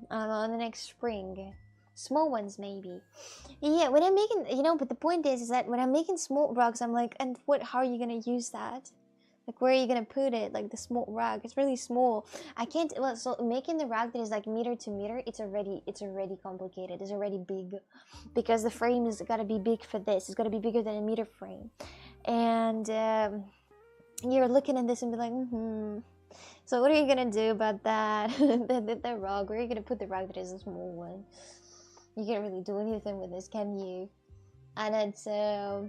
on the next spring. Small ones maybe. Yeah, when I'm making, but the point is that when I'm making small rugs, I'm like, and how are you gonna use that? Like, where are you gonna put it? Like the small rug, it's really small. I can't. Well, so making the rug that is like meter to meter, it's already complicated. It's already big, because the frame is gotta be big for this. It's gotta be bigger than a meter frame, and you're looking at this and be like, So what are you gonna do about that? the rug? Where are you gonna put the rug that is a small one? You can't really do anything with this, can you? And it's yeah,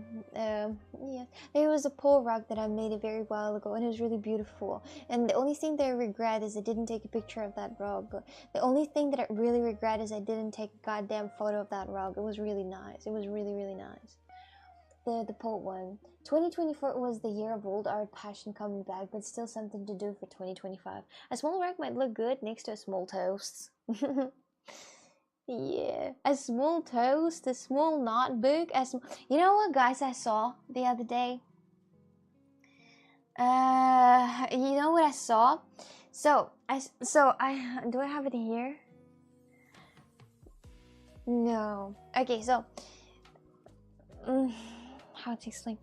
there was a pole rug that I made a very while ago, and it was really beautiful. And the only thing that I regret is I didn't take a picture of that rug. But the only thing that I really regret is I didn't take a goddamn photo of that rug. It was really nice. It was really, really nice. The pole one. 2024 was the year of old art passion coming back, but still something to do for 2025. A small rug might look good next to a small toast. Yeah, a small toast, a small notebook. You know what, guys? I saw the other day. You know what I saw? So I do I have it here? No. Okay, so how to explain?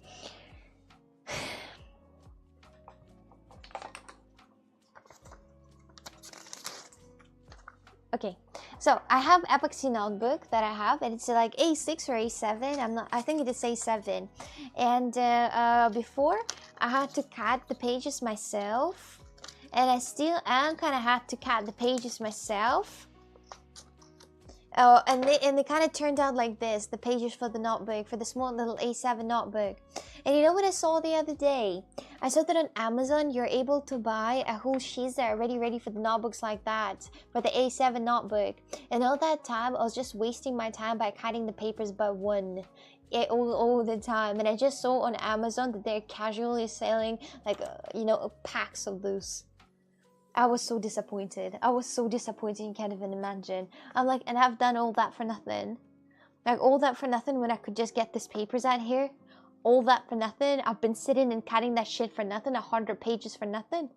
Okay, so I have epoxy notebook that I have, and it's like A6 or A7. I think it is A7. And before I had to cut the pages myself, and I still am kind of had to cut the pages myself. Oh, and they kind of turned out like this, the pages for the notebook, for the small little A7 notebook. And you know what I saw the other day? I saw that on Amazon, you're able to buy a whole sheet that are already ready for the notebooks like that, for the A7 notebook. And all that time, I was just wasting my time by cutting the papers by one. All the time. And I just saw on Amazon that they're casually selling, like, you know, packs of those. I was so disappointed. I was so disappointed, you can't even imagine. I'm like, and I've done all that for nothing. Like, all that for nothing when I could just get these papers out here. All that for nothing. I've been sitting and cutting that shit for nothing. 100 pages for nothing.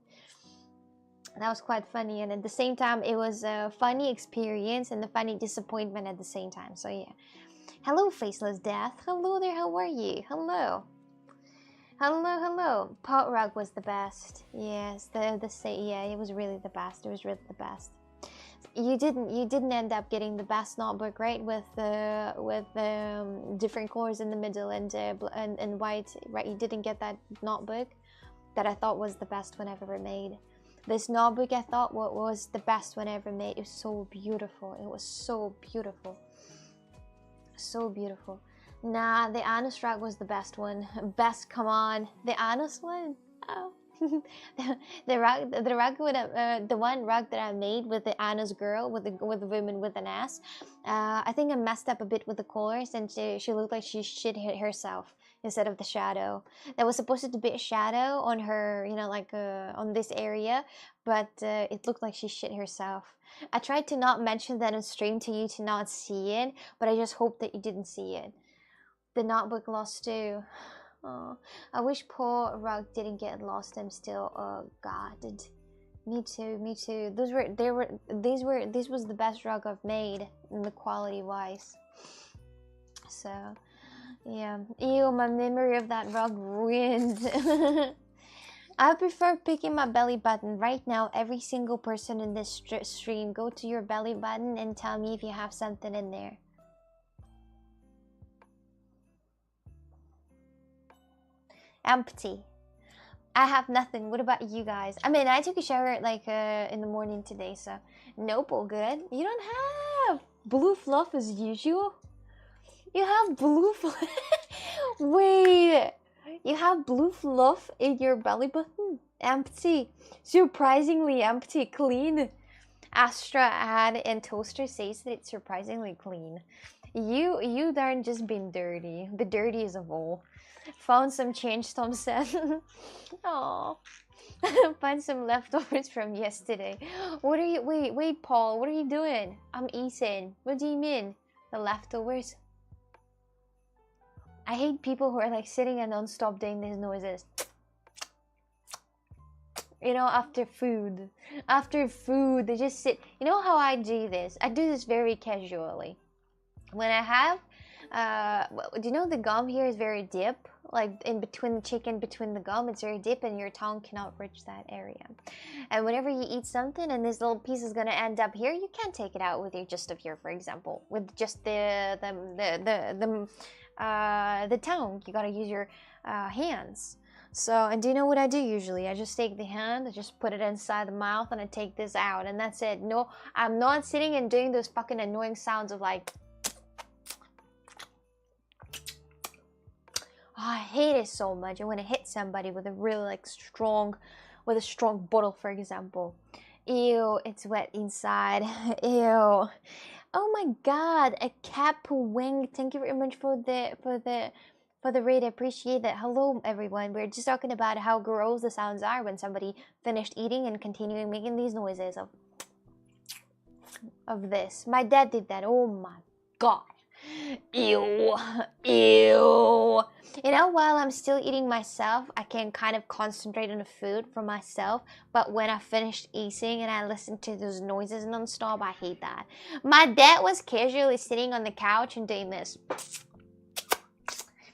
That was quite funny. And at the same time, it was a funny experience and a funny disappointment at the same time. So, yeah. Hello, Faceless Death. Hello there, how are you? Hello. Hello, hello. Pot rug was the best. Yes, yeah, it was really the best. It was really the best. You didn't end up getting the best notebook, right? With different colors in the middle and white, right? You didn't get that notebook that I thought was the best one I've ever made. This notebook I thought was the best one I ever made. It was so beautiful. It was so beautiful. So beautiful. Nah, the Anus rug was the best one. Best, come on. The Anus one? Oh. the one rug that I made with the Anus girl, with the woman with an ass. I think I messed up a bit with the colors, and she looked like she shit herself instead of the shadow. There was supposed to be a shadow on her, you know, like on this area, but it looked like she shit herself. I tried to not mention that on stream to you to not see it, but I just hope that you didn't see it. The notebook lost too. Oh, I wish poor rug didn't get lost. I'm still guarded. Me too, me too. This was the best rug I've made in the quality wise. So yeah. Ew, my memory of that rug ruined. I prefer picking my belly button. Right now, every single person in this stream, go to your belly button and tell me if you have something in there. Empty. I have nothing. What about you guys? I mean, I took a shower like in the morning today, so nope, all good. You don't have blue fluff as usual? You have blue fluff? Wait, you have blue fluff in your belly button? Empty. Surprisingly empty. Clean. Astra Ad and Toaster says that it's surprisingly clean. You darn just been dirty. The dirtiest of all. Found some change, Tom said. Aww. Find some leftovers from yesterday. What are you... Wait, Paul. What are you doing? I'm eating. What do you mean? The leftovers? I hate people who are like sitting and non-stop doing these noises. You know, after food. After food, they just sit... You know how I do this? I do this very casually. When I have... do you know the gum here is very deep? Like in between the chicken, between the gum, it's very deep and your tongue cannot reach that area. And whenever you eat something and this little piece is gonna end up here, you can't take it out with your just of here, for example, with just the tongue. You gotta use your hands. So, and do you know what I do usually? I just take the hand, I just put it inside the mouth, and I take this out, and that's it. No, I'm not sitting and doing those fucking annoying sounds of like I hate it so much. I want to hit somebody with a really like strong, with a strong bottle, for example. Ew, it's wet inside. Ew. Oh my god, a cap wing. Thank you very much for the raid. I appreciate that. Hello everyone. We're just talking about how gross the sounds are when somebody finished eating and continuing making these noises of this. My dad did that. Oh my god. Ew. Ew. You know, while I'm still eating myself, I can kind of concentrate on the food for myself. But when I finished eating and I listen to those noises non-stop, I hate that. My dad was casually sitting on the couch and doing this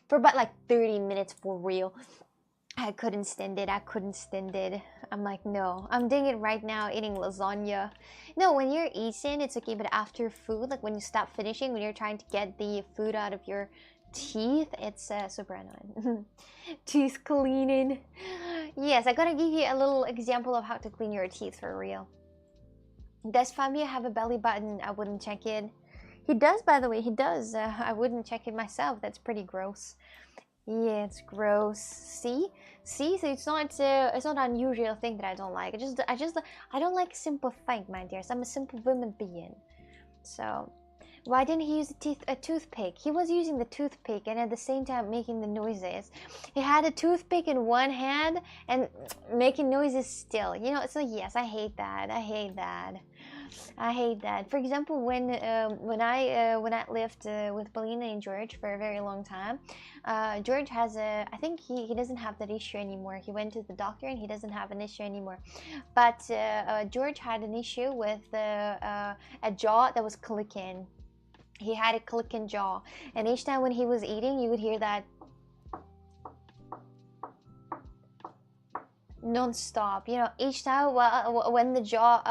for about like 30 minutes for real. I couldn't stand it. I couldn't stand it. I'm like, no. I'm doing it right now, eating lasagna. No, when you're eating, it's okay. But after food, like when you stop finishing, when you're trying to get the food out of your teeth, it's super annoying. Teeth cleaning. Yes, I gotta give you a little example of how to clean your teeth for real. Does Fabio have a belly button? I wouldn't check it. He does, by the way. He does. I wouldn't check it myself. That's pretty gross. Yeah, it's gross. See, so it's not an unusual thing that I don't like. I don't like simple things, my dears. I'm a simple woman being. So, why didn't he use a toothpick? He was using the toothpick and at the same time making the noises. He had a toothpick in one hand and making noises still. You know, so yes, I hate that. I hate that. I hate that. For example, when I lived with Paulina and George for a very long time, George has I think he doesn't have that issue anymore. He went to the doctor and he doesn't have an issue anymore. But George had an issue with a jaw that was clicking. He had a clicking jaw, and each time when he was eating, you would hear that non-stop. You know, each time when the jaw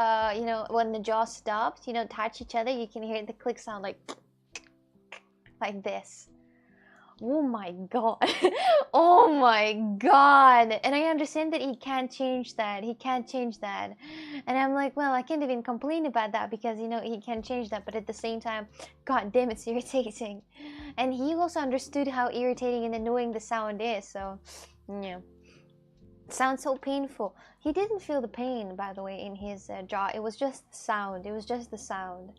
when the jaw stops, you know, touch each other, you can hear the click sound like this. Oh my god. Oh my god. And I understand that he can't change that. He can't change that. And I'm like, well, I can't even complain about that because, you know, he can't change that. But at the same time, god damn, it's irritating. And he also understood how irritating and annoying the sound is. So, yeah. It sounds so painful. He didn't feel the pain, by the way, in his jaw. It was just the sound. It was just the sound.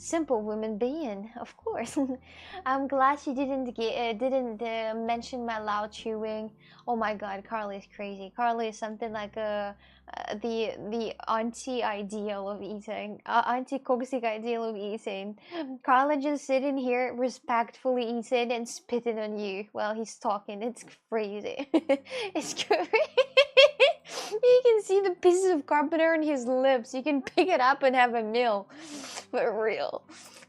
Simple woman being, of course. I'm glad she didn't mention my loud chewing. Oh my god, Carly is crazy. Carly is something like the anti-ideal of eating, anti-toxic ideal of eating. Carla just sitting here respectfully eating and spitting on you while he's talking. It's crazy. It's crazy. You can see the pieces of carpenter on his lips. You can pick it up and have a meal. For real.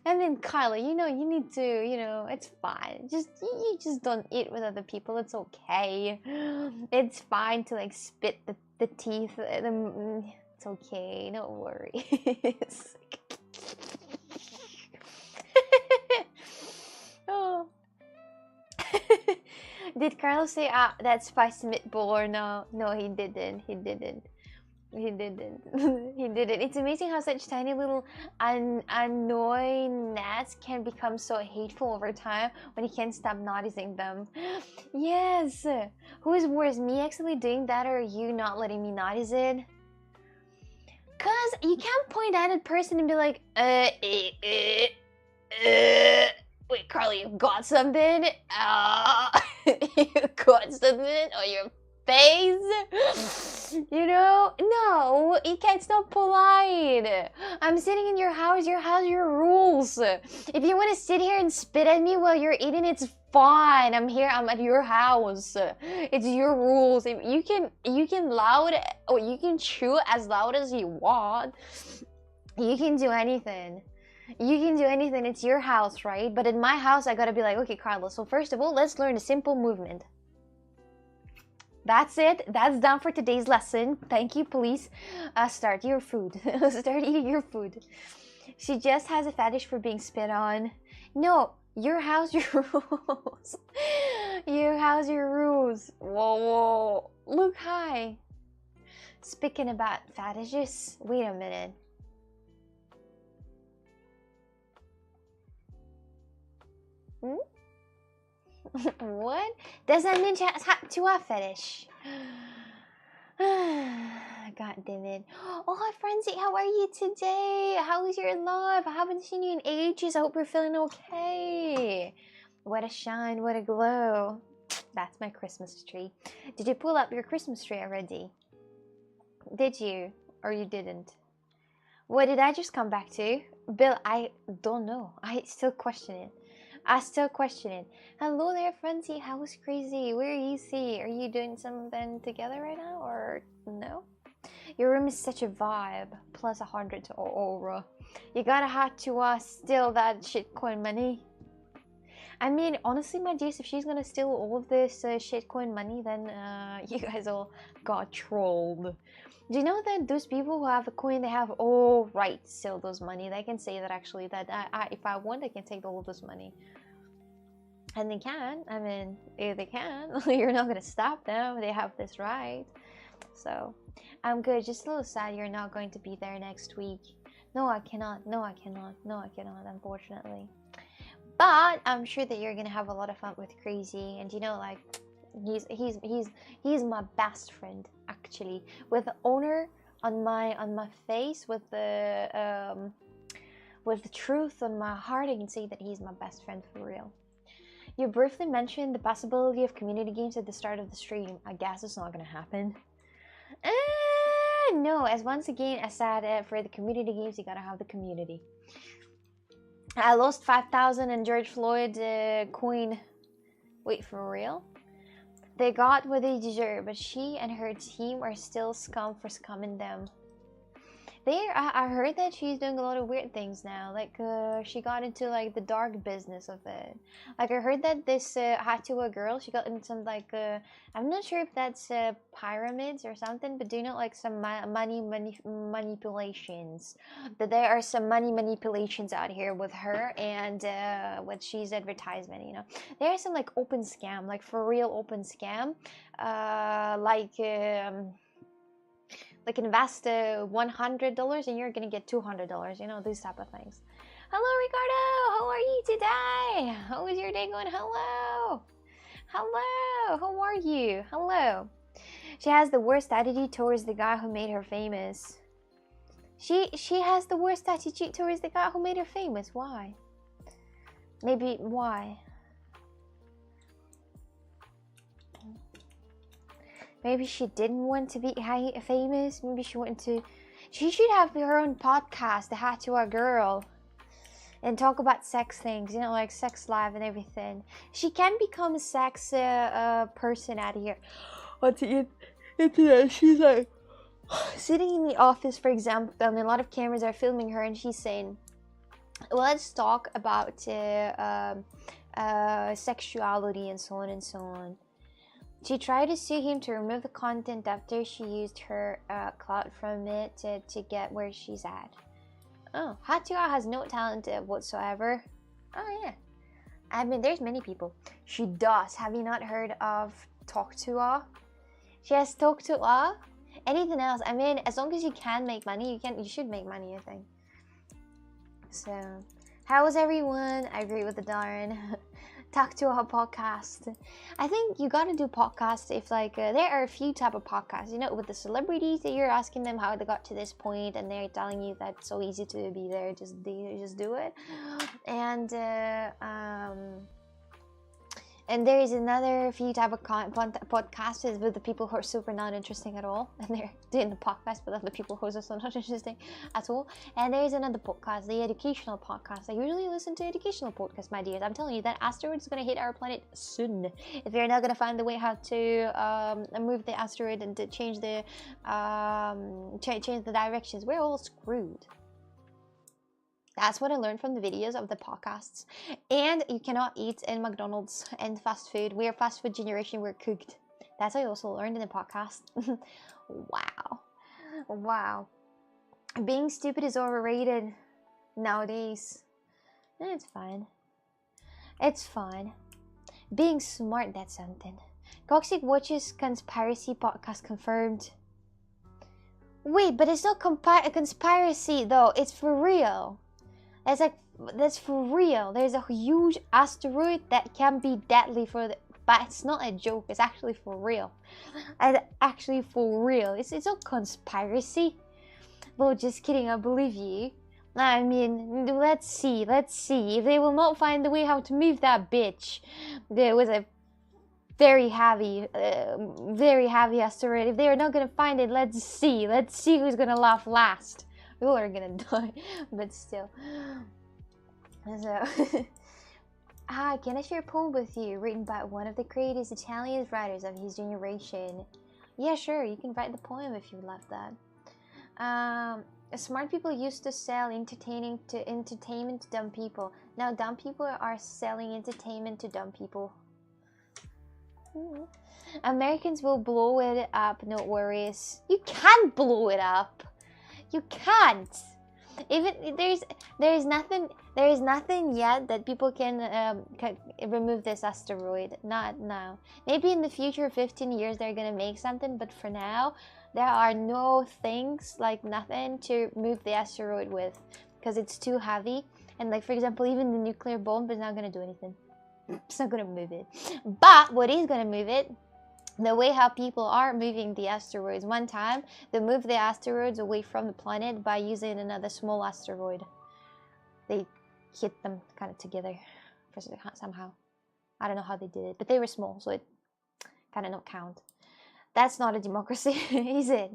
And then Kyla, you know, you need to, you know, it's fine. You just don't eat with other people. It's okay. It's fine to like spit the teeth. It's okay. Don't worry. Oh. Did Carlos say, that's spicy meatball or no? No, he didn't. He didn't. He didn't. He didn't. It's amazing how such tiny little annoying gnats can become so hateful over time when you can't stop noticing them. Yes! Who is worse, me actually doing that or you not letting me notice it? Cause you can't point at a person and be like, wait, Carly, you got something? You got something on your face? You know? No, it's not polite. I'm sitting in your house, your rules. If you want to sit here and spit at me while you're eating, it's fine. I'm at your house. It's your rules. You can loud, or you can chew as loud as you want. You can do anything. You can do anything. It's your house, right? But in my house, I gotta be like, okay, Carlos, so first of all, let's learn a simple movement. That's it. That's done for today's lesson. Thank you, police. Start your food. Start eating your food. She just has a fetish for being spit on. No, your house, your rules. Your house, your rules. Whoa, whoa. Look, hi. Speaking about fetishes, wait a minute. What? Does that ninja have to a fetish? God damn it. Oh, hi, Frenzy. How are you today? How is your life? I haven't seen you in ages. I hope you're feeling okay. What a shine. What a glow. That's my Christmas tree. Did you pull up your Christmas tree already? Did you? Or you didn't? What did I just come back to? Bill, I don't know. I still question it. Hello there, Frenzy. How was crazy? Where are you? See? Are you doing something together right now, or no? Your room is such a vibe. Plus 100 to aura. You gotta have to steal that shitcoin money. I mean, honestly, my Jace, if she's gonna steal all of this shitcoin money, then you guys all got trolled. Do you know that those people who have a coin, they have all right to steal those money? They can say that actually, that if I want, I can take all of this money. And they can. I mean, if they can, you're not gonna stop them. They have this right. So, I'm good. Just a little sad you're not going to be there next week. No, I cannot. No, I cannot. No, I cannot, unfortunately. But I'm sure that you're gonna have a lot of fun with Crazy, and you know, like, he's my best friend actually. With the owner on my face, with the truth on my heart, I can say that he's my best friend for real. You briefly mentioned the possibility of community games at the start of the stream. I guess it's not gonna happen. No, as once again I said, for the community games, you gotta have the community. I lost 5,000 in George Floyd coin. Wait, for real? They got what they deserve, but she and her team are still scum for scumming them. I heard that she's doing a lot of weird things now. Like, she got into, like, the dark business of it. Like, I heard that this Hatua girl, she got into some, like, I'm not sure if that's pyramids or something, but do you know, like, some money manipulations? That there are some money manipulations out here with her and what she's advertisement, you know? There are some, like, open scam, like, for real open scam. Like invest $100 and you're gonna get $200, you know, these type of things. Hello, Ricardo. How are you today? How is your day going? Hello. How are you? Hello. She has the worst attitude towards the guy who made her famous. She has the worst attitude towards the guy who made her famous. Why? Maybe why? Maybe she didn't want to be famous. Maybe she wanted to. She should have her own podcast, The Hatua Girl, and talk about sex things, you know, like sex life and everything. She can become a sex person out here. On the internet, she's like sitting in the office, for example, and a lot of cameras are filming her, and she's saying, well, let's talk about sexuality and so on and so on. She tried to sue him to remove the content after she used her clout from it to get where she's at. Oh, Hatua has no talent whatsoever. Oh yeah. I mean, there's many people. She does. Have you not heard of Talk2A? She has Talk2A. Anything else? I mean, as long as you can make money, you should make money, I think. So, how was everyone? I agree with the Darren. Talk2A podcast. I think you gotta do podcasts if, like, there are a few type of podcasts, you know, with the celebrities that you're asking them how they got to this point, and they're telling you that it's so easy to be there, just do it. And there is another few type of podcasts with the people who are super not interesting at all, and they're doing the podcast with other people who are also not interesting at all. And there is another podcast, the educational podcast. I usually listen to educational podcasts, my dears. I'm telling you that asteroid is gonna hit our planet soon. If they're not gonna find a way how to move the asteroid and to change the change the directions, we're all screwed. That's what I learned from the videos of the podcasts. And you cannot eat in McDonald's and fast food. We're a fast food generation. We're cooked. That's what I also learned in the podcast. Wow. Being stupid is overrated nowadays. It's fine. It's fine. Being smart, that's something. Toxic Watches conspiracy podcast confirmed. Wait, but it's not a conspiracy though. It's for real. That's for real. There's a huge asteroid that can be deadly but it's not a joke. It's actually for real. And actually for real. It's not conspiracy. Well, just kidding. I believe you. I mean, let's see. If they will not find the way how to move that bitch, there was a very heavy asteroid. If they are not gonna find it, let's see who's gonna laugh last. We all are gonna die, but still. So, hi, can I share a poem with you written by one of the greatest Italian writers of his generation? Yeah, sure, you can write the poem if you would love that. Smart people used to sell entertainment to dumb people. Now dumb people are selling entertainment to dumb people. Americans will blow it up, no worries. You can't blow it up. You can't. Even there is nothing yet that people can remove this asteroid. Not now. Maybe in the future, 15 years, they're gonna make something. But for now, there are no things, like nothing to move the asteroid with, because it's too heavy. And like, for example, even the nuclear bomb is not gonna do anything. It's not gonna move it. But what is gonna move it, the way how people are moving the asteroids. One time, they moved the asteroids away from the planet by using another small asteroid. They hit them kind of together somehow. I don't know how they did it, but they were small, so it kind of not count. That's not a democracy, is it?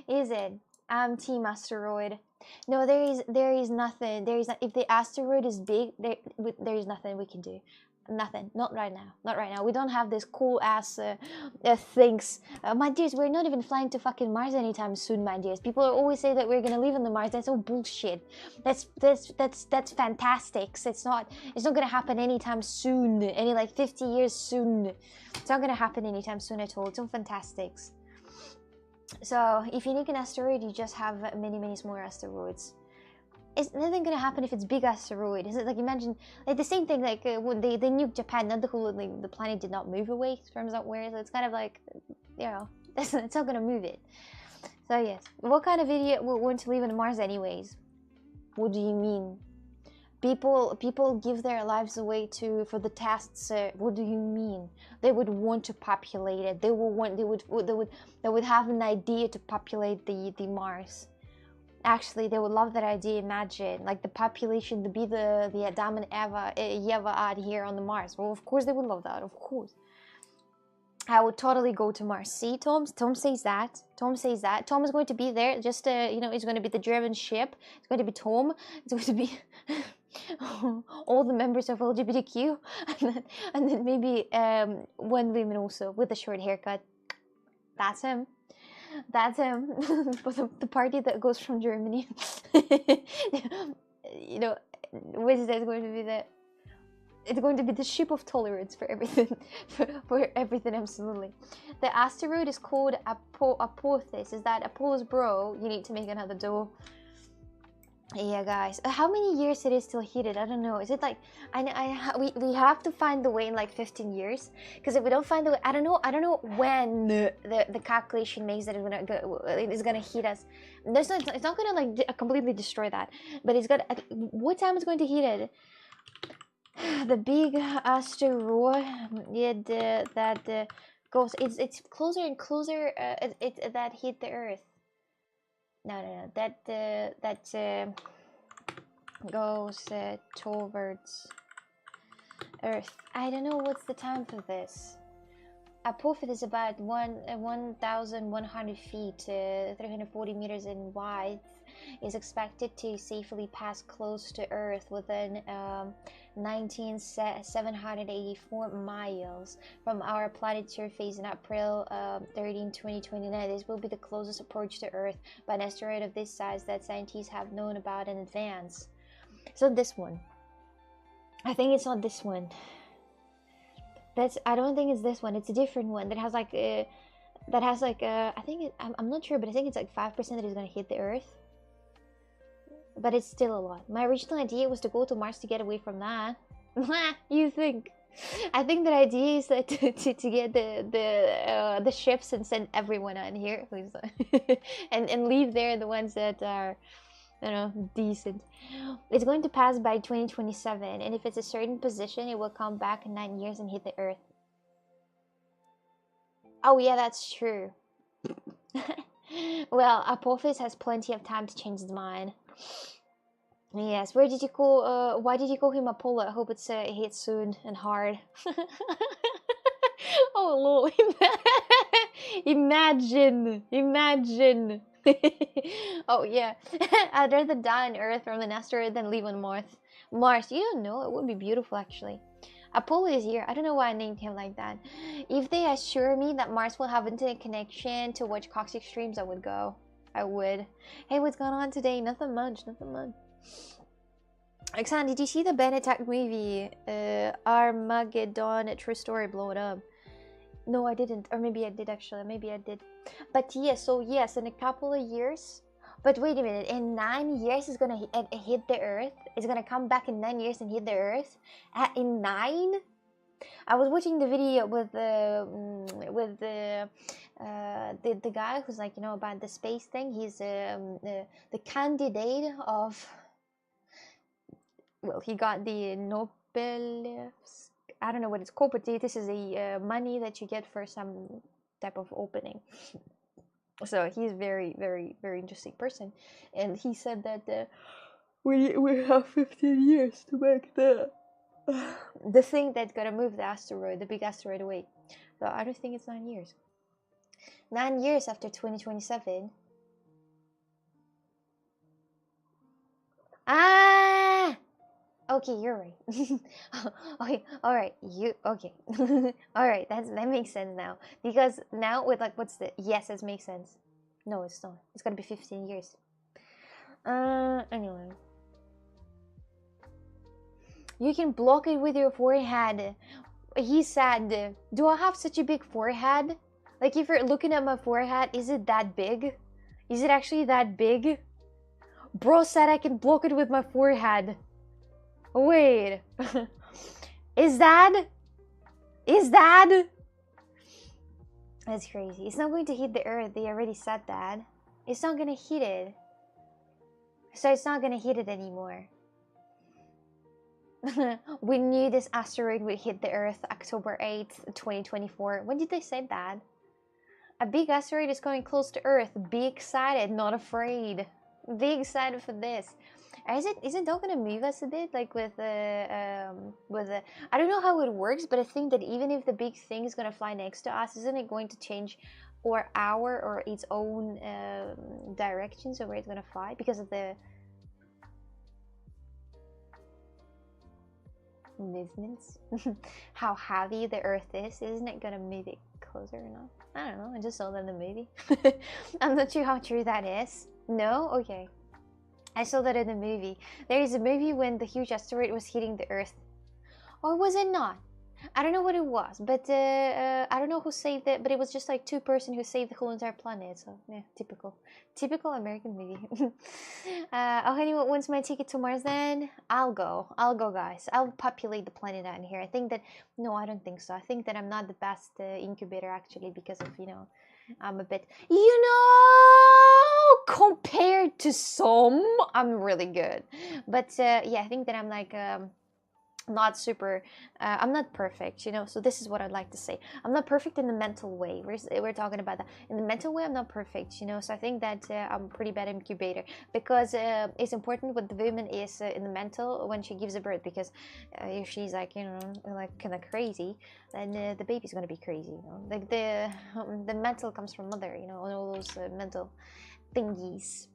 Is it? I'm team asteroid. No, there is nothing. If the asteroid is big, there is nothing we can do. Nothing. Not right now. Not right now. We don't have this cool ass things. My dears, we're not even flying to fucking Mars anytime soon, my dears. People always say that we're gonna live on the Mars. That's all bullshit. That's fantastic. It's not gonna happen anytime soon. Any like 50 years soon. It's not gonna happen anytime soon at all. It's all fantastics. So if you nuke an asteroid, you just have many smaller asteroids. Is nothing gonna happen if it's big asteroid? Is it like, imagine like the same thing like when they nuked Japan, not the whole like, the planet did not move away from somewhere, so it's kind of like, you know, it's not gonna move it. So yes, what kind of idiot would want to live on Mars anyways? What do you mean? People give their lives away for the tests. What do you mean? They would want to populate it. They would have an idea to populate the Mars. Actually, they would love that idea. Imagine, like the population to be the Adam and Eva out here on the Mars. Well, of course they would love that. Of course, I would totally go to Mars. See, Tom says that. Tom says that. Tom is going to be there. Just you know, it's going to be the German ship. It's going to be Tom. It's going to be all the members of LGBTQ, and then maybe one woman also with a short haircut. That's him. That's him. The party that goes from Germany. You know, what is that going to be? It's going to be the ship of tolerance for everything. for everything, absolutely. The asteroid is called Apophis. Is that Apollo's bro? You need to make another door. Yeah, guys. How many years it is till heated? I don't know. Is it like we have to find the way in like 15 years? Because if we don't find the way, I don't know when the calculation makes that it's gonna heat us. It's not gonna like completely destroy that, but it's gonna. What time is going to heat it? The big asteroid, yeah, that goes. It's closer and closer. That hit the Earth. No. That goes towards Earth. I don't know what's the time for this. Apophis is about 1,100 feet, 340 meters in width. Is expected to safely pass close to Earth within 19,784 miles from our planet's surface in April 13, 2029. This will be the closest approach to Earth by an asteroid of this size that scientists have known about in advance. So this one. I think it's not this one. I don't think it's this one. It's a different one that has like I think I'm not sure, but I think it's like 5% that is going to hit the Earth. But it's still a lot. My original idea was to go to Mars to get away from that. You think? I think the idea is that to get the ships and send everyone on here, and leave there the ones that are you know, decent. It's going to pass by 2027, and if it's a certain position, it will come back in 9 years and hit the Earth. Oh yeah, that's true. Well, Apophis has plenty of time to change his mind. Yes, why did you call him Apollo? I hope it's hit soon and hard. Oh lol. Imagine. Oh yeah. I'd rather die on Earth from an asteroid than live on Mars. Mars, you don't know, it would be beautiful actually. Apollo is here. I don't know why I named him like that. If they assure me that Mars will have internet connection to watch Coxic streams, I would go. I would. Hey, what's going on today? Nothing much. Alexander, did you see the Ben Attack movie? Armageddon, a true story, blow it up. No, I didn't. Or maybe I did actually. Maybe I did. But yes, so yes, in a couple of years. But wait a minute, in 9 years it's gonna hit the Earth. It's gonna come back in 9 years and hit the Earth. In 9? I was watching the video with the guy who's like, you know, about the space thing. He's the candidate of. Well, he got the Nobel. I don't know what it's called, but this is a money that you get for some type of opening. So he's very, very, very interesting person, and he said that we have 15 years to make the thing that's gonna move the asteroid, the big asteroid away. So I don't think it's 9 years. 9 years after 2027. Ah. Okay, you're right. Okay, all right, okay. All right, that makes sense now. Because now with like, what's the yes, it makes sense. No, it's not. It's gonna be 15 years. Anyway, you can block it with your forehead. He said, "Do I have such a big forehead? Like, if you're looking at my forehead, is it that big? Is it actually that big?" Bro said I can block it with my forehead. Wait, is that? That's crazy. It's not going to hit the Earth. They already said that. It's not gonna hit it. So it's not gonna hit it anymore. We knew this asteroid would hit the Earth October 8th, 2024. When did they say that? A big asteroid is going close to Earth. Be excited, not afraid. Be excited for this. Isn't that gonna move us a bit, like with the I don't know how it works, but I think that even if the big thing is gonna fly next to us, isn't it going to change or its own directions of where it's gonna fly because of the movements? How heavy the Earth is, isn't it gonna move it closer or not? I don't know. I just saw that in the movie. I'm not sure how true that is. No, okay. I saw that in the movie. There is a movie when the huge asteroid was hitting the Earth. Or was it not? I don't know what it was, but I don't know who saved it, but it was just like two person who saved the whole entire planet. So yeah, typical American movie. Oh, anyone wants my ticket to Mars? Then I'll go, guys. I'll populate the planet out here. I think that no, I don't think so. I think that I'm not the best incubator actually because of, you know, I'm a bit, you know, compared to some, I'm really good. But yeah, I think that I'm like not super I'm not perfect, you know. So this is what I'd like to say. I'm not perfect in the mental way. We're talking about that. In the mental way, I'm not perfect, you know. So I think that I'm pretty bad incubator because it's important what the woman is in the mental when she gives a birth, because if she's like, you know, like kind of crazy, then the baby's gonna be crazy, you know. Like the mental comes from mother, you know, all those mental thingies.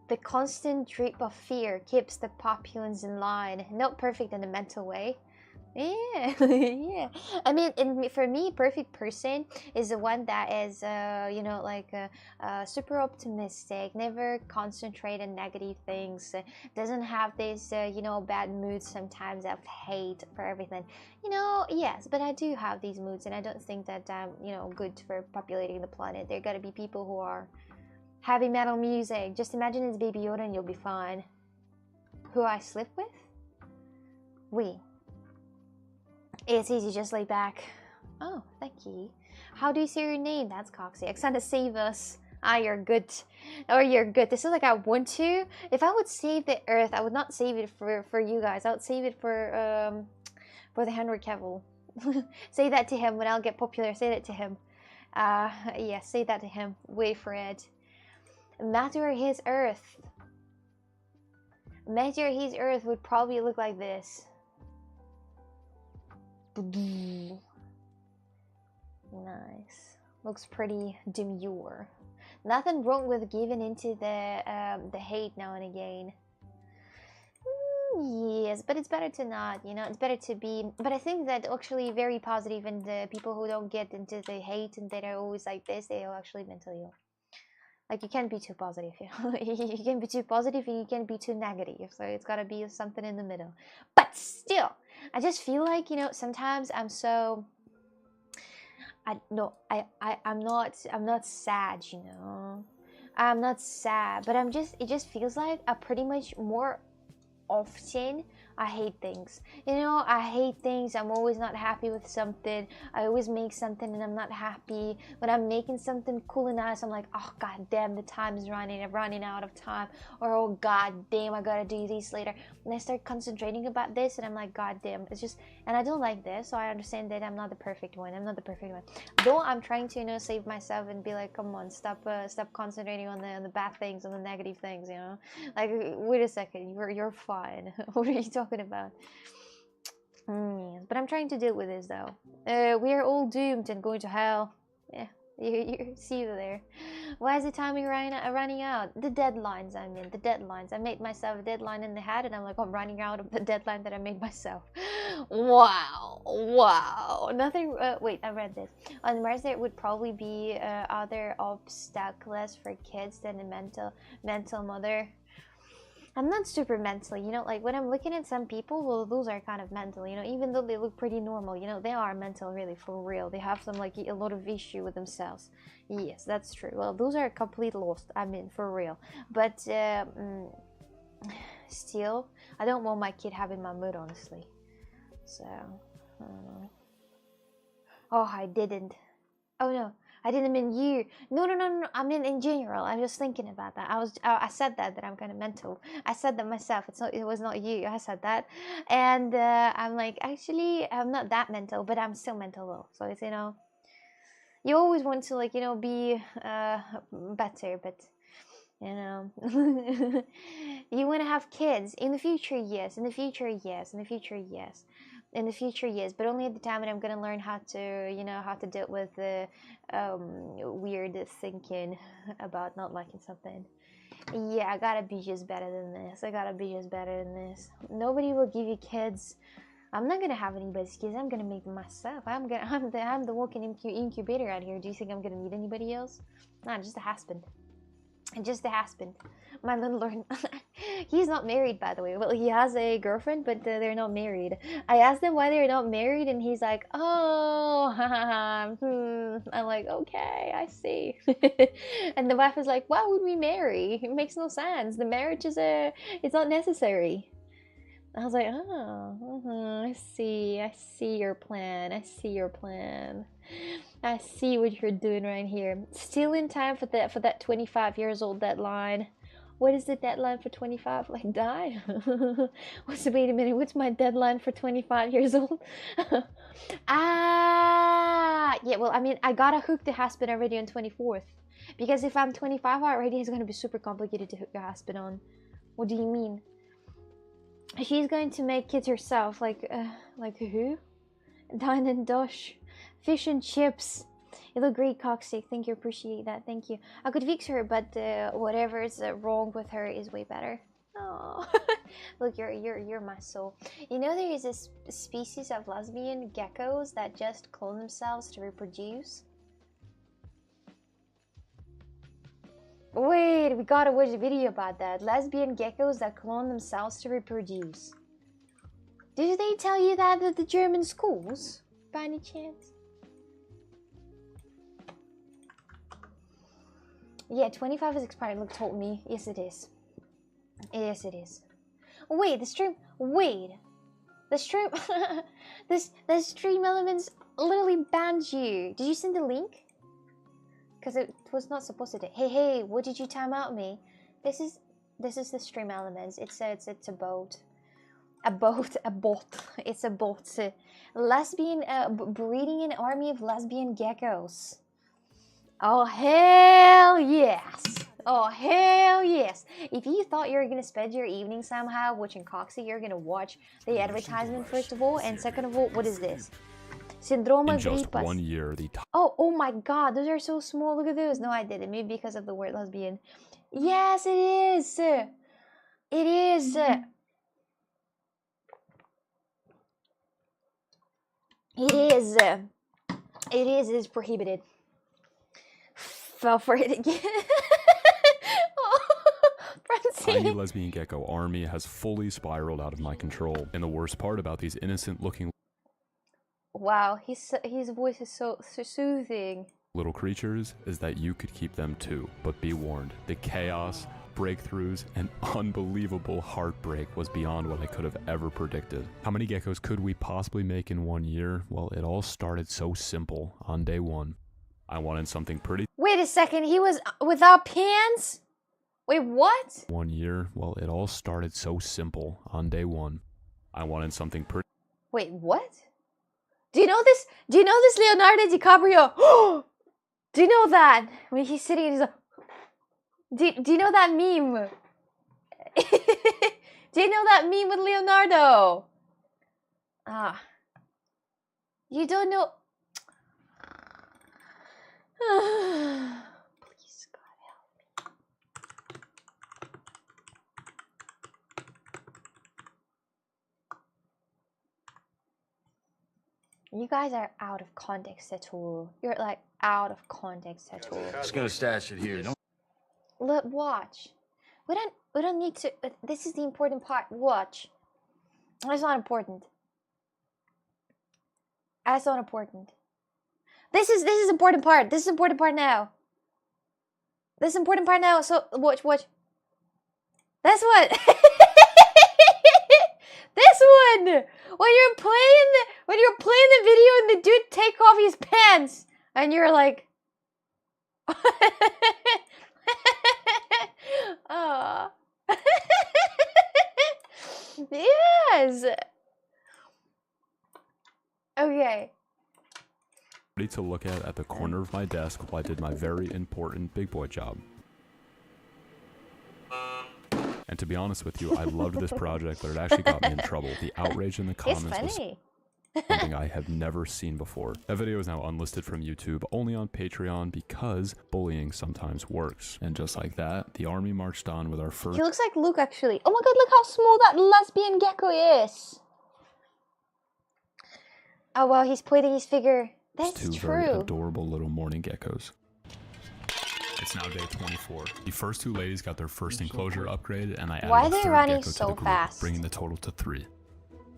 The constant drip of fear keeps the populace in line. Not perfect in a mental way. Yeah, yeah. I mean, for me, perfect person is the one that is, you know, like super optimistic, never concentrate on negative things, doesn't have this, you know, bad moods sometimes of hate for everything. You know, yes, but I do have these moods, and I don't think that I'm, you know, good for populating the planet. There gotta be people who are heavy metal music. Just imagine it's Baby Yoda and you'll be fine. Who I sleep with? We. It's easy, just lay back. Oh, thank you. How do you say your name? That's Coxie. Xana, save us. Ah, you're good. Or you're good. This is like I want to. If I would save the Earth, I would not save it for you guys. I would save it for the Henry Cavill. Say that to him when I'll get popular. Say that to him. Yeah, say that to him. Wait for it. Meteor his Earth. Meteor his Earth would probably look like this. Nice. Looks pretty demure. Nothing wrong with giving into the hate now and again. Yes, but it's better to not, you know, it's better to be, but I think that actually very positive, and the people who don't get into the hate and that are always like this, they are actually mentally ill. Like, you can't be too positive, you know? You can't be too positive and you can't be too negative, so it's gotta be something in the middle. But still, I just feel like, you know, sometimes I'm so, I'm not sad, you know? I'm not sad, but it just feels like I pretty much more often I hate things. You know, I hate things. I'm always not happy with something. I always make something and I'm not happy. When I'm making something cool and nice, I'm like, oh god damn, the time is running. I'm running out of time. Or oh god damn, I gotta do this later. And I start concentrating about this and I'm like, god damn, it's just, and I don't like this, so I understand that I'm not the perfect one. I'm not the perfect one. Though I'm trying to, you know, save myself and be like, come on, stop concentrating on the bad things, on the negative things, you know? Like, wait a second, you're fine. What are you talking about? Yes, but I'm trying to deal with this though. We are all doomed and going to hell. Yeah, you see you there. Why is the timing running out? The deadlines, I mean, the deadlines. I made myself a deadline in the head and I'm like, I'm running out of the deadline that I made myself. Wow. Nothing, wait, I read this. On Mars there would probably be other obstacles for kids than a mental mother. I'm not super mental, you know, like when I'm looking at some people, well, those are kind of mental, you know, even though they look pretty normal, you know, they are mental, really, for real. They have some, like, a lot of issue with themselves. Yes, that's true. Well, those are complete lost, I mean, for real. But, still, I don't want my kid having my mood, honestly. So, I don't know. Oh, I didn't. Oh, no. I didn't mean you. No. I mean in general. I'm just thinking about that. I said that I'm kind of mental. I said that myself. It was not you. I said that, and I'm like, actually, I'm not that mental, but I'm still mental though. So it's, you know, you always want to, like, you know, be better, but you know, you want to have kids in the future. Yes, in the future. Yes, in the future. Yes. In the future, yes, but only at the time when I'm gonna learn how to, you know, how to deal with the weird thinking about not liking something. Yeah, I gotta be just better than this. I gotta be just better than this. Nobody will give you kids. I'm not gonna have anybody's kids. I'm gonna make them myself. I'm the walking incubator out here. Do you think I'm gonna need anybody else? Nah, just a husband. Just a husband. My landlord. He's not married, by the way. Well, he has a girlfriend, but they're not married. I asked him why they're not married, and he's like, oh, I'm like, okay, I see. And the wife is like, why would we marry? It makes no sense. The marriage is it's not necessary. I was like, oh, I see your plan. I see your plan. I see what you're doing right here. Still in time for that 25 years old deadline. What is the deadline for 25? Like, die? Wait a minute, what's my deadline for 25 years old? Yeah, well, I mean, I gotta hook the husband already on 24th. Because if I'm 25 already, it's gonna be super complicated to hook the husband on. What do you mean? She's going to make kids herself, like who? Dine and Dosh. Fish and chips. You look great, Coxic. Thank you, appreciate that. Thank you. I could fix her, but whatever's wrong with her is way better. Oh, look, you're my soul. You know, there is a species of lesbian geckos that just clone themselves to reproduce. Wait, we gotta watch a video about that. Lesbian geckos that clone themselves to reproduce. Did they tell you that at the German schools, by any chance? Yeah, 25 is expired, look, told me. Yes, it is. Yes, it is. Wait, the stream... Wait. The stream... the stream elements literally banned you. Did you send the link? Because it was not supposed to. Hey, what did you time out me? This is the stream elements. It's a boat. A bot. It's a bot. Lesbian, breeding an army of lesbian geckos. Oh, hell yes. Oh, hell yes. If you thought you were going to spend your evening somehow watching Coxie, you're going to watch the advertisement first of all. And second of all, what is this? Syndrome In just gripas. 1 year, the Oh my god, those are so small. Look at those. No, I didn't. Maybe because of the word lesbian. Yes, it is. It is. It is. It is. It is prohibited. Fell for it again. Oh, tiny Francine. lesbian gecko army has fully spiraled out of my control. And the worst part about these innocent-looking Wow, his voice is so soothing. little creatures is that you could keep them too. But be warned, the chaos, breakthroughs, and unbelievable heartbreak was beyond what I could have ever predicted. How many geckos could we possibly make in 1 year? Well, it all started so simple on day one. I wanted something pretty. Wait a second, he was without pants? Wait, what? 1 year, well, it all started so simple on day one. I wanted something pretty. Wait, what? Do you know this? Do you know this Leonardo DiCaprio? Do you know that? When he's sitting and he's like... Do you know that meme? Do you know that meme with Leonardo? Ah. You don't know... Please, God, help me. You guys are out of context at all. You're like out of context at all. Just gonna stash it here. Don't Look, watch. We don't need to. This is the important part. Watch. That's not important. That's not important. This is important part. This is important part now. This is important part now. So watch. That's what. This one. When you're playing the video and the dude take off his pants and you're like. Oh. Yes. Okay. Ready to look at the corner of my desk while I did my very important big boy job. And to be honest with you, I loved this project, but it actually got me in trouble. The outrage in the It's comments was funny. something I have never seen before. That video is now unlisted from YouTube, only on Patreon because bullying sometimes works. And just like that, the army marched on with our first... He looks like Luke, actually. Oh my god, look how small that lesbian gecko is. Oh, well, he's pointing his figure. That's two very true. adorable little morning geckos. It's now day 24. The first two ladies got their first enclosure upgrade, and I added Why a are they third running gecko to so the group, fast? bringing the total to 3.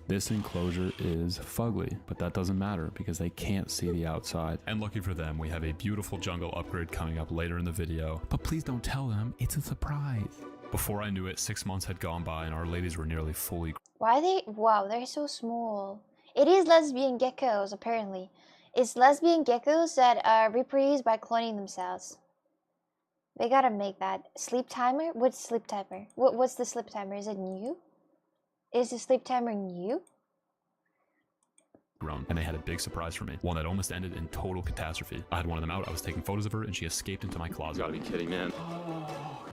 This enclosure is fugly, but that doesn't matter because they can't see the outside. And lucky for them, we have a beautiful jungle upgrade coming up later in the video. But please don't tell them, it's a surprise. Before I knew it, 6 months had gone by and our ladies were nearly fully Why are they... Wow, they're so small. It is lesbian geckos, apparently. It's lesbian geckos that reproduce by cloning themselves. They gotta make that. Sleep timer? What's sleep timer? What's the sleep timer? Is it new? Is the sleep timer new? grown, and they had a big surprise for me. One that almost ended in total catastrophe. I had one of them out, I was taking photos of her, and she escaped into my closet. You gotta be kidding, man.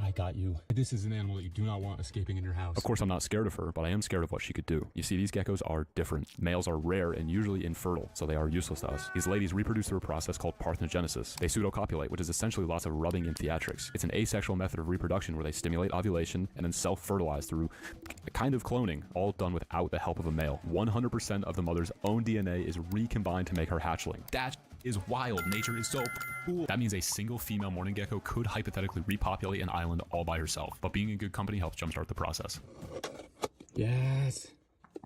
I got you. This is an animal that you do not want escaping in your house. Of course, I'm not scared of her, but I am scared of what she could do. You see, these geckos are different. Males are rare and usually infertile, so they are useless to us. These ladies reproduce through a process called parthenogenesis. They pseudocopulate, which is essentially lots of rubbing in theatrics. It's an asexual method of reproduction where they stimulate ovulation and then self-fertilize through a kind of cloning, all done without the help of a male. 100% of the mother's own DNA is recombined to make her hatchling. That is wild. Nature is so cool. That means a single female morning gecko could hypothetically repopulate an island all by herself, but being in good company helps jumpstart the process. Yes.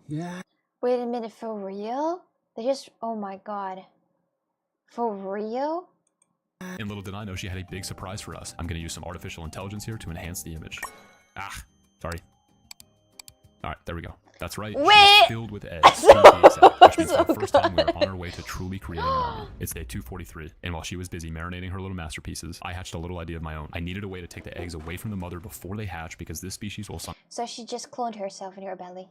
Yeah. Wait a minute, for real? They just... Oh my god. For real? And little did I know she had a big surprise for us. I'm going to use some artificial intelligence here to enhance the image. Ah, sorry. All right, there we go. That's right. Wait. She was filled with eggs, to be exact, which means for the first time we were on our way to truly creating an army. It's day 243, and while she was busy marinating her little masterpieces, I hatched a little idea of my own. I needed a way to take the eggs away from the mother before they hatch because this species will So she just cloned herself in her belly.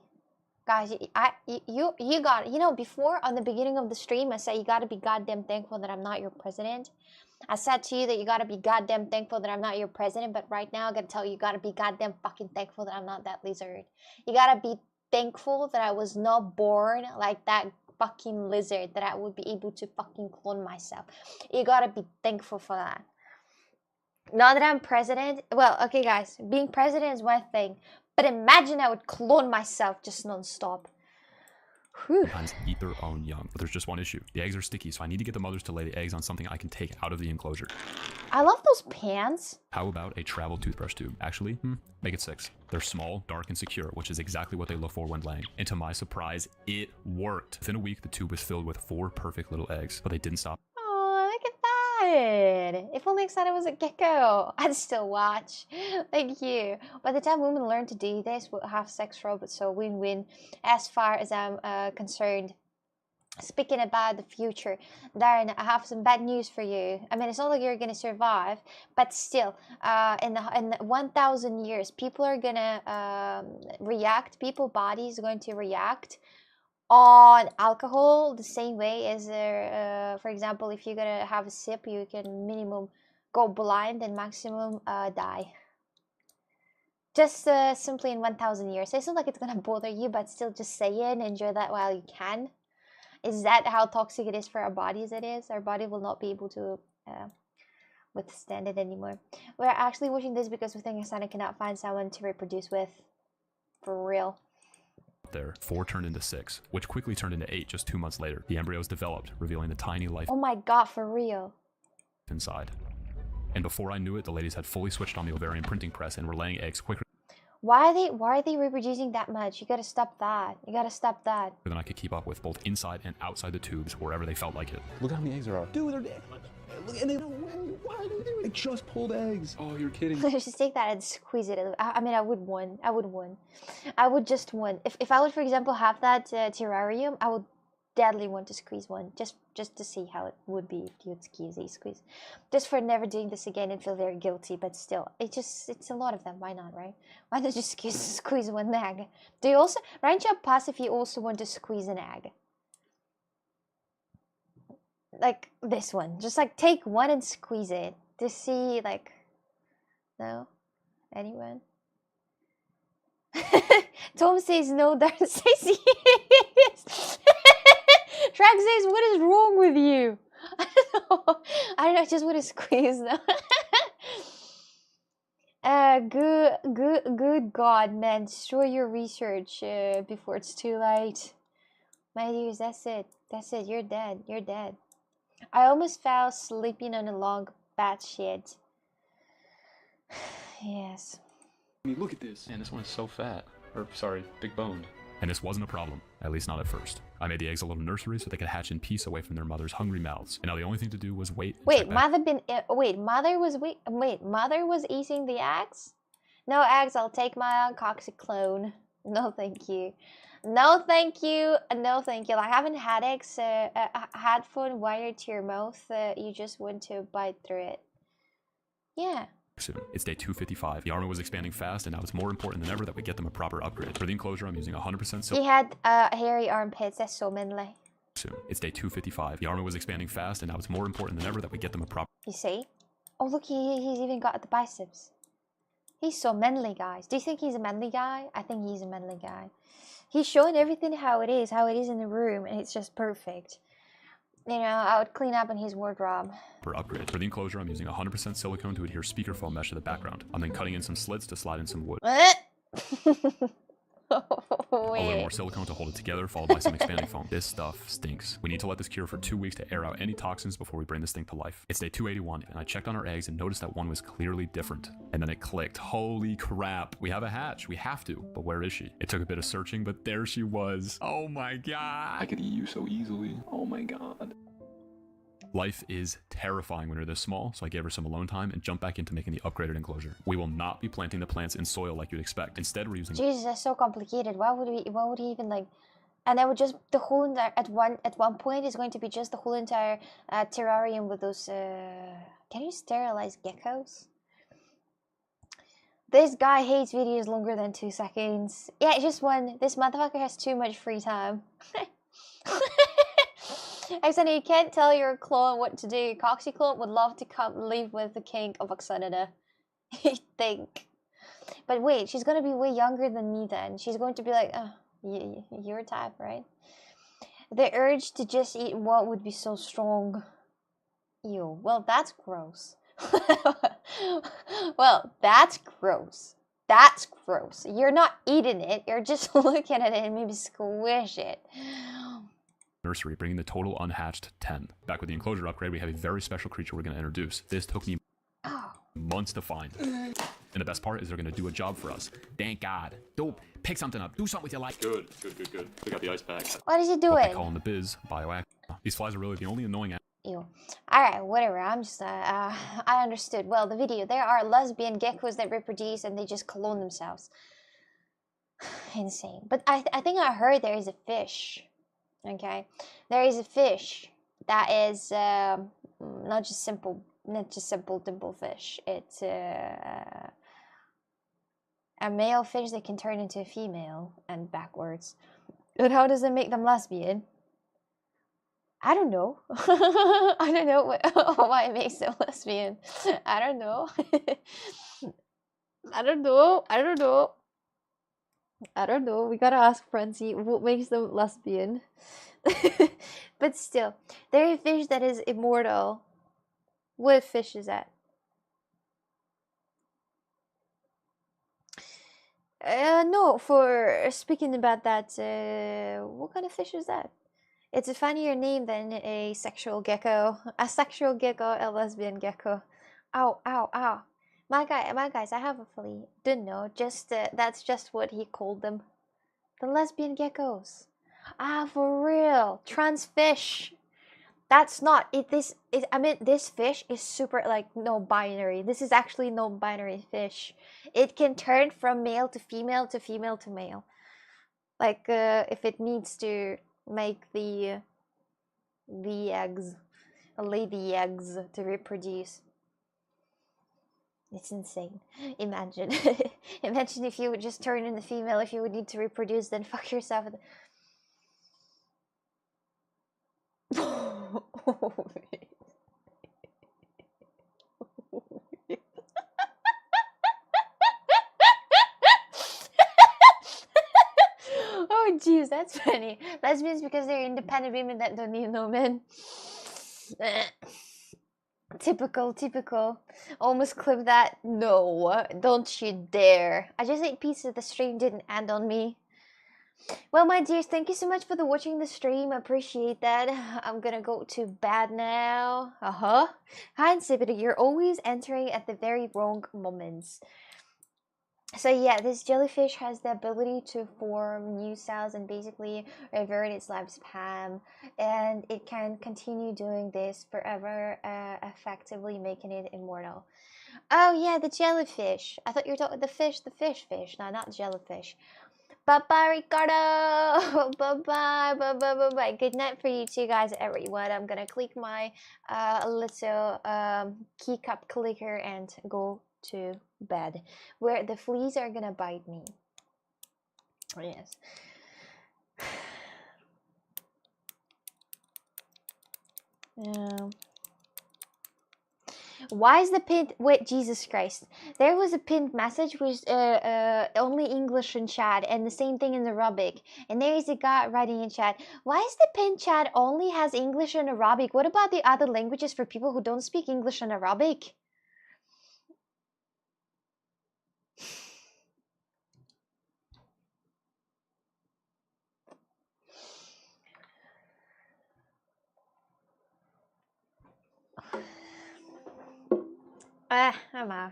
Guys, you got, you know, before on the beginning of the stream, I said you gotta be goddamn thankful that I'm not your president. I said to you that you gotta be goddamn thankful that I'm not your president, but right now I gotta tell you, you gotta be goddamn fucking thankful that I'm not that lizard. You gotta be thankful that I was not born like that fucking lizard, that I would be able to fucking clone myself. You gotta be thankful for that. Now that I'm president, well, okay guys, being president is one thing, but imagine I would clone myself just non-stop. Whew. sometimes eat their own young. But there's just one issue. The eggs are sticky, so I need to get the mothers to lay the eggs on something I can take out of the enclosure. I love those pants. How about a travel toothbrush tube? Actually, make it 6. They're small, dark, and secure, which is exactly what they look for when laying. And to my surprise, it worked. Within a week, the tube was filled with 4 perfect little eggs, but they didn't stop. Oh, look at that. If only I said it was a gecko, I'd still watch. Thank you. By the time women learn to do this, we'll have sex robots, so win-win as far as I'm concerned. Speaking about the future, Darren, I have some bad news for you. I mean, it's not like you're gonna survive, but still, in 1,000 years, people are gonna react. People's bodies are going to react on alcohol the same way as, for example, if you're gonna have a sip, you can minimum go blind and maximum die. Just simply in 1,000 years. It's not like it's gonna bother you, but still, just say it and enjoy that while you can. Is that how toxic it is for our bodies? It is. Our body will not be able to withstand it anymore. We're actually watching this because we think Asana cannot find someone to reproduce with. For real. There, 4 turned into 6, which quickly turned into 8 just 2 months later. The embryos developed, revealing the tiny life Oh my god, for real. inside. And before I knew it, the ladies had fully switched on the ovarian printing press and were laying eggs quicker Why are they reproducing that much? You gotta stop that. You gotta stop that. than I could keep up with, both inside and outside the tubes, wherever they felt like it. Look how many eggs there are. Dude, they're dead. Look, and they, no way. Why are they doing it? I just pulled eggs. Oh, you're kidding. Just take that and squeeze it. I mean, I would win. I would just win. If I would, for example, have that terrarium, I would deadly want to squeeze one. Just to see how it would be if you would squeeze. Just for never doing this again and feel very guilty, but still. It's a lot of them. Why not, right? Why not just squeeze one egg? Do you also, write your pass if you also want to squeeze an egg? Like this one. Just like take one and squeeze it. To see like, no? Anyone? Tom says no, Darren says yes. Shrek says, what is wrong with you? I don't know, I just want to squeeze them. Good God, man, destroy your research before it's too late. My dears, that's it, you're dead. I almost fell sleeping on a long bed sheet. Yes. I mean, look at this. Man, this one is so fat. Or, sorry, big boned. And this wasn't a problem, at least not at first. I made the eggs a little nursery so they could hatch in peace away from their mother's hungry mouths. And now the only thing to do was wait. Wait, mother was eating the eggs? No eggs, I'll take my uncoxic clone. No, thank you. No, thank you. No, thank you. Like having headaches, a headphone wired to your mouth, you just want to bite through it. Yeah. Soon. It's day 255. The army was expanding fast, and now it's more important than ever that we get them a proper upgrade. For the enclosure, I'm using 100% silk. He had hairy armpits. That's so manly. Soon. It's day 255. The army was expanding fast, and now it's more important than ever that we get them a proper. You see? Oh, look, he's even got the biceps. He's so manly, guys. Do you think he's a manly guy? I think he's a manly guy. He's showing everything how it is in the room, and it's just perfect. You know, I would clean up in his wardrobe. For upgrade. For the enclosure, I'm using 100% silicone to adhere speakerphone mesh to the background. I'm then cutting in some slits to slide in some wood. A little more silicone to hold it together, followed by some expanding foam. This stuff stinks. We need to let this cure for 2 weeks to air out any toxins before we bring this thing to life. It's day 281, and I checked on our eggs and noticed that one was clearly different. And then it clicked. Holy crap. We have a hatch. We have to. But where is she? It took a bit of searching, but there she was. Oh my god. I could eat you so easily. Oh my god. Life is terrifying when you're this small, so I gave her some alone time and jumped back into making the upgraded enclosure. We will not be planting the plants in soil like you'd expect. Instead, we're using... Jesus, that's so complicated. Why would he even like... And I would just... The whole entire... At one point, it's going to be just the whole entire terrarium with those... Can you sterilize geckos? This guy hates videos longer than 2 seconds. Yeah, just one. This motherfucker has too much free time. Actually, you can't tell your clone what to do. Coxie clone would love to come live with the king of Oxanada. You think. But wait, she's gonna be way younger than me then. She's going to be like, your type, right? The urge to just eat what would be so strong. Ew, well, that's gross. Well, that's gross. That's gross. You're not eating it, you're just looking at it and maybe squish it. Nursery, bringing the total unhatched 10. Back with the enclosure upgrade, we have a very special creature we're going to introduce. This took me months to find. And the best part is they're going to do a job for us. Thank God. Dope. Pick something up. Do something with your life. Good. Pick out the ice pack. What is he doing? What they call in the biz, bioactive. These flies are really the only annoying... Ew. Alright, whatever, I'm just, I understood. Well, the video, there are lesbian geckos that reproduce and they just clone themselves. Insane. But I think I heard there is a fish. Okay, there is a fish that is not just simple dimple fish. It's a male fish that can turn into a female and backwards. But how does it make them lesbian? I don't know. I don't know why it makes them lesbian. I don't know. I don't know. We gotta ask Frenzy what makes them lesbian. But still, there is a fish that is immortal. What fish is that? No, for speaking about that, what kind of fish is that? It's a funnier name than a sexual gecko. A sexual gecko, a lesbian gecko. Ow, ow, ow. My guys, I have a flea. Didn't know. Just that's just what he called them. The lesbian geckos. Ah, for real. Trans fish. That's not it. I mean, this fish is super like no binary. This is actually no binary fish. It can turn from male to female to female to male. Like if it needs to make the eggs, lay the eggs to reproduce. It's insane. Imagine. Imagine if you would just turn into female, if you would need to reproduce, then fuck yourself. Oh jeez, that's funny. Lesbians because they're independent women that don't need no men. Typical. Almost clip that. No, don't you dare. I just ate pizza. The stream didn't end on me. Well, my dears, thank you so much for watching the stream. I appreciate that. I'm gonna go to bed now. Hi, Insipid. You're always entering at the very wrong moments. So yeah, this jellyfish has the ability to form new cells and basically revert its lifespan, and it can continue doing this forever, effectively making it immortal. Oh yeah, the jellyfish. I thought you were talking the fish. No, not jellyfish. Bye-bye, Ricardo. Bye-bye. Good night for you too, guys, everyone. I'm gonna click my little keycap clicker and go to bed, where the fleas are gonna bite me. Yes. Why is the pinned... Wait, Jesus Christ. There was a pinned message with only English in chat, and the same thing in Arabic. And there is a guy writing in chat, why is the pinned chat only has English and Arabic? What about the other languages for people who don't speak English and Arabic? I'm out.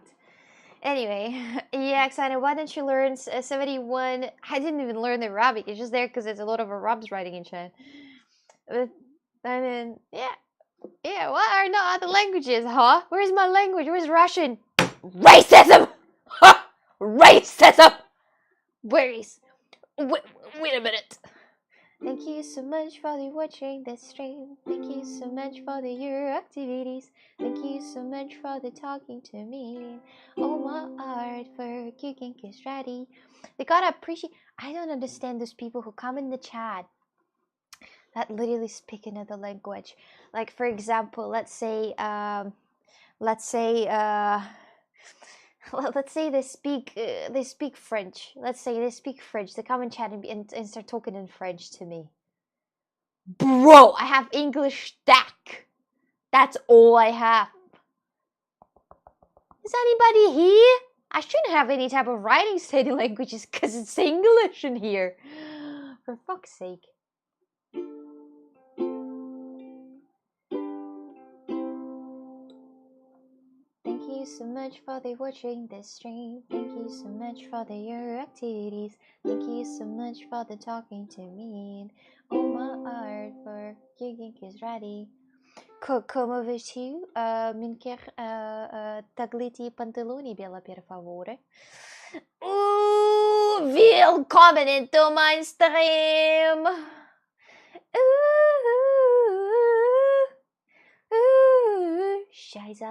Anyway, yeah, Xana, why didn't you learn 71? I didn't even learn the Arabic. It's just there because there's a lot of Arabs writing in chat. But, I mean, yeah. Yeah, what are no other languages, huh? Where's my language? Where's Russian? Racism! Ha! Racism! Where is... Wait a minute. Thank you so much for watching this stream. Thank you so much for your activities. Thank you so much for talking to me. Oh, my art for cooking is ready. They gotta appreciate... I don't understand those people who come in the chat that literally speak another language. Like, for example, let's say let's say they speak French. Let's say they speak French. They come in chat and start talking in French to me. Bro, I have English stack. That's all I have. Is anybody here? I shouldn't have any type of writing study languages because it's English in here. For fuck's sake. Thank you so much for watching this stream. Thank you so much for your activities. Thank you so much for talking to me. Oh, my art for cooking is ready. Come tu? Minker tagliti I pantaloni, bella per favore. Willkommen into mein stream. Scheiße.